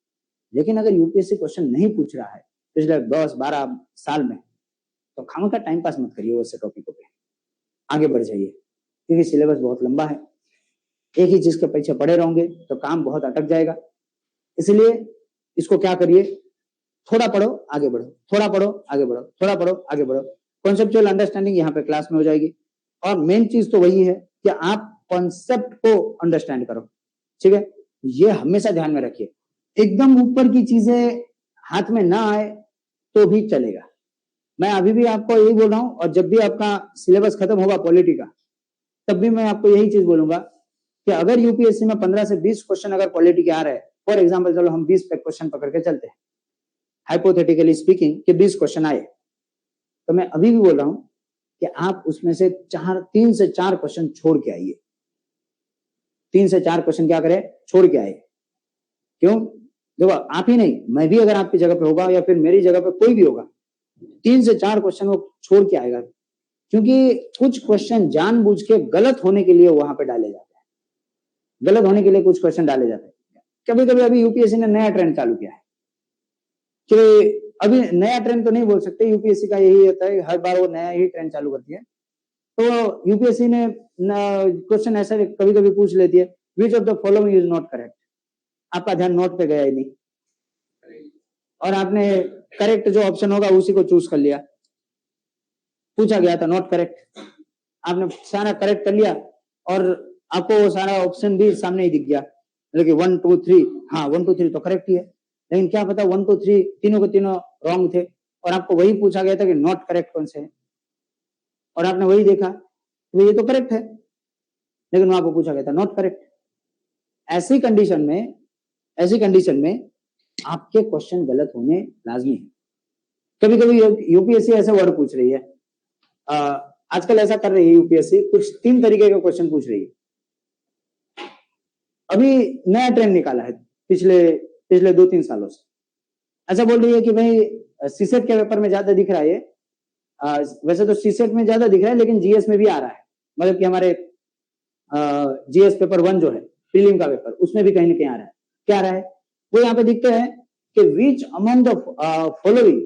लेकिन अगर यूपीएससी क्वेश्चन नहीं पूछ रहा है पिछले 10-12 साल में, तो खामखा टाइम पास मत करिए उससे टॉपिकों पे, आगे बढ़ जाइए, क्योंकि सिलेबस बहुत लंबा है, एक ही चीज के पीछे पड़े रहोगे तो काम बहुत अटक जाएगा। इसलिए इसको क्या करिए, थोड़ा पढ़ो आगे बढ़ो, थोड़ा पढ़ो आगे बढ़ो, थोड़ा पढ़ो आगे बढ़ो, कॉन्सेप्चुअल अंडरस्टैंडिंग यहाँ पे क्लास में हो जाएगी। और मेन चीज तो वही है कि आप कॉन्सेप्ट को अंडरस्टैंड करो, ठीक है, ये हमेशा ध्यान में रखिए। एकदम ऊपर की चीजें हाथ में ना आए तो भी चलेगा, मैं अभी भी आपको यही बोल रहा हूं, और जब भी आपका सिलेबस खत्म होगा पॉलिटी का तब भी मैं आपको यही चीज बोलूंगा कि अगर यूपीएससी में 15 से 20 क्वेश्चन अगर पॉलिटी के आ रहे हैं, फॉर एग्जाम्पल चलो हम 20 पे क्वेश्चन पकड़ के चलते हैं, हाइपोथेटिकली स्पीकिंग कि 20 क्वेश्चन आए, तो मैं अभी भी बोल रहा हूं कि आप उसमें से 3 से 4 क्वेश्चन छोड़ के आइए, 3 से 4 क्वेश्चन क्या करें, छोड़ के आए। क्यों? देखो आप ही नहीं, मैं भी अगर आपकी जगह पे होगा या फिर मेरी जगह पे कोई भी होगा, 3 से 4 क्वेश्चन वो छोड़ के आएगा, क्योंकि कुछ क्वेश्चन जानबूझ के गलत होने के लिए वहां पे डाले जाते हैं, गलत होने के लिए कुछ क्वेश्चन डाले जाते हैं। कभी कभी अभी यूपीएससी ने नया ट्रेंड चालू किया है कि अभी नया ट्रेंड तो नहीं बोल सकते, यूपीएससी का यही होता है हर बार वो नया ही ट्रेंड चालू करती है। तो यूपीएससी ने क्वेश्चन ऐसा कभी कभी पूछ लेती है, विच of the following is not correct, आपका ध्यान नोट पे गया ही नहीं और आपने करेक्ट जो ऑप्शन होगा उसी को चूज कर लिया, पूछा गया था नॉट करेक्ट, आपने सारा करेक्ट कर लिया और आपको वो सारा ऑप्शन भी सामने ही दिख गया, लेकिन 1 2 3, हाँ 1 2 3 तो करेक्ट ही है, लेकिन क्या पता 1 2 3 तीनों के तीनों रॉन्ग थे और आपको वही पूछा गया था कि नॉट करेक्ट कौन से है, और आपने वही देखा तो ये तो करेक्ट है, लेकिन वहां पर पूछा गया था नॉट करेक्ट। ऐसी कंडीशन में आपके क्वेश्चन गलत होने लाजमी है। कभी कभी यूपीएससी ऐसे वर्ड पूछ रही है, आजकल ऐसा कर रही है यूपीएससी, कुछ 3 तरीके के क्वेश्चन पूछ रही है। अभी नया ट्रेंड निकाला है पिछले 2-3 सालों से, ऐसा बोल रही है कि भाई सीसेट के पेपर में ज्यादा दिख रहा है ये, वैसे तो सीसेट में ज्यादा दिख रहा है लेकिन जीएस में भी आ रहा है, मतलब कि हमारे जीएस पेपर 1 जो है प्रीलिम का पेपर, उसमें भी कहीं ना कहीं आ रहा है। क्या आ रहा है वो यहाँ पे दिखते हैं कि which among the following,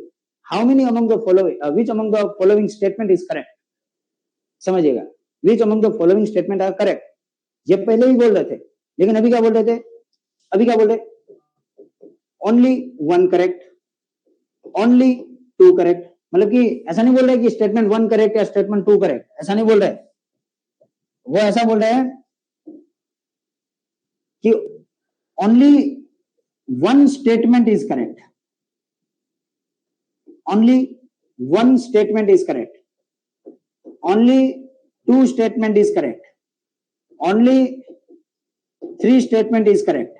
how many among the following, which among the following statement is correct, समझिएगा, which among the following statement are correct. ये पहले ही बोल रहे थे, लेकिन अभी क्या बोल रहे थे, अभी क्या बोल रहे, ओनली 1 करेक्ट, ओनली 2 करेक्ट, मतलब कि ऐसा नहीं बोल रहे कि स्टेटमेंट 1 करेक्ट या स्टेटमेंट 2 करेक्ट, ऐसा नहीं बोल रहे, वो ऐसा बोल रहे हैं कि only 1 statement is correct, only 1 statement is correct, only 2 statement is correct, only 3 statement is correct.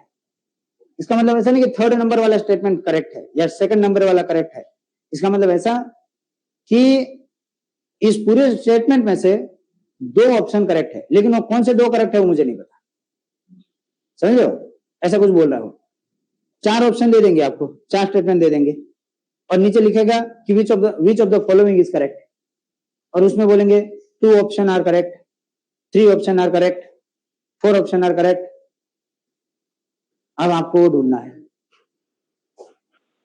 इसका मतलब ऐसा नहीं कि 3rd नंबर वाला स्टेटमेंट करेक्ट है या 2nd नंबर वाला करेक्ट है, इसका मतलब ऐसा कि इस पूरे स्टेटमेंट में से 2 ऑप्शन करेक्ट है, लेकिन वो कौन से 2 करेक्ट है वो मुझे नहीं पता, समझ लो, ऐसा कुछ बोल रहा हूं। 4 ऑप्शन दे देंगे आपको, 4 स्टेटमेंट दे देंगे और नीचे लिखेगा कि which of the following is correct, और उसमें बोलेंगे 2 option are correct, 3 option are correct, 4 option are correct. अब आपको वो ढूंढना है,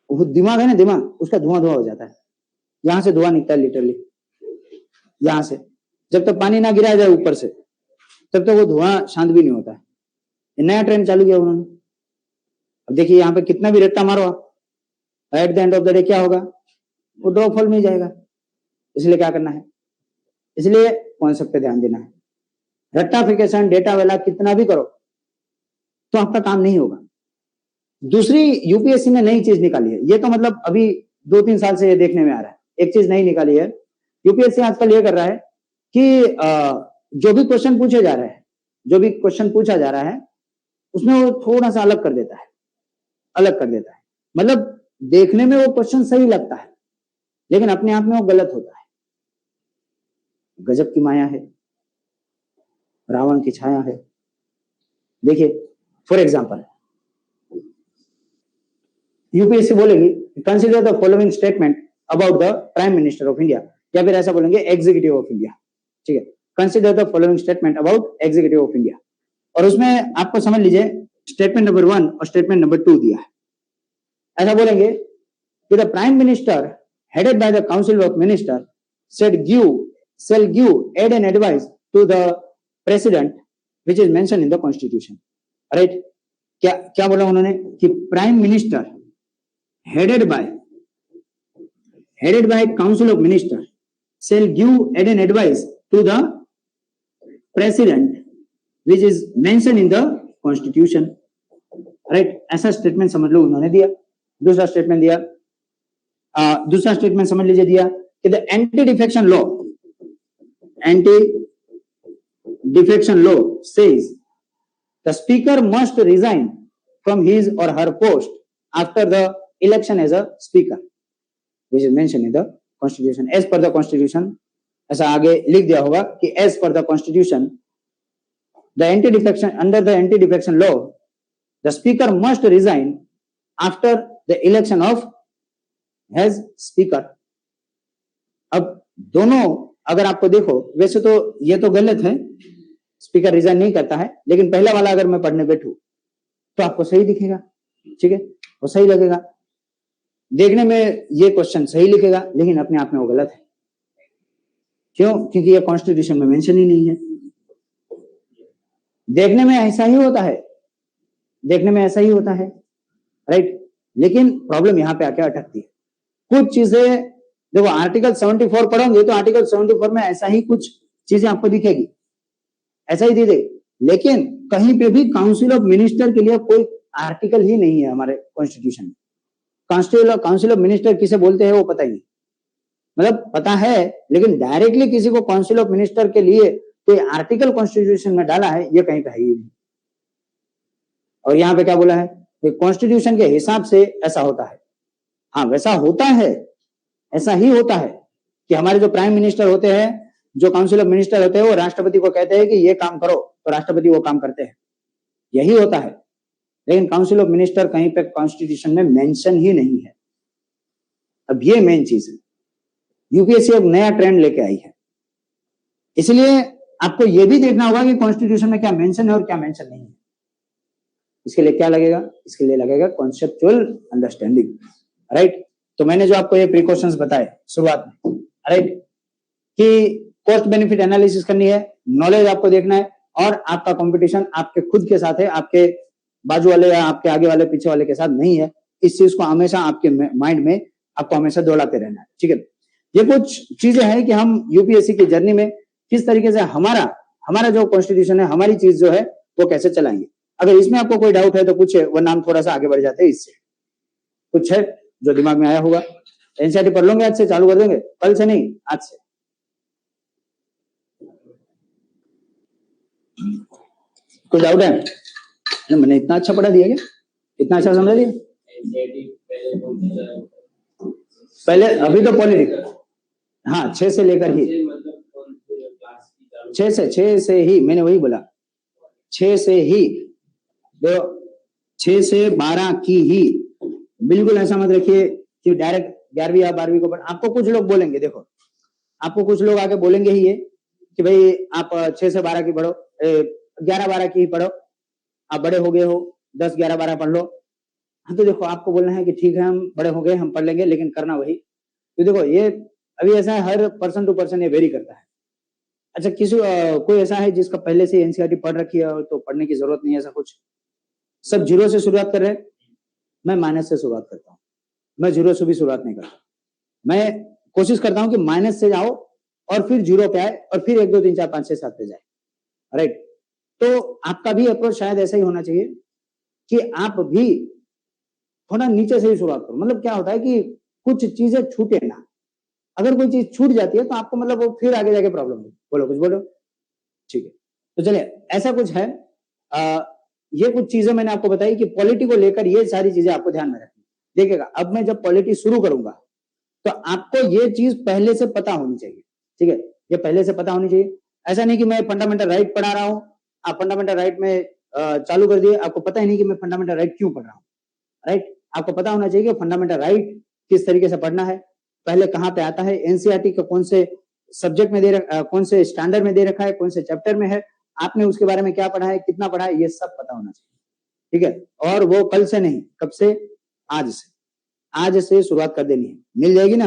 वो दिमाग है ना, दिमाग उसका धुआं धुआं हो जाता है, यहां से धुआं निकलता है लिटरली, यहां से जब तक पानी ना गिराया जाए ऊपर से तब तक वो धुआं शांत भी नहीं होता है। नया ट्रेंड चालू किया उन्होंने। अब देखिए यहाँ पे कितना भी रट्टा मारो, eight the end of the day क्या होगा, वो ड्रॉ फॉल में ही जाएगा। इसलिए क्या करना है, इसलिए कॉन्सेप्ट पे ध्यान देना है। रट्टाफिकेशन डेटा वाला कितना भी करो तो आपका काम नहीं होगा। दूसरी यूपीएससी ने नई चीज निकाली है, ये तो मतलब अभी 2-3 साल से ये देखने में आ रहा है। एक चीज नई निकाली है, यूपीएससी आजकल ये कर रहा है कि जो भी क्वेश्चन पूछे जा रहे हैं, जो भी क्वेश्चन पूछा जा रहा है उसमें वो थोड़ा सा अलग कर देता है, अलग कर देता है। मतलब देखने में वो क्वेश्चन सही लगता है लेकिन अपने आप में वो गलत होता है। गजब की माया है, रावण की छाया है। देखिए फॉर एग्जांपल यूपीएससी बोलेगी consider the following statement about the prime minister of India, या फिर ऐसा बोलेंगे एग्जीक्यूटिव ऑफ इंडिया, ठीक है, consider the following statement about executive of India. और उसमें आपको समझ लीजिए स्टेटमेंट नंबर 1 और स्टेटमेंट नंबर 2 दिया है। ऐसा बोलेंगे कि the prime minister headed by the council of minister shall give aid and advice to the president which is mentioned in the constitution, right? क्या बोला उन्होंने कि prime minister headed by council of minister shall give aid and advice to the president which is mentioned in the constitution, right? ऐसा statement समझ लो उन्होंने दिया। दूसरा statement दिया, दूसरा स्टेटमेंट समझ लीजिए दिया कि the anti defection law says the speaker must resign from his or her post after the election as a speaker which is mentioned in the constitution as per the constitution। ऐसा आगे लिख दिया होगा कि as per the constitution under the anti defection law the speaker must resign after the election of his speaker। अब दोनों अगर आपको देखो, वैसे तो ये तो गलत है, स्पीकर रिजाइन नहीं करता है, लेकिन पहला वाला अगर मैं पढ़ने बैठूं तो आपको सही दिखेगा, ठीक है, वो सही लगेगा, देखने में ये क्वेश्चन सही लिखेगा लेकिन अपने आप में वो गलत है। क्यों? क्योंकि ये कॉन्स्टिट्यूशन में मेंशन ही नहीं है। देखने में ऐसा ही होता है, देखने में ऐसा ही होता है, राइट, लेकिन प्रॉब्लम यहां पे आके अटकती है। कुछ चीजें देखो, आर्टिकल 74 पढ़ोगे तो आर्टिकल 74 में ऐसा ही कुछ चीजें आपको दिखेगी, ऐसा ही दे, लेकिन कहीं पे भी काउंसिल ऑफ मिनिस्टर के लिए कोई आर्टिकल ही नहीं है हमारे कॉन्स्टिट्यूशन में। काउंसिल ऑफ मिनिस्टर किसे बोलते हैं वो पता ही नहीं, मतलब पता है लेकिन डायरेक्टली किसी को काउंसिल ऑफ मिनिस्टर के लिए कोई आर्टिकल कॉन्स्टिट्यूशन में डाला है ये कहीं पे है ही नहीं। और यहाँ पे क्या बोला है कि कॉन्स्टिट्यूशन के हिसाब से ऐसा होता है। हाँ, वैसा होता है, ऐसा ही होता है कि हमारे जो प्राइम मिनिस्टर होते हैं, जो काउंसिल ऑफ मिनिस्टर होते हैं, वो राष्ट्रपति को कहते हैं कि ये काम करो तो राष्ट्रपति वो काम करते हैं, यही होता है। लेकिन काउंसिल ऑफ मिनिस्टर कहीं पे कॉन्स्टिट्यूशन में मेंशन ही नहीं है। अब ये मेन चीज है, यूपीएससी अब नया ट्रेंड लेके आई है, इसलिए आपको ये भी देखना होगा कि कॉन्स्टिट्यूशन में क्या मेंशन है और क्या मेंशन नहीं है। इसके लिए क्या लगेगा? इसके लिए लगेगा कॉन्सेप्चुअल अंडरस्टैंडिंग, राइट। तो मैंने जो आपको ये प्रिकॉशंस बताए शुरुआत में, राइट, कि कॉस्ट बेनिफिट एनालिसिस करनी है, नॉलेज आपको देखना है, और आपका कंपटीशन आपके खुद के साथ है, आपके बाजू वाले या आपके आगे वाले पीछे वाले के साथ नहीं है। इस चीज को हमेशा आपके माइंड में आपको हमेशा दौड़ाते रहना है, ठीक है। ये कुछ चीजें हैं कि हम यूपीएससी की जर्नी में किस तरीके से हमारा जो कॉन्स्टिट्यूशन है, हमारी चीज जो है वो कैसे चलाएंगे। अगर इसमें आपको कोई डाउट है तो पूछे, वरना हम थोड़ा सा आगे बढ़ जाते हैं। इससे कुछ है जो दिमाग में आया होगा? एनसीईआरटी पढ़ लोगे आज से, चालू कर देंगे, कल से नहीं, आज से। कोई डाउट है? मैंने इतना अच्छा पढ़ा दिया क्या? इतना अच्छा समझा दिया? पहले अभी तो पॉलिटिक्स, हाँ, 6 से लेकर ही छह से ही, मैंने वही बोला, 6 से ही, देखो 6 से 12 की ही, बिल्कुल ऐसा मत रखिए कि डायरेक्ट 11वीं या 12वीं को पढ़। आपको कुछ लोग बोलेंगे, देखो आपको कुछ लोग आके बोलेंगे ही ये कि भाई आप 6 से 12 की पढ़ो, 11-12 की ही पढ़ो, आप बड़े हो गए हो, 10, 11, 12 पढ़ लो। हाँ तो देखो आपको बोलना है कि ठीक है हम बड़े हो गए, हम पढ़ लेंगे, लेकिन करना वही। तो देखो ये अभी ऐसा है, हर पर्सन टू पर्सन ये वेरी करता है। अच्छा किसी कोई ऐसा है जिसका पहले से एनसीईआरटी पढ़ रखी है तो पढ़ने की जरूरत नहीं है, ऐसा कुछ? सब जीरो से शुरुआत कर रहे हैं। मैं माइनस से शुरुआत करता हूँ, मैं जीरो से भी शुरुआत नहीं करता। मैं कोशिश करता हूँ कि माइनस से जाओ और फिर जीरो पे आए और फिर 1, 2, 3, 4, 5, 6, 7 पे जाए, राइट? तो आपका भी अप्रोच शायद ऐसा ही होना चाहिए कि आप भी थोड़ा नीचे से ही शुरुआत करो। मतलब क्या होता है कि कुछ चीजें छूटे ना, अगर कोई चीज छूट जाती है तो आपको मतलब वो फिर आगे जाके प्रॉब्लम है। बोलो कुछ बोलो, ठीक है? तो चलिए ऐसा कुछ है, ये कुछ चीजें मैंने आपको बताई कि पॉलिटी को लेकर ये सारी चीजें आपको ध्यान में रखनी। देखिएगा अब मैं जब पॉलिटी शुरू करूंगा तो आपको ये चीज पहले से पता होनी चाहिए, ठीक है? ये पहले से पता होनी चाहिए। ऐसा नहीं कि मैं फंडामेंटल राइट पढ़ा रहा हूं, आप फंडामेंटल राइट में चालू कर दिए, आपको पता ही नहीं कि मैं फंडामेंटल राइट क्यों पढ़ रहा हूं, राइट? आपको पता होना चाहिए कि फंडामेंटल राइट किस तरीके से पढ़ना है, पहले कहां पे आता है, एनसीईआरटी का कौन से सब्जेक्ट में कौन से स्टैंडर्ड में दे रखा है, कौन से चैप्टर में है, आपने उसके बारे में क्या पढ़ा है, कितना पढ़ा है, ये सब पता होना चाहिए, ठीक है? और वो कल से नहीं, कब से? आज से शुरुआत कर देनी है। मिल जाएगी ना?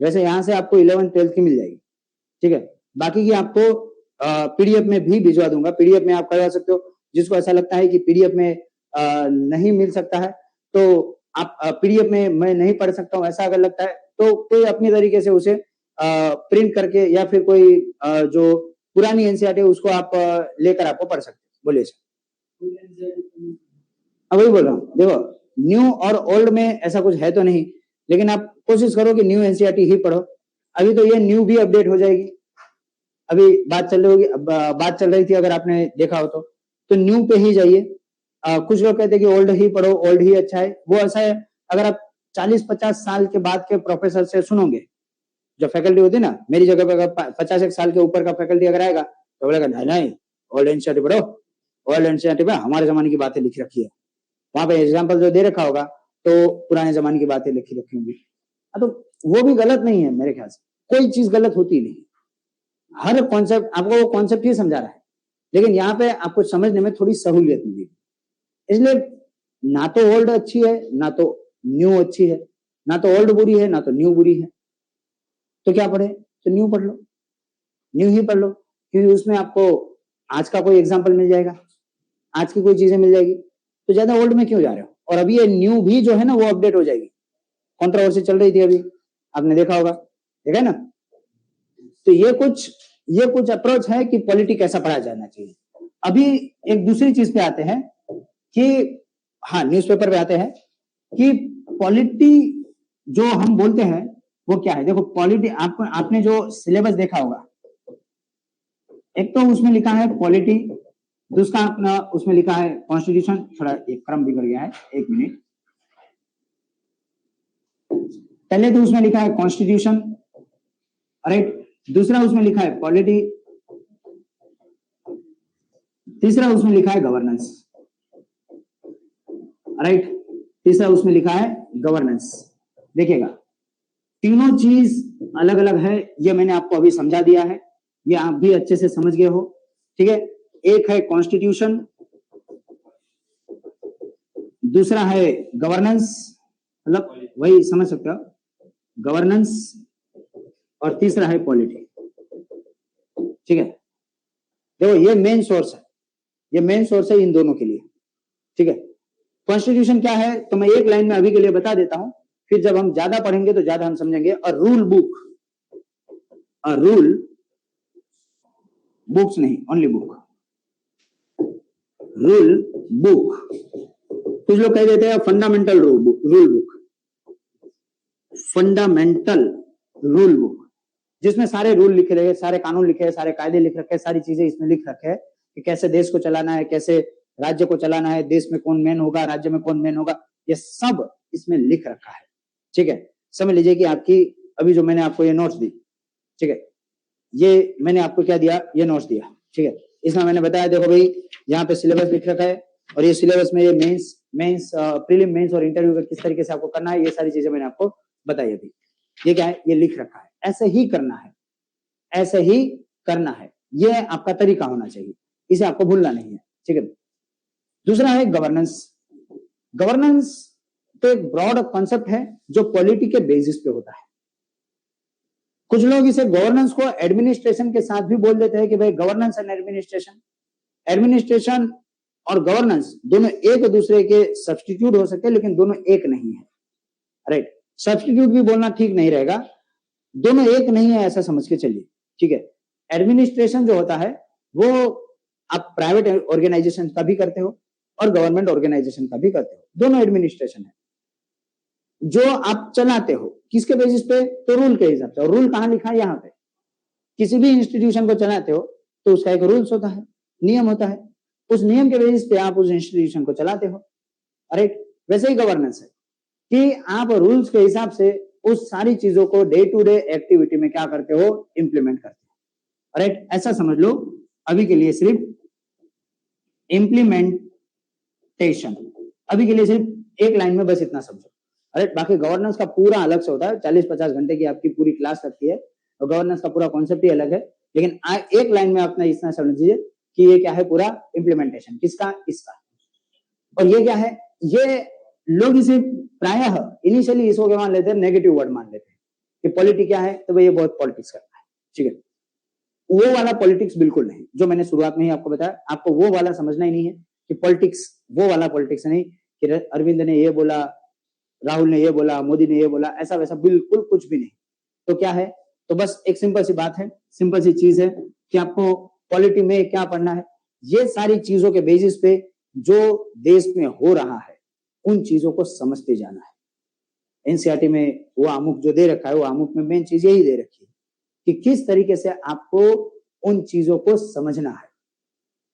वैसे यहां से आपको 11th 12th की मिल जाएगी, ठीक है? बाकी की आपको पीडीएफ में भी भिजवा दूंगा, पीडीएफ में आप करवा सकते हो। जिसको ऐसा लगता है कि पीडीएफ में नहीं मिल सकता है तो आप पीडीएफ में मैं नहीं पढ़ सकता हूं, ऐसा अगर लगता है तो कोई अपनी तरीके से उसे प्रिंट करके या फिर कोई जो पुरानी एनसीईआरटी है उसको आप लेकर आपको पढ़ सकते हो। बोलिए सर। वही बोल रहा हूँ, देखो न्यू और ओल्ड में ऐसा कुछ है तो नहीं, लेकिन आप कोशिश करो कि न्यू एनसीईआरटी ही पढ़ो। अभी तो ये न्यू भी अपडेट हो जाएगी, अभी बात चल रही होगी, बात चल रही थी अगर आपने देखा हो तो न्यू पे ही जाइए। कुछ लोग कहते हैं कि ओल्ड ही पढ़ो, ओल्ड ही अच्छा है। वो ऐसा है, अगर आप 40-50 साल के बाद के प्रोफेसर से सुनोगे, जो फैकल्टी होती है ना, मेरी जगह पे अगर 50 साल के ऊपर का फैकल्टी अगर आएगा तो बोलेगा नहीं नहीं ओल्ड एनसीईआरटी पढ़ो, ओल्ड एनसीईआरटी में हमारे जमाने की बातें लिखी रखी है, वहां पे एग्जाम्पल जो दे रखा होगा तो पुराने जमाने की बातें लिखी रखी होंगी। तो वो भी गलत नहीं है मेरे ख्याल से, कोई चीज गलत होती नहीं, हर कॉन्सेप्ट आपको वो कॉन्सेप्ट ही समझा रहा है, लेकिन यहाँ पे आपको समझने में थोड़ी सहूलियत मिलेगी। इसलिए ना तो ओल्ड अच्छी है ना तो न्यू अच्छी है, ना तो ओल्ड बुरी है ना तो न्यू बुरी है, तो क्या पढ़े? तो न्यू पढ़ लो, न्यू ही पढ़ लो, क्योंकि उसमें आपको आज का कोई एग्जाम्पल मिल जाएगा, आज की कोई चीजें मिल जाएगी, तो ज्यादा ओल्ड में क्यों जा रहे हो? और अभी ये न्यू भी जो है ना वो अपडेट हो जाएगी, कंट्रोवर्सी चल रही थी अभी, आपने देखा होगा, देखा है ना? तो ये कुछ अप्रोच है कि पॉलिटी कैसा पढ़ा जाना चाहिए। अभी एक दूसरी चीज पे आते हैं कि हाँ न्यूज़पेपर पे आते हैं कि पॉलिटी जो हम बोलते हैं वो क्या है। देखो पॉलिटी आपने जो सिलेबस देखा होगा, एक तो उसमें लिखा है पॉलिटी, दूसरा अपना उसमें लिखा है कॉन्स्टिट्यूशन, थोड़ा एक क्रम बिगड़ गया है, एक मिनट, पहले तो उसमें लिखा है कॉन्स्टिट्यूशन, राइट, दूसरा उसमें लिखा है पॉलिटी, तीसरा उसमें लिखा है गवर्नेंस, राइट, तीसरा उसमें लिखा है गवर्नेंस। देखिएगा तीनों चीज अलग अलग है, ये मैंने आपको अभी समझा दिया है, ये आप भी अच्छे से समझ गए हो, ठीक है? एक है कॉन्स्टिट्यूशन, दूसरा है गवर्नेंस, मतलब वही समझ सकते हो गवर्नेंस, और तीसरा है पॉलिटी, ठीक है? देखो ये मेन सोर्स है, ये मेन सोर्स है इन दोनों के लिए, ठीक है? कॉन्स्टिट्यूशन क्या है तो मैं एक लाइन में अभी के लिए बता देता हूं, फिर जब हम ज्यादा पढ़ेंगे तो ज्यादा हम समझेंगे। A rule book, a rule books नहीं, ओनली बुक, रूल बुक। कुछ लोग कह देते हैं fundamental rule book, fundamental rule book, जिसमें सारे रूल लिखे रहे, सारे कानून लिखे हैं, सारे कायदे लिख रखे हैं, सारी चीजें इसमें लिख रखे हैं कि कैसे देश को चलाना है, कैसे राज्य को चलाना है, देश में कौन मेन होगा, राज्य में कौन मेन होगा, ये सब इसमें लिख रखा है, ठीक है? समझ लीजिए कि आपकी अभी जो मैंने आपको ये नोट्स दी, ठीक है, ये मैंने आपको क्या दिया, ये नोट्स दिया, ठीक है। इसमें मैंने बताया देखो भाई यहाँ पे सिलेबस लिख रखा है और ये सिलेबस में ये मेंस प्रीलिम मेंस और इंटरव्यू का किस तरीके से आपको करना है, ये सारी चीजें मैंने आपको बताई अभी। ये क्या है, ये लिख रखा है, ऐसे ही करना है, ऐसे ही करना है, ये आपका तरीका होना चाहिए, इसे आपको भूलना नहीं है, ठीक है। दूसरा है गवर्नेंस। गवर्नेंस तो एक ब्रॉड कॉन्सेप्ट है जो पॉलिटी के बेसिस पे होता है। कुछ लोग इसे गवर्नेंस को एडमिनिस्ट्रेशन के साथ भी बोल देते हैं कि भाई गवर्नेंस एंड एडमिनिस्ट्रेशन, एडमिनिस्ट्रेशन और गवर्नेंस दोनों एक दूसरे के सब्स्टिट्यूट हो सकते हैं लेकिन दोनों एक नहीं है, राइट। सब्स्टिट्यूट भी बोलना ठीक नहीं रहेगा, दोनों एक नहीं है ऐसा समझ के चलिए, ठीक है। एडमिनिस्ट्रेशन जो होता है वो आप प्राइवेट ऑर्गेनाइजेशन का भी करते हो और गवर्नमेंट ऑर्गेनाइजेशन का भी करते हो, दोनों एडमिनिस्ट्रेशन है। जो आप चलाते हो किसके बेसिस पे, तो रूल के हिसाब से, और रूल कहां लिखा है, यहाँ पे। किसी भी इंस्टीट्यूशन को चलाते हो तो उसका एक रूल्स होता है, नियम होता है, उस नियम के बेसिस पे आप उस इंस्टीट्यूशन को चलाते हो, राइट। वैसे ही गवर्नेंस है कि आप रूल्स के हिसाब से उस सारी चीजों को डे टू डे एक्टिविटी में क्या करते हो, इंप्लीमेंट करते हो, राइट। ऐसा समझ लो अभी के लिए सिर्फ इंप्लीमेंटेशन, अभी के लिए सिर्फ एक लाइन में बस इतना समझो, राइट। बाकी गवर्नेंस का पूरा अलग से होता है, 40-50 घंटे की आपकी पूरी क्लास लगती है और गवर्नेंस का पूरा कॉन्सेप्ट ही अलग है, लेकिन एक लाइन में अपना इतना समझिए कि ये क्या है, पूरा इंप्लीमेंटेशन किसका, इसका। और ये क्या है, ये लोग इसे प्रायः इनिशियली इसको क्या मान लेते हैं, नेगेटिव वर्ड मान लेते हैं कि पॉलिटिक्स क्या है, तो भाई ये बहुत पॉलिटिक्स करता है, ठीक है। वो वाला पॉलिटिक्स बिल्कुल नहीं, जो मैंने शुरुआत में ही आपको बताया, आपको वो वाला समझना ही नहीं है कि पॉलिटिक्स, वो वाला पॉलिटिक्स नहीं कि अरविंद ने ये बोला, राहुल ने ये बोला, मोदी ने ये बोला, ऐसा वैसा बिल्कुल कुछ भी नहीं। तो क्या है, तो बस एक सिंपल सी बात है, सिंपल सी चीज है कि आपको पॉलिटी में क्या पढ़ना है, ये सारी चीजों के बेसिस पे जो देश में हो रहा है उन चीजों को समझते जाना है। एनसीईआरटी में वो आमुख जो दे रखा है, वो आमुख में मेन चीज यही दे रखी है कि किस तरीके से आपको उन चीजों को समझना है,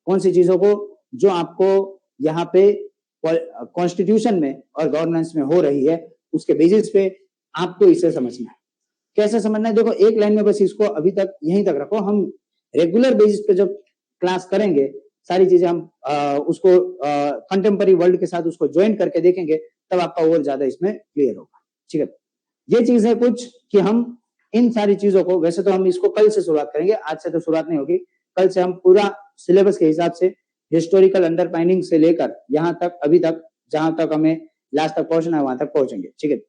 कौन सी चीजों को जो आपको यहाँ पे कॉन्स्टिट्यूशन में और गवर्नेंस में हो रही है उसके बेसिस पे आपको इसे समझना है। कैसे समझना है, देखो एक लाइन में बस इसको अभी तक यहीं तक रखो, हम रेगुलर बेसिस पे जब क्लास करेंगे सारी चीजें हम उसको कंटेम्पररी वर्ल्ड के साथ उसको ज्वाइन करके देखेंगे, तब आपका और ज्यादा इसमें क्लियर होगा, ठीक है। ये चीज है कुछ कि हम इन सारी चीजों को, वैसे तो हम इसको कल से शुरुआत करेंगे, आज से तो शुरुआत नहीं होगी, कल से हम पूरा सिलेबस के हिसाब से हिस्टोरिकल अंडरपाइनिंग से लेकर यहाँ तक, अभी तक जहां तक हमें लास्ट तक पहुंचना है वहां तक पहुंचेंगे, ठीक है।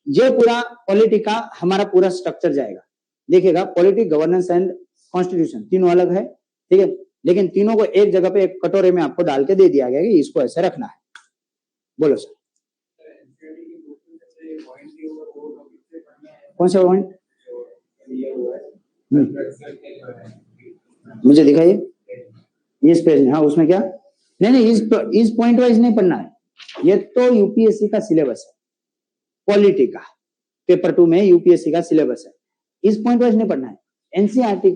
ये पूरा पॉलिटी का हमारा पूरा स्ट्रक्चर जाएगा, देखिएगा पॉलिटी, गवर्नेंस एंड कॉन्स्टिट्यूशन तीनों अलग है, ठीक है, लेकिन तीनों को एक जगह पे एक कटोरे में आपको डाल के दे दिया गया कि इसको ऐसे रखना है। बोलो सर, कौन सा पॉइंट मुझे दिखाइए, इस पेज में, हाँ उसमें क्या, नहीं इस पॉइंट वाइज नहीं पढ़ना है, ये तो यूपीएससी का सिलेबस है, पॉलिटी का पेपर 2 में यूपीएससी का सिलेबस है, इस पॉइंट वाइज नहीं पढ़ना है। एनसीईआरटी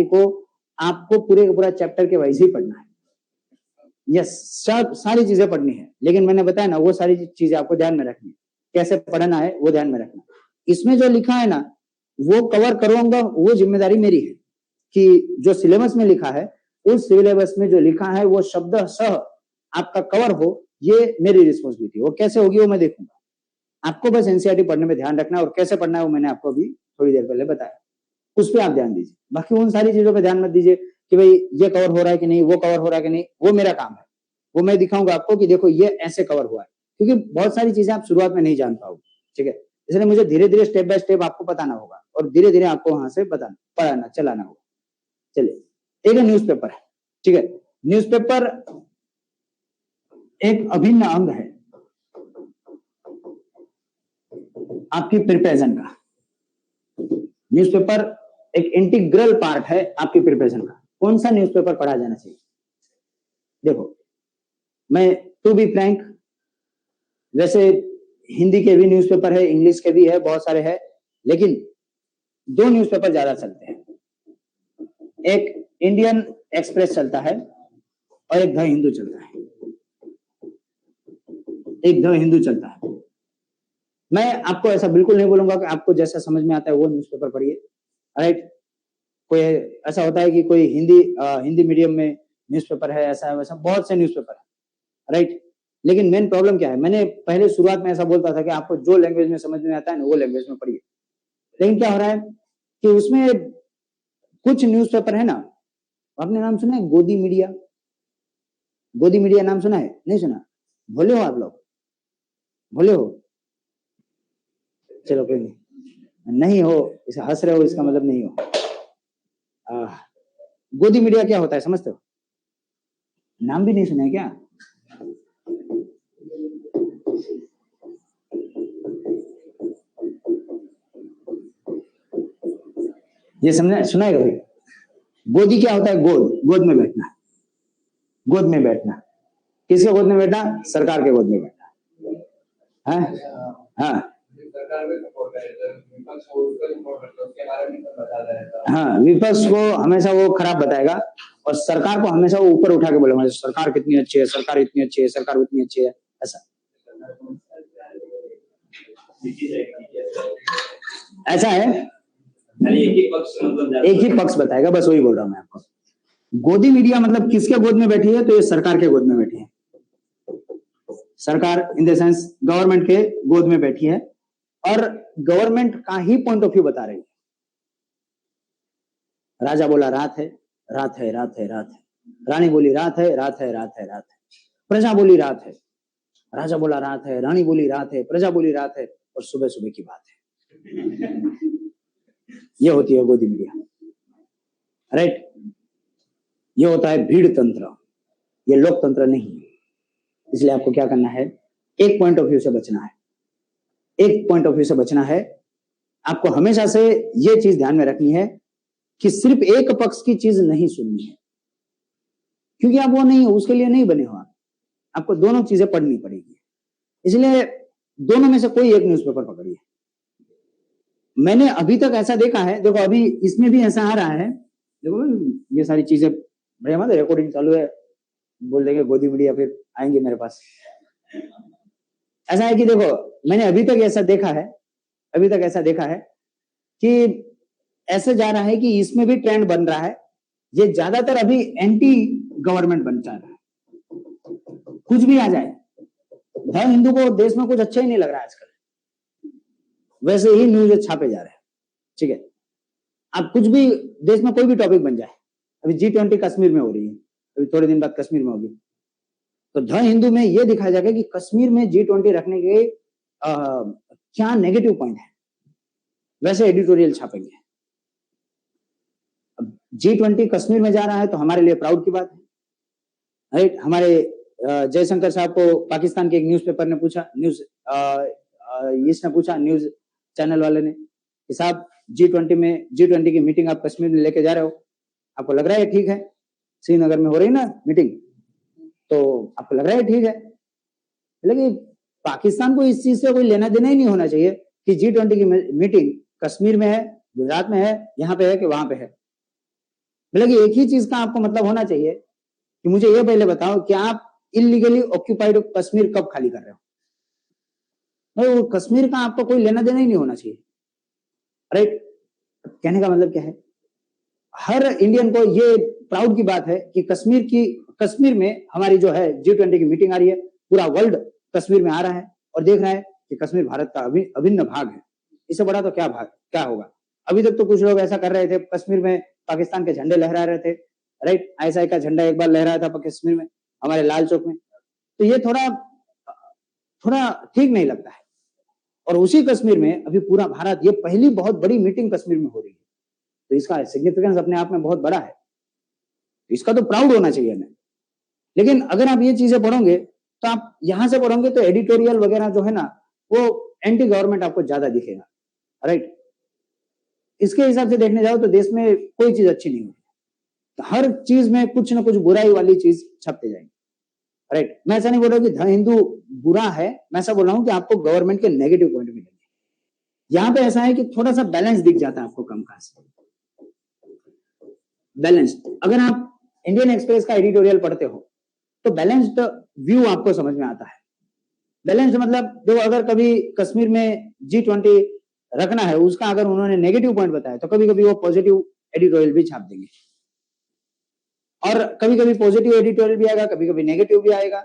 को आपको पूरे का पूरा चैप्टर के वाइज ही पढ़ना है, यस, सब सारी चीजें पढ़नी है, लेकिन मैंने बताया ना वो सारी चीजें आपको ध्यान में रखनी है, कैसे पढ़ना है वो ध्यान में रखना। इसमें जो लिखा है ना वो कवर करूंगा, वो जिम्मेदारी मेरी है कि जो सिलेबस में लिखा है उस सिलेबस में जो लिखा है वो शब्द सह आपका कवर हो, ये मेरी रिस्पॉन्सिबिलिटी। वो कैसे होगी वो मैं देखूंगा, आपको बस एनसीईआरटी पढ़ने में ध्यान रखना है, और कैसे पढ़ना है वो मैंने आपको अभी थोड़ी देर पहले बताया, उस पर आप ध्यान दीजिए। बाकी उन सारी चीजों पर ध्यान मत दीजिए कि भाई ये कवर हो रहा है कि नहीं, वो कवर हो रहा है कि नहीं, वो मेरा काम है, वो मैं दिखाऊंगा आपको कि देखो ये ऐसे कवर हुआ है, क्योंकि बहुत सारी चीजें आप शुरुआत में नहीं जान पाओगे, ठीक है। इसलिए मुझे धीरे धीरे स्टेप बाय स्टेप आपको बताना होगा और धीरे धीरे आपको वहां से पढ़ाना चलाना होगा। चलिए, एक न्यूज़पेपर है, ठीक है। न्यूज़पेपर एक अभिन्न अंग है आपकी प्रिपरेशन का, न्यूज़पेपर एक इंटीग्रल पार्ट है आपकी प्रिपरेशन का। कौन सा न्यूज़पेपर पढ़ा जाना चाहिए, देखो मैं टू बी फ्रैंक, वैसे हिंदी के भी न्यूज़पेपर है, इंग्लिश के भी है, बहुत सारे हैं, लेकिन 2 न्यूज़पेपर ज्यादा चलते हैं, एक इंडियन एक्सप्रेस चलता है और एक द हिंदू चलता है, एक द हिंदू चलता है। मैं आपको ऐसा बिल्कुल नहीं बोलूंगा कि आपको जैसा समझ में आता है वो न्यूज़पेपर पढ़िए, राइट। कोई ऐसा होता है कि कोई हिंदी मीडियम में न्यूज़पेपर है, ऐसा है वैसा, बहुत से न्यूज़पेपर है, राइट। लेकिन मेन प्रॉब्लम क्या है, मैंने पहले शुरुआत में ऐसा बोलता था कि आपको जो लैंग्वेज में समझ में आता है ना वो लैंग्वेज में पढ़िए। लेकिन क्या हो रहा है कि उसमें कुछ न्यूज़पेपर है ना, आपने नाम सुना है गोदी मीडिया? गोदी मीडिया नाम सुना है? नहीं सुना? भोले हो आप लोग? भोले हो? चलो कोई नहीं हो, इसे हंस रहे हो इसका मतलब नहीं हो। गोदी मीडिया क्या होता है समझते हो? नाम भी नहीं सुना है क्या? ये समझा सुना है कभी? गोदी क्या होता है? गोद में बैठना। गोद में बैठना, किसके गोद में बैठना? सरकार के गोद में बैठना है। हाँ हाँ, विपक्ष को हमेशा वो खराब बताएगा और सरकार को हमेशा वो ऊपर उठा के बोलेगा सरकार कितनी अच्छी है, सरकार इतनी अच्छी है, सरकार उतनी अच्छी है, ऐसा ऐसा है। एक ही पक्ष बताएगा, बस वही बोल रहा हूं मैं आपको। गोदी मीडिया मतलब किसके गोद में बैठी है? तो ये सरकार के गोद में बैठी है। सरकार इन द सेंस गवर्नमेंट के गोद में बैठी है और गवर्नमेंट का ही पॉइंट ऑफ व्यू बता रही है। राजा बोला रात है, रात है, रात है, रात है। रानी बोली रात है, रात है, रात है, रात है। प्रजा बोली रात है, राजा बोला रात है, रानी बोली रात है, प्रजा बोली रात है, और सुबह सुबह की बात है। ये होती है गोदी मीडिया, राइट। ये होता है भीड़ तंत्र, ये लोकतंत्र नहीं है। इसलिए आपको क्या करना है, एक पॉइंट ऑफ व्यू से बचना है। एक पॉइंट ऑफ व्यू से बचना है। आपको हमेशा से ये चीज ध्यान में रखनी है कि सिर्फ एक पक्ष की चीज नहीं सुननी है, क्योंकि आप वो नहीं हो, उसके लिए नहीं बने हो आप। आपको दोनों चीजें पढ़नी पड़ेगी। इसलिए दोनों में से कोई एक न्यूज़पेपर पकड़िए। मैंने अभी तक ऐसा देखा है, देखो अभी इसमें भी ऐसा आ रहा है, देखो ये सारी चीजें भैया मत, रिकॉर्डिंग चालू है, बोल देंगे गोदी मीडिया, फिर आएंगे मेरे पास। ऐसा है कि देखो मैंने अभी तक ऐसा देखा है, अभी तक ऐसा देखा है कि ऐसे जा रहा है कि इसमें भी ट्रेंड बन रहा है, ये ज्यादातर अभी एंटी गवर्नमेंट बन जा रहा है। कुछ भी आ जाए, द हिंदू को देश में कुछ अच्छा ही नहीं लग रहा है आजकल, वैसे ही न्यूज छापे जा रहे हैं, ठीक है। अब कुछ भी देश में कोई भी टॉपिक बन जाए, अभी G20 कश्मीर में हो रही है, अभी थोड़े दिन बाद कश्मीर में होगी, तो द हिंदू में यह दिखाया जाएगा कि कश्मीर में G20 रखने के क्या नेगेटिव पॉइंट है, वैसे एडिटोरियल छापेंगे। अब G20 कश्मीर में जा रहा है तो हमारे लिए प्राउड की बात है, राइट। हमारे जयशंकर साहब को पाकिस्तान के एक न्यूज़पेपर ने पूछा, इसने पूछा, न्यूज चैनल वाले ने, कि साहब G20 की मीटिंग आप कश्मीर में लेके जा रहे हो, आपको लग रहा है ठीक है? श्रीनगर में हो रही ना मीटिंग, तो आपको लग रहा है ठीक है? लेकिन पाकिस्तान को इस चीज से कोई लेना देना ही नहीं होना चाहिए कि G20 की मीटिंग कश्मीर में है, गुजरात में है, यहाँ पे है कि वहां पे है। मतलब एक ही चीज का आपको मतलब होना चाहिए कि मुझे ये पहले बताओ कि आप इलीगली ऑक्यूपाइड कश्मीर कब खाली कर रहे हो? नहीं, वो कश्मीर का आपको कोई लेना देना ही नहीं होना चाहिए, राइट। कहने का मतलब क्या है, हर इंडियन को ये प्राउड की बात है कि कश्मीर में हमारी जो है G20 की मीटिंग आ रही है, पूरा वर्ल्ड कश्मीर में आ रहा है और देख रहा है कि कश्मीर भारत का अभिन्न भाग है। इससे बड़ा तो क्या होगा। अभी तक तो कुछ लोग ऐसा कर रहे थे, कश्मीर में पाकिस्तान के झंडे लहरा रहे थे, राइट। ISI का झंडा एक बार लहराया था कश्मीर में, हमारे लाल चौक में, तो ये थोड़ा ठीक नहीं लगता है। और उसी कश्मीर में अभी पूरा भारत, ये पहली बहुत बड़ी मीटिंग कश्मीर में हो रही है, तो इसका सिग्निफिकेंस अपने आप में बहुत बड़ा है, इसका तो प्राउड होना चाहिए हमें। लेकिन अगर आप ये चीजें पढ़ोगे तो आप यहां से पढ़ोगे तो एडिटोरियल वगैरह जो है ना, वो एंटी गवर्नमेंट आपको ज्यादा दिखेगा, राइट। इसके हिसाब से देखने जाओ तो देश में कोई चीज अच्छी नहीं होती, तो हर चीज में कुछ ना कुछ बुराई वाली चीज छपते जाएंगे, राइट। मैं ऐसा नहीं बोल रहा हूँ कि द हिंदू बुरा है, मैं ऐसा बोल रहा हूँ कि आपको गवर्नमेंट के नेगेटिव पॉइंट मिलेंगे। यहाँ पे ऐसा है कि थोड़ा सा बैलेंस दिख जाता है आपको, कम खास बैलेंस। अगर आप इंडियन एक्सप्रेस का एडिटोरियल पढ़ते हो तो बैलेंस्ड व्यू आपको समझ में आता है। बैलेंस्ड मतलब देखो, अगर कभी कश्मीर में G20 रखना है, उसका अगर उन्होंने नेगेटिव पॉइंट बताया तो कभी कभी वो पॉजिटिव एडिटोरियल भी छाप देंगे। और कभी कभी पॉजिटिव एडिटोरियल भी आएगा, कभी कभी नेगेटिव भी आएगा।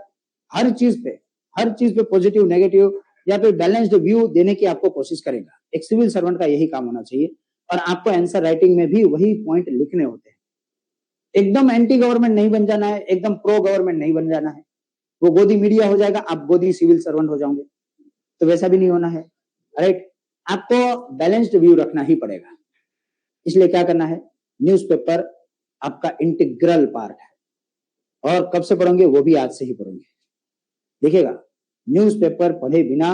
हर चीज पे पॉजिटिव नेगेटिव या फिर बैलेंस्ड व्यू देने की आपको कोशिश करेगा। एक सिविल सर्वेंट का यही काम होना चाहिए। और आपको आंसर राइटिंग में भी वही पॉइंट लिखने होते हैं। एकदम एंटी गवर्नमेंट नहीं बन जाना है, एकदम प्रो गवर्नमेंट नहीं बन जाना है। वो गोदी मीडिया हो जाएगा, आप गोदी सिविल सर्वेंट हो जाओगे, तो वैसा भी नहीं होना है। राइट, आपको बैलेंस्ड व्यू रखना ही पड़ेगा। इसलिए क्या करना है, न्यूज़पेपर आपका इंटीग्रल पार्ट है। और कब से पढ़ोगे वो भी आज से ही पढ़ोगे। देखिएगा, न्यूज़पेपर पढ़े बिना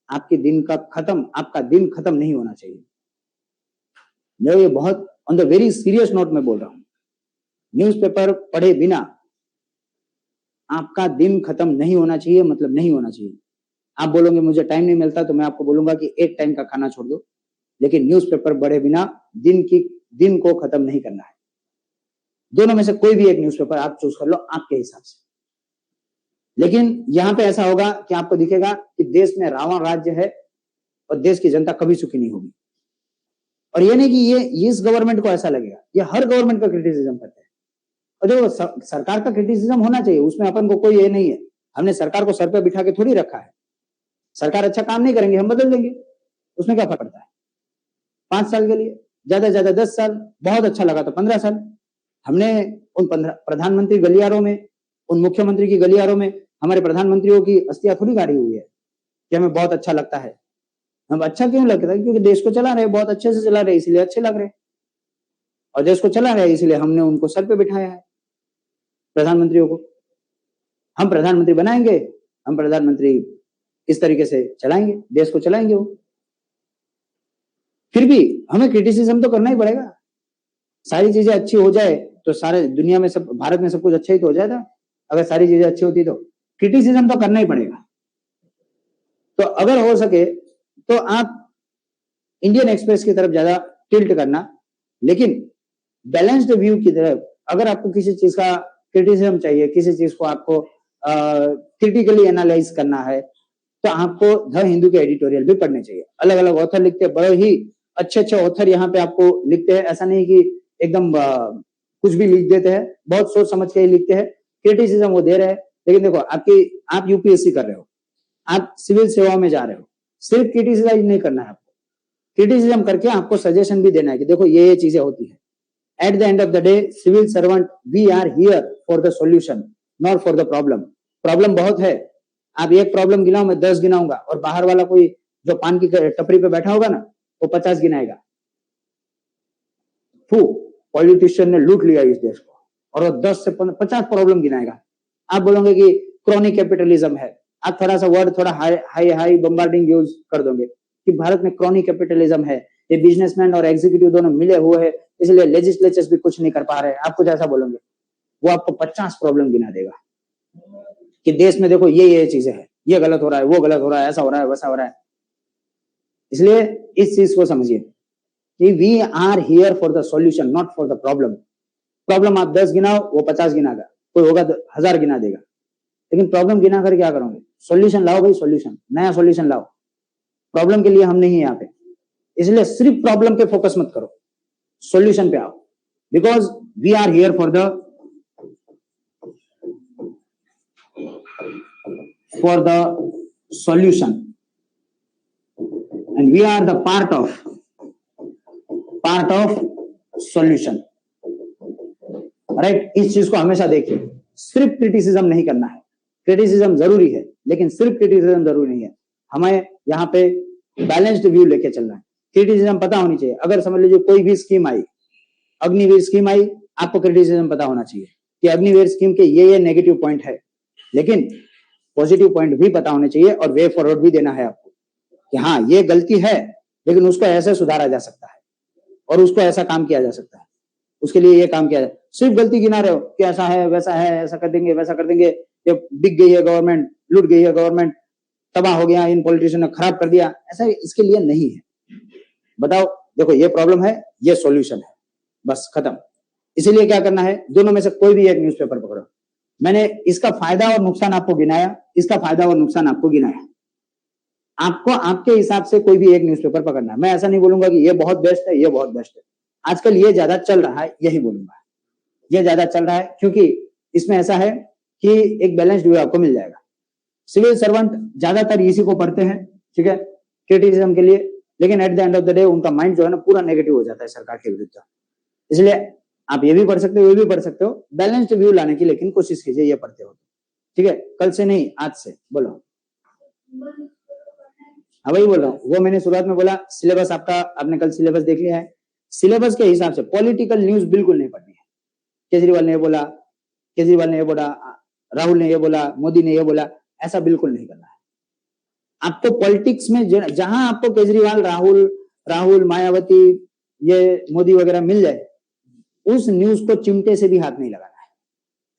आपका दिन खत्म नहीं होना चाहिए। मैं ये बहुत on the very serious note में बोल रहा हूं। न्यूज़पेपर पढ़े बिना आपका दिन खत्म नहीं होना चाहिए, मतलब नहीं होना चाहिए। आप बोलोगे मुझे टाइम नहीं मिलता, तो मैं आपको बोलूंगा कि एक टाइम का खाना छोड़ दो, लेकिन न्यूज़पेपर पढ़े बिना दिन को खत्म नहीं करना है। दोनों में से कोई भी एक न्यूज़पेपर आप चूज कर लो आपके हिसाब से। लेकिन यहां पे ऐसा होगा कि आपको दिखेगा कि देश में रावण राज्य है और देश की जनता कभी सुखी नहीं होगी। और ये नहीं कि ये इस गवर्नमेंट को ऐसा लगेगा, ये हर गवर्नमेंट का क्रिटिसिज्म करते हैं। और देखो, सरकार का क्रिटिसिज्म होना चाहिए, उसमें अपन को कोई ये नहीं है। हमने सरकार को सर पे बिठा के थोड़ी रखा है। सरकार अच्छा काम नहीं करेंगे, हम बदल देंगे, उसमें क्या फर्क पड़ता है। 5 साल के लिए, ज्यादा से ज्यादा 10 साल, बहुत अच्छा लगा तो 15 साल। हमने उन प्रधानमंत्री गलियारों में, उन मुख्यमंत्री की गलियारों में हमारे प्रधानमंत्रियों की अस्थियां थोड़ी गाड़ी हुई है कि हमें बहुत अच्छा लगता है। हम अच्छा क्यों लगता है, क्योंकि देश को चला रहे, बहुत अच्छे से चला रहे, इसलिए अच्छे लग रहे। और देश को चला रहे इसलिए हमने उनको सर पे बिठाया है, प्रधानमंत्रियों को। हम प्रधानमंत्री बनाएंगे, हम प्रधानमंत्री इस तरीके से चलाएंगे, देश को चलाएंगे वो। फिर भी हमें क्रिटिसिज्म तो करना ही पड़ेगा। सारी चीजें अच्छी हो जाए तो सारे दुनिया में सब, भारत में सब कुछ अच्छा ही तो हो जाएगा। अगर सारी चीजें अच्छी होती तो क्रिटिसिज्म तो करना ही पड़ेगा। तो अगर हो सके तो आप इंडियन एक्सप्रेस की तरफ ज्यादा टिल्ट करना, लेकिन बैलेंस्ड व्यू की तरफ। अगर आपको किसी चीज का क्रिटिसिज्म चाहिए, किसी चीज को आपको क्रिटिकली एनालाइज करना है, तो आपको द हिंदू के एडिटोरियल भी पढ़ने चाहिए। अलग अलग ऑथर लिखते हैं, बड़े ही अच्छे ऑथर यहाँ पे आपको लिखते हैं। ऐसा नहीं कि एकदम कुछ भी लिख देते हैं, बहुत सोच समझ के ही लिखते हैं। क्रिटिसिज्म वो दे रहे हैं, लेकिन देखो आप यूपीएससी कर रहे हो, आप सिविल सेवा में जा रहे हो, सिर्फ क्रिटिसिज्म नहीं करना है आपको। क्रिटिसिज्म करके आपको सजेशन भी देना है कि देखो ये चीजें होती है। At the end of the day, civil servant, we are here for the solution, not for the problem. Problem बहुत है, आप एक प्रॉब्लम गिनाओ, मैं 10 गिनाऊंगा, और बाहर वाला कोई जो पान की टपरी पे बैठा होगा ना, वो 50 गिनाएगा। पॉलिटिशियन ने लूट लिया इस देश को, और वो 10 से 50 प्रॉब्लम गिनाएगा। आप बोलोगे कि क्रोनिक कैपिटलिज्म है, आप थोड़ा सा वर्ड थोड़ा हाई बम्बार्डिंग यूज कर दोगे कि भारत में क्रोनिक कैपिटलिज्म है, ये बिजनेसमैन और एग्जीक्यूटिव दोनों मिले हुए हैं, इसलिए लेजिस्लेचर्स भी कुछ नहीं कर पा रहे। आप कुछ ऐसा बोलोगे, वो आपको 50 प्रॉब्लम गिना देगा कि देश में देखो ये चीजें हैं, ये गलत हो रहा है, वो गलत हो रहा है, ऐसा हो रहा है, वैसा हो रहा है। इसलिए इस चीज को समझिए कि we are here for the solution, not for the problem. Problem आप 10 गिनाओ, वो 50 गिनागा, कोई होगा 1000 गिना देगा। लेकिन प्रॉब्लम गिना कर क्या करोगे? सॉल्यूशन लाओ भाई, सॉल्यूशन, नया सॉल्यूशन लाओ। प्रॉब्लम के लिए हम नहीं है यहाँ पे, इसलिए सिर्फ प्रॉब्लम पे फोकस मत करो, सॉल्यूशन पे आओ। Because we are here for the solution and we are the part of solution. Right, इस चीज को हमेशा देखिए। सिर्फ क्रिटिसिज्म नहीं करना है, क्रिटिसिज्म जरूरी है, लेकिन सिर्फ क्रिटिसिज्म जरूरी नहीं है। हमें यहाँ पे बैलेंस्ड व्यू लेके चलना है। क्रिटिसिज्म पता होनी चाहिए। अगर समझ लीजिए कोई भी स्कीम आई, अग्निवीर स्कीम आई, आपको क्रिटिसिज्म पता होना चाहिए कि अग्निवीर स्कीम के ये नेगेटिव पॉइंट है, लेकिन पॉजिटिव पॉइंट भी पता होने चाहिए और वे फॉरवर्ड भी देना है आपको कि हाँ ये गलती है, लेकिन उसको ऐसे सुधारा जा सकता है और उसको ऐसा काम किया जा सकता है, उसके लिए ये काम किया जाए। सिर्फ गलती गिना रहे हो कि ऐसा है, वैसा है, ऐसा कर देंगे, वैसा कर देंगे, ये बिक गई है गवर्नमेंट, लूट गई है गवर्नमेंट, तबाह हो गया, इन पॉलिटिशियन ने खराब कर दिया, ऐसा इसके लिए नहीं है। बताओ, देखो ये प्रॉब्लम है, ये सॉल्यूशन है, बस खत्म। इसीलिए क्या करना है, दोनों में से कोई भी एक न्यूज़पेपर पकड़ो। मैंने इसका फायदा और नुकसान आपको गिनाया, इसका फायदा और नुकसान आपको गिनाया। आपको आपके हिसाब से कोई भी एक न्यूज़पेपर पकड़ना है। मैं ऐसा नहीं बोलूंगा कि ये बहुत बेस्ट है, ये बहुत बेस्ट है। आजकल ये ज्यादा चल रहा है, यही बोलूंगा, ये ज्यादा चल रहा है, क्योंकि इसमें ऐसा है कि एक बैलेंस्ड व्यू आपको मिल जाएगा। सिविल सर्वेंट ज्यादातर इसी को पढ़ते हैं, ठीक है, क्रिटिसिज्म के लिए, लेकिन eight the end of the day उनका माइंड जो है ना पूरा नेगेटिव हो जाता है सरकार के विरुद्ध। इसलिए आप ये भी पढ़ सकते हो, ये भी पढ़ सकते हो, बैलेंस्ड व्यू लाने की लेकिन कोशिश कीजिए, ये पढ़ते हो, ठीक है, कल से नहीं आज से। बोलो। हाँ वही बोल रहा हूँ, वो मैंने शुरुआत में बोला, सिलेबस आपका, आपने कल सिलेबस देख लिया है, सिलेबस के हिसाब से पॉलिटिकल न्यूज बिल्कुल नहीं पढ़नी है। केजरीवाल ने ये बोला, केजरीवाल ने ये बोला, राहुल ने ये बोला, मोदी ने ये बोला, ऐसा बिल्कुल नहीं करना है। आपको पॉलिटिक्स में जहां आपको केजरीवाल, राहुल, मायावती, ये मोदी वगैरह मिल जाए, उस न्यूज को चिमटे से भी हाथ नहीं लगाना है,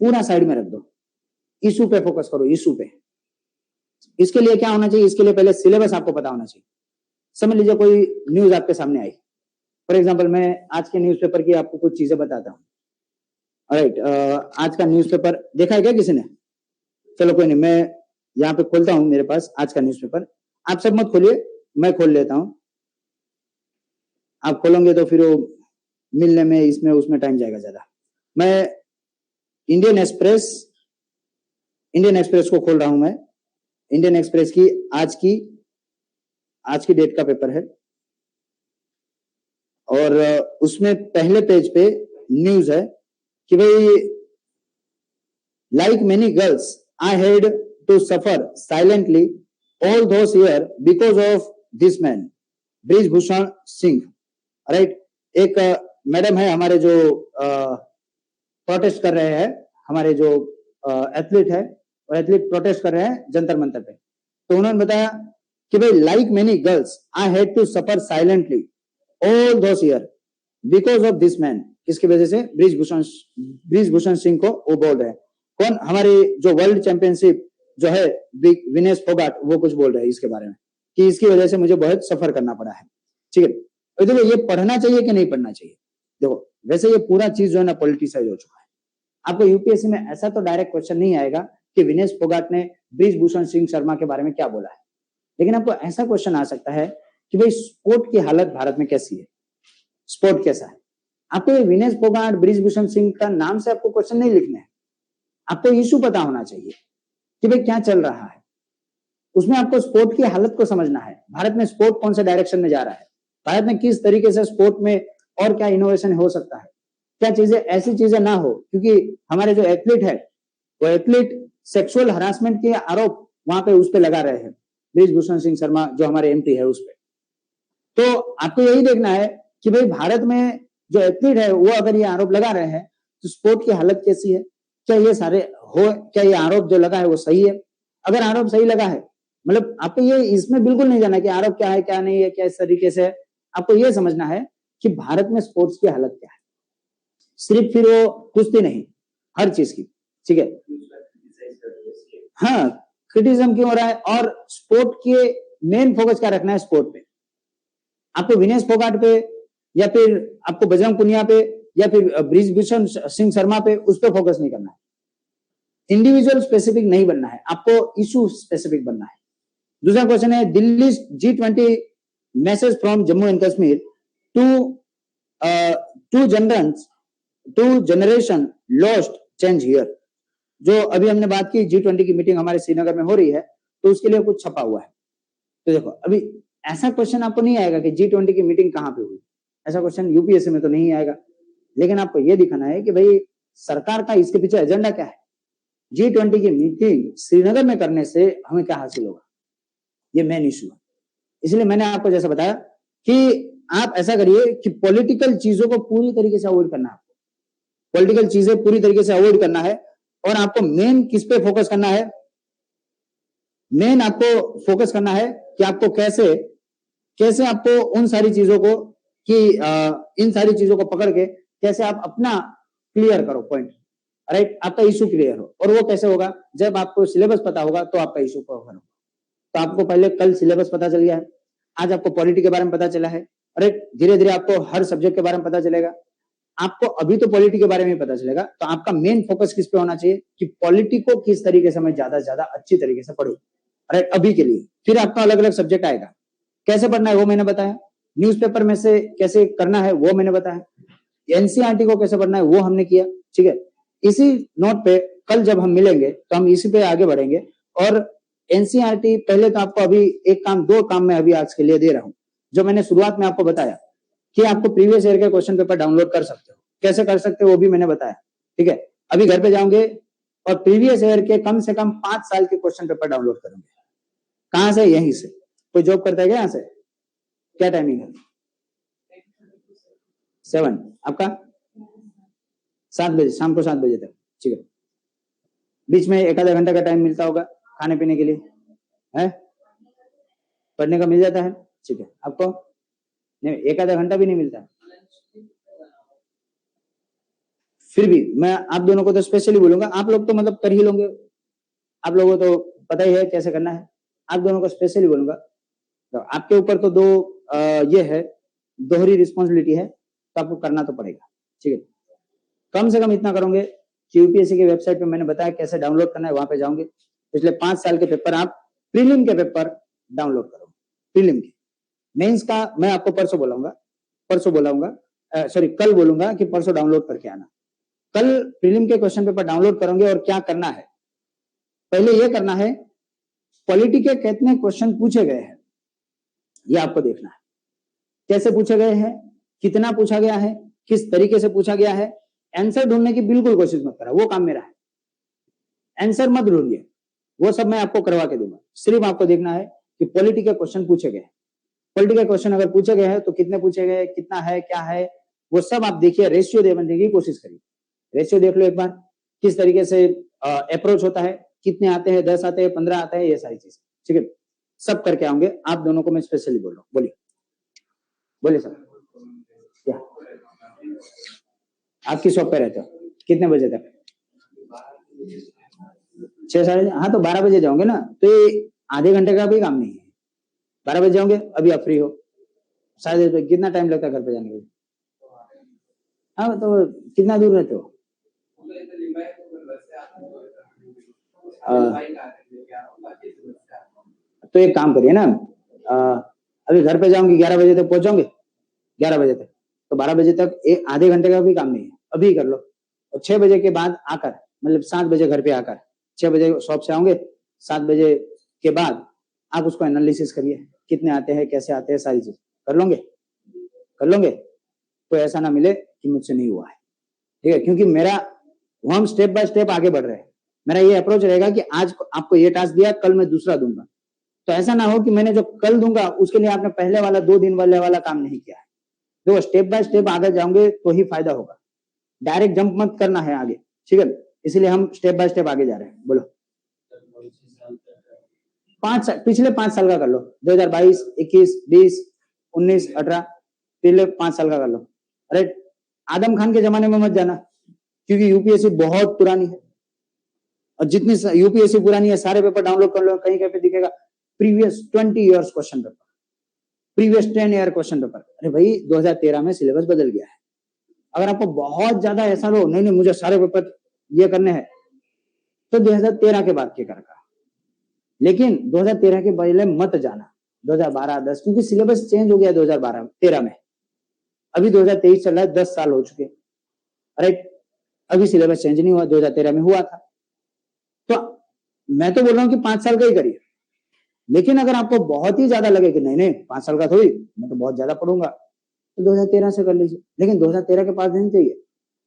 पूरा साइड में रख दो, इशू पे फोकस करो, इशू पे। इसके लिए क्या होना चाहिए, इसके लिए पहले सिलेबस आपको पता होना चाहिए। समझ लीजिए कोई न्यूज आपके सामने आई, फॉर एग्जांपल मैं आज के न्यूज़पेपर की आपको कुछ चीजें बताता हूँ। राइट, आज का न्यूज़पेपर देखा है क्या किसी ने? चलो कोई नहीं, मैं यहाँ पे खोलता हूँ मेरे पास आज का न्यूज़पेपर। आप सब मत खोलिए, मैं खोल लेता हूँ। आप खोलोगे तो फिर वो मिलने में, इसमें उसमें टाइम जाएगा ज्यादा। मैं इंडियन एक्सप्रेस को खोल रहा हूं। मैं इंडियन एक्सप्रेस की आज की डेट का पेपर है, और उसमें पहले पेज पे न्यूज है कि भाई, like many girls I had to suffer silently all those year because of this man, Brijbhushan Singh. Right, एक मैडम है हमारे जो प्रोटेस्ट कर रहे हैं, हमारे जो एथलीट है, और एथलीट प्रोटेस्ट कर रहे हैं जंतर मंतर पे, तो उन्होंने बताया कि भाई, like many girls I had to suffer silently all those year because of this man. किसकी वजह से? ब्रिजभूषण सिंह को वो बोल रहे हैं। कौन? हमारी जो वर्ल्ड चैंपियनशिप जो है, विनेश फोगाट, वो कुछ बोल रहे हैं इसके बारे में कि इसकी वजह से मुझे बहुत सफर करना पड़ा है। ठीक है, तो देखो ये पढ़ना चाहिए कि नहीं पढ़ना चाहिए? देखो वैसे ये पूरा चीज जो है ना पॉलिटिसाइज हो चुका है। आपको यूपीएससी में ऐसा तो डायरेक्ट क्वेश्चन नहीं आएगा कि विनेश फोगाट ने ब्रिजभूषण सिंह शर्मा के बारे में क्या बोला है, लेकिन आपको ऐसा क्वेश्चन आ सकता है कि भाई स्पोर्ट की हालत भारत में कैसी है, स्पोर्ट कैसा है। आपको ये विनेश फोगाट, ब्रिजभूषण सिंह का नाम से आपको क्वेश्चन नहीं लिखना है, आपको इशू पता होना चाहिए कि भाई क्या चल रहा है। उसमें आपको स्पोर्ट की हालत को समझना है, भारत में स्पोर्ट कौन से डायरेक्शन में जा रहा है, भारत में किस तरीके से स्पोर्ट में और क्या इनोवेशन हो सकता है, क्या चीजें, ऐसी चीजें ना हो, क्योंकि हमारे जो एथलीट है वो एथलीट सेक्सुअल हरासमेंट के आरोप वहां पे उस पे लगा रहे हैं, ब्रिजभूषण सिंह शर्मा जो हमारे एमपी है उस पे। तो आपको यही देखना है कि भाई भारत में जो एथलीट है वो अगर ये आरोप लगा रहे हैं तो स्पोर्ट की हालत कैसी है, क्या ये सारे क्या ये आरोप जो लगा है वो सही है? अगर आरोप सही लगा है, मतलब आपको ये इसमें बिल्कुल नहीं जाना कि आरोप क्या है क्या नहीं है, क्या इस तरीके से है। आपको ये समझना है कि भारत में स्पोर्ट्स की हालत क्या है, सिर्फ फिर वो कुश्ती नहीं, हर चीज की। ठीक है, हाँ, क्रिटिसिज्म क्यों हो रहा है, और स्पोर्ट के मेन फोकस क्या रखना है स्पोर्ट पे। आपको विनेश फोगाट पे, या फिर आपको बजरंग पुनिया पे, या फिर ब्रिजभूषण सिंह शर्मा पे, उस पर फोकस नहीं करना है। इंडिविजुअल स्पेसिफिक नहीं बनना है, आपको इशू स्पेसिफिक बनना है। दूसरा क्वेश्चन है, Delhi G20 message from Jammu and Kashmir to generation lost change here. जो अभी हमने बात की G20 की मीटिंग हमारे श्रीनगर में हो रही है, तो उसके लिए कुछ छपा हुआ है। तो देखो अभी ऐसा क्वेश्चन आपको नहीं आएगा कि G20 की मीटिंग कहां पे हुई, ऐसा क्वेश्चन यूपीएससी में तो नहीं आएगा, लेकिन आपको यह दिखाना है कि भाई सरकार का इसके पीछे एजेंडा क्या है। G20 की मीटिंग श्रीनगर में करने से हमें क्या हासिल होगा, ये मेन इशू है। इसलिए मैंने आपको जैसा बताया कि आप ऐसा करिए कि पॉलिटिकल चीजों को पूरी तरीके से अवॉइड करना है, आपको पॉलिटिकल चीजें पूरी तरीके से अवॉइड करना है, और आपको मेन किस पे फोकस करना है, मेन आपको फोकस करना है कि आपको कैसे आपको उन सारी चीजों को इन सारी चीजों को पकड़ के कैसे आप अपना क्लियर करो पॉइंट, राइट, आपका इशू क्लियर हो। और वो कैसे होगा, जब आपको सिलेबस पता होगा तो आपका इशू कवर होगा। तो आपको पहले कल सिलेबस पता चल गया है, आज आपको पॉलिटी के बारे में पता चला है, राइट, धीरे धीरे आपको हर सब्जेक्ट के बारे में पता चलेगा। आपको अभी तो पॉलिटी के बारे में पता चलेगा, तो आपका मेन फोकस किस पे होना चाहिए कि पॉलिटी को किस तरीके से मैं ज्यादा से ज्यादा अच्छी तरीके से पढ़ूं, राइट, अभी के लिए। फिर आपका अलग अलग सब्जेक्ट आएगा, कैसे पढ़ना है वो मैंने बताया, न्यूज़पेपर में से कैसे करना है वो मैंने बताया, एनसीईआरटी को कैसे पढ़ना है वो हमने किया, ठीक है। इसी नोट पे कल जब हम मिलेंगे तो हम इसी पे आगे बढ़ेंगे। और एनसीईआरटी पहले तो आपको अभी एक काम, दो काम मैं अभी आज के लिए दे रहा हूं, जो मैंने शुरुआत में आपको बताया कि आपको प्रीवियस ईयर के क्वेश्चन पेपर डाउनलोड कर सकते हो, कैसे कर सकते हो वो भी मैंने बताया, ठीक है। अभी घर पे जाओगे और प्रीवियस ईयर के कम से कम 5 साल के क्वेश्चन पेपर डाउनलोड करोगे। कहां से? यहीं से। कोई जॉब करता है क्या यहाँ से? क्या टाइमिंग है? 7, आपका 7 बजे, शाम को 7 बजे तक, ठीक है। बीच में एक आधा घंटा का टाइम मिलता होगा खाने पीने के लिए, है? पढ़ने का मिल जाता है, ठीक है। आपको नहीं, एक आधा घंटा भी नहीं मिलता। फिर भी मैं आप दोनों को तो स्पेशली बोलूंगा, आप लोग तो मतलब कर ही लोगे, आप लोगों को तो पता ही है कैसे करना है। आप दोनों को स्पेशली बोलूंगा, तो आपके ऊपर तो दो ये है, दोहरी रिस्पॉन्सिबिलिटी है, तो आपको करना तो पड़ेगा, ठीक है। कम से कम इतना करोगे कि यूपीएससी की वेबसाइट पे मैंने बताया कैसे डाउनलोड करना है, वहां पे जाओगे, पिछले 5 साल के पेपर, आप प्रीलिम के पेपर डाउनलोड करोगे। प्रीलिम के, मेंस का मैं आपको परसों बोलाऊंगा, सॉरी कल बोलूंगा कि परसों डाउनलोड करके आना। कल प्रीलिम के क्वेश्चन पेपर डाउनलोड करोगे और क्या करना है, पहले ये करना है, पॉलिटी के कितने क्वेश्चन पूछे गए हैं ये आपको देखना है, कैसे पूछे गए हैं, कितना पूछा गया है, किस तरीके से पूछा गया है। आंसर ढूंढने की बिल्कुल कोशिश मत करा, वो काम मेरा है। आंसर मत ढूंढिए, वो सब मैं आपको करवा के दूंगा। सिर्फ आपको देखना है कि पॉलिटी के क्वेश्चन पूछे गए हैं। पॉलिटी के क्वेश्चन अगर पूछे गए हैं तो कितने पूछे गए, कितना है, क्या है, वो सब आप देखिए, रेशियो देने की कोशिश करिए। रेशियो देख लो एक बार, किस तरीके से अप्रोच होता है, कितने आते हैं, 10 आते हैं, 15 आते हैं, ये सारी चीज, ठीक है। सब करके आऊंगे, आप दोनों को मैं स्पेशली बोल रहा हूँ। बोलिए बोलिए सर, क्या आपकी शॉप पे रहते हो? कितने बजे तक? 6 साढ़े? हाँ तो 12 बजे जाओगे ना, तो ये आधे घंटे का भी काम नहीं है। 12 बजे जाओगे, अभी आप फ्री हो, शायद कितना टाइम लगता है घर पे जाने के लिए? हाँ तो कितना दूर रहते हो? तो एक काम करिए ना, अभी घर पे जाऊंगी 11 बजे तक पहुंचोगे, 11 बजे तक, तो 12 बजे तक एक आधे घंटे का भी काम नहीं है, अभी कर लो। और 6 बजे के बाद आकर, मतलब 7 बजे घर पे आकर, 6 बजे शॉप से आओगे, 7 बजे के बाद आप उसको एनालिसिस करिए, कितने आते हैं, कैसे आते हैं, सारी चीज कर लोगे, कर लोगे। तो ऐसा ना मिले कि मुझसे नहीं हुआ है, ठीक है, क्योंकि मेरा हम स्टेप बाय स्टेप आगे बढ़ रहे हैं। मेरा ये अप्रोच रहेगा कि आज आपको ये टास्क दिया, कल मैं दूसरा दूंगा। तो ऐसा ना हो कि मैंने जो कल दूंगा उसके लिए आपने पहले वाला 2 दिन वाला काम नहीं किया है। देखो स्टेप बाय स्टेप आगे जाओगे तो ही फायदा होगा, डायरेक्ट जंप मत करना है आगे, ठीक है। इसलिए हम स्टेप बाय स्टेप आगे जा रहे हैं। बोलो, 5 साल, पिछले 5 साल का कर लो, 2022, 21, 20, 19, 18, पिछले 5 साल का कर लो। अरे आदम खान के जमाने में मत जाना, क्योंकि यूपीएससी बहुत पुरानी है, और जितनी यूपीएससी पुरानी है सारे पेपर डाउनलोड कर लो, कहीं कहीं पे दिखेगा previous 20 years question paper, previous 10 year question paper. अरे भाई 2013 में सिलेबस बदल गया है। अगर आपको बहुत ज्यादा ऐसा हो, नहीं नहीं मुझे सारे पेपर ये करने हैं, तो 2013 के बाद के कर का, लेकिन 2013 के पहले मत जाना, 2012, 10, क्योंकि सिलेबस चेंज हो गया 2012 13 में, अभी 2023 चल रहा है, 10 साल हो चुके। राइट, अभी सिलेबस चेंज नहीं हुआ, 2013 में हुआ था। तो मैं तो बोल रहा हूँ कि 5 साल का ही करिए, लेकिन अगर आपको बहुत ही ज्यादा लगे कि नहीं नहीं 5 साल का थोड़ी, मैं तो बहुत ज्यादा पढ़ूंगा, तो 2013 से कर लीजिए, लेकिन 2013 के पास नहीं चाहिए।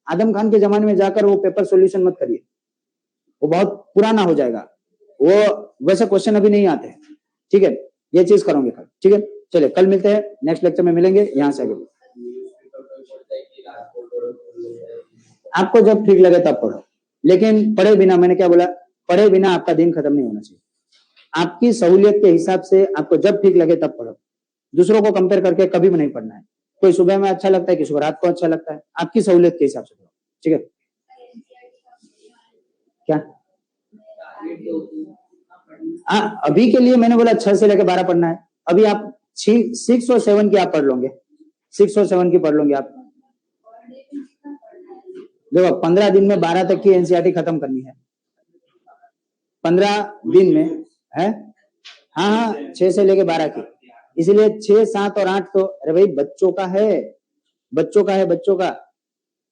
आदम खान के जमाने में जाकर वो पेपर सॉल्यूशन मत करिए, वो बहुत पुराना हो जाएगा, वो वैसे क्वेश्चन अभी नहीं आते, ठीक है। ये चीज करोगे कल, ठीक है। चलिए कल मिलते हैं, नेक्स्ट लेक्चर में मिलेंगे, यहाँ से आगे आपको जब ठीक लगे तब पढ़ो, लेकिन पढ़े बिना, मैंने क्या बोला, पढ़े बिना आपका दिन खत्म नहीं होना चाहिए। आपकी सहूलियत के हिसाब से आपको जब ठीक लगे तब पढ़ो, दूसरों को कंपेयर करके कभी भी नहीं पढ़ना है। कोई सुबह में अच्छा लगता है, किसी को रात को अच्छा लगता है, आपकी सहूलियत के हिसाब से पढ़ो, ठीक है। क्या अभी के लिए मैंने बोला 6 से लेकर 12 पढ़ना है, अभी आप 6 और 7 की आप पढ़ लोगे, 6 और 7 की पढ़ लोगे आप। देखो 15 दिन में 12 तक की एनसीईआरटी खत्म करनी है, 15 दिन में है। हाँ हाँ 6 से लेके 12 की, इसलिए 6, 7 और 8 तो अरे भाई बच्चों का है, बच्चों का है, बच्चों का।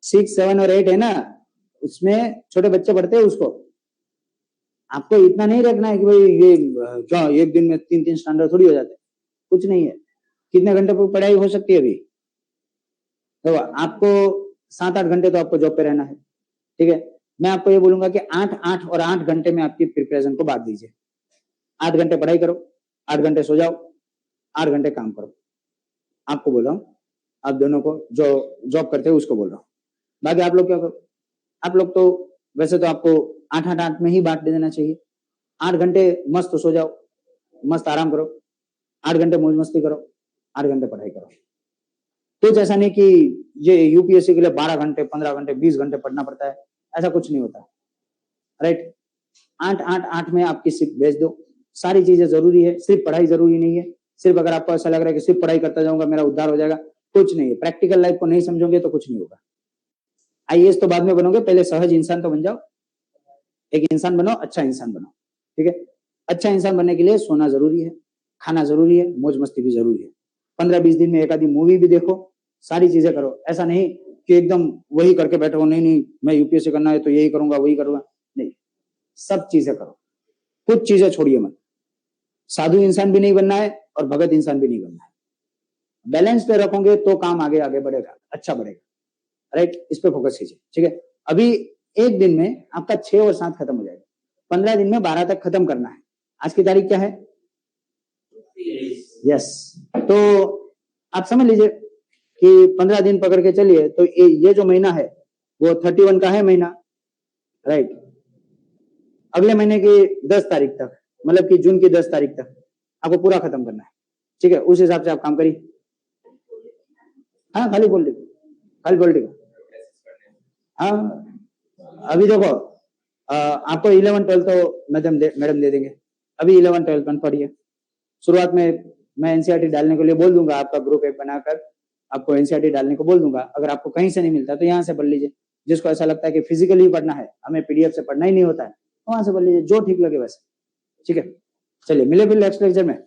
6, 7 और 8 है ना, उसमें छोटे बच्चे पढ़ते हैं उसको। आपको इतना नहीं रखना है कि भाई ये क्या एक दिन में 3-3 स्टैंडर्ड थोड़ी हो जाते, कुछ नहीं है। कितने घंटे पर पढ़ाई हो सकती है अभी? तो आपको 7-8 घंटे तो आपको जॉब पे रहना है, ठीक है। मैं आपको ये बोलूंगा कि 8 और 8 घंटे में आपकी प्रिपरेशन को बांट दीजिए। 8 घंटे पढ़ाई करो, 8 घंटे सो जाओ, 8 घंटे काम करो। आपको बोल रहा हूँ, आप दोनों को जो जॉब करते हो उसको बोल रहा हूँ। बाकी आप लोग क्या करो, आप लोग तो वैसे तो आपको 8-8 में ही बांट देना चाहिए। 8 घंटे मस्त सो जाओ, मस्त आराम करो, 8 घंटे मौज मस्ती करो, 8 घंटे पढ़ाई करो। कुछ ऐसा नहीं कि ये यूपीएससी के लिए 12 घंटे, 15 घंटे, 20 घंटे पढ़ना पड़ता है, ऐसा कुछ नहीं होता, राइट। 8-8-8 में आपकी सिर्फ भेज दो, सारी चीजें जरूरी है, सिर्फ पढ़ाई जरूरी नहीं है। सिर्फ अगर आपको ऐसा लग रहा है कि सिर्फ पढ़ाई करता जाऊंगा मेरा उद्धार हो जाएगा, कुछ नहीं है। प्रैक्टिकल लाइफ को नहीं समझोगे तो कुछ नहीं होगा। आईएएस तो बाद में बनोगे, पहले सहज इंसान तो बन जाओ। एक इंसान बनो, अच्छा इंसान बनो, ठीक है। अच्छा इंसान बनने के लिए सोना जरूरी है, खाना जरूरी है, मौज मस्ती भी जरूरी है। 15-20 दिन में एक आधी मूवी भी देखो, सारी चीजें करो। ऐसा नहीं कि एकदम वही करके बैठो, नहीं नहीं मैं यूपीएससी करना है तो यही करूंगा वही करूंगा, नहीं, सब चीजें करो, कुछ चीजें छोड़िए मत। साधु इंसान भी नहीं बनना है और भगत इंसान भी नहीं बनना है। बैलेंस पे रखोगे तो काम आगे आगे बढ़ेगा, अच्छा बढ़ेगा, राइट। इस पे फोकस कीजिए, ठीक है। अभी एक दिन में आपका 6 और 7 खत्म हो जाएगा, 15 दिन में 12 तक खत्म करना है। आज की तारीख क्या है? यस। तो आप समझ लीजिए कि 15 दिन पकड़ के चलिए, तो ये जो महीना है वो 31 का है महीना, राइट। अगले महीने की 10 तारीख तक, मतलब कि जून की 10 तारीख तक आपको पूरा खत्म करना है, ठीक है। उस हिसाब से आप काम करिए। हाँ, खाली पॉलिटिकल। हाँ, अभी देखो आपको 11-12 तो मैडम दे देंगे। अभी 11-12 पढ़िए। शुरुआत में मैं एनसीईआरटी डालने के लिए बोल दूंगा, आपका ग्रुप एक बनाकर आपको एनसीईआरटी डालने को बोल दूंगा। अगर आपको कहीं से नहीं मिलता तो यहाँ से पढ़ लीजिए। जिसको ऐसा लगता है कि फिजिकली पढ़ना है, हमें पीडीएफ से पढ़ना ही नहीं होता है, वहां से पढ़ लीजिए, जो ठीक लगे वैसे, ठीक है। चलिए मिले फिर नेक्स्ट लेक्चर में।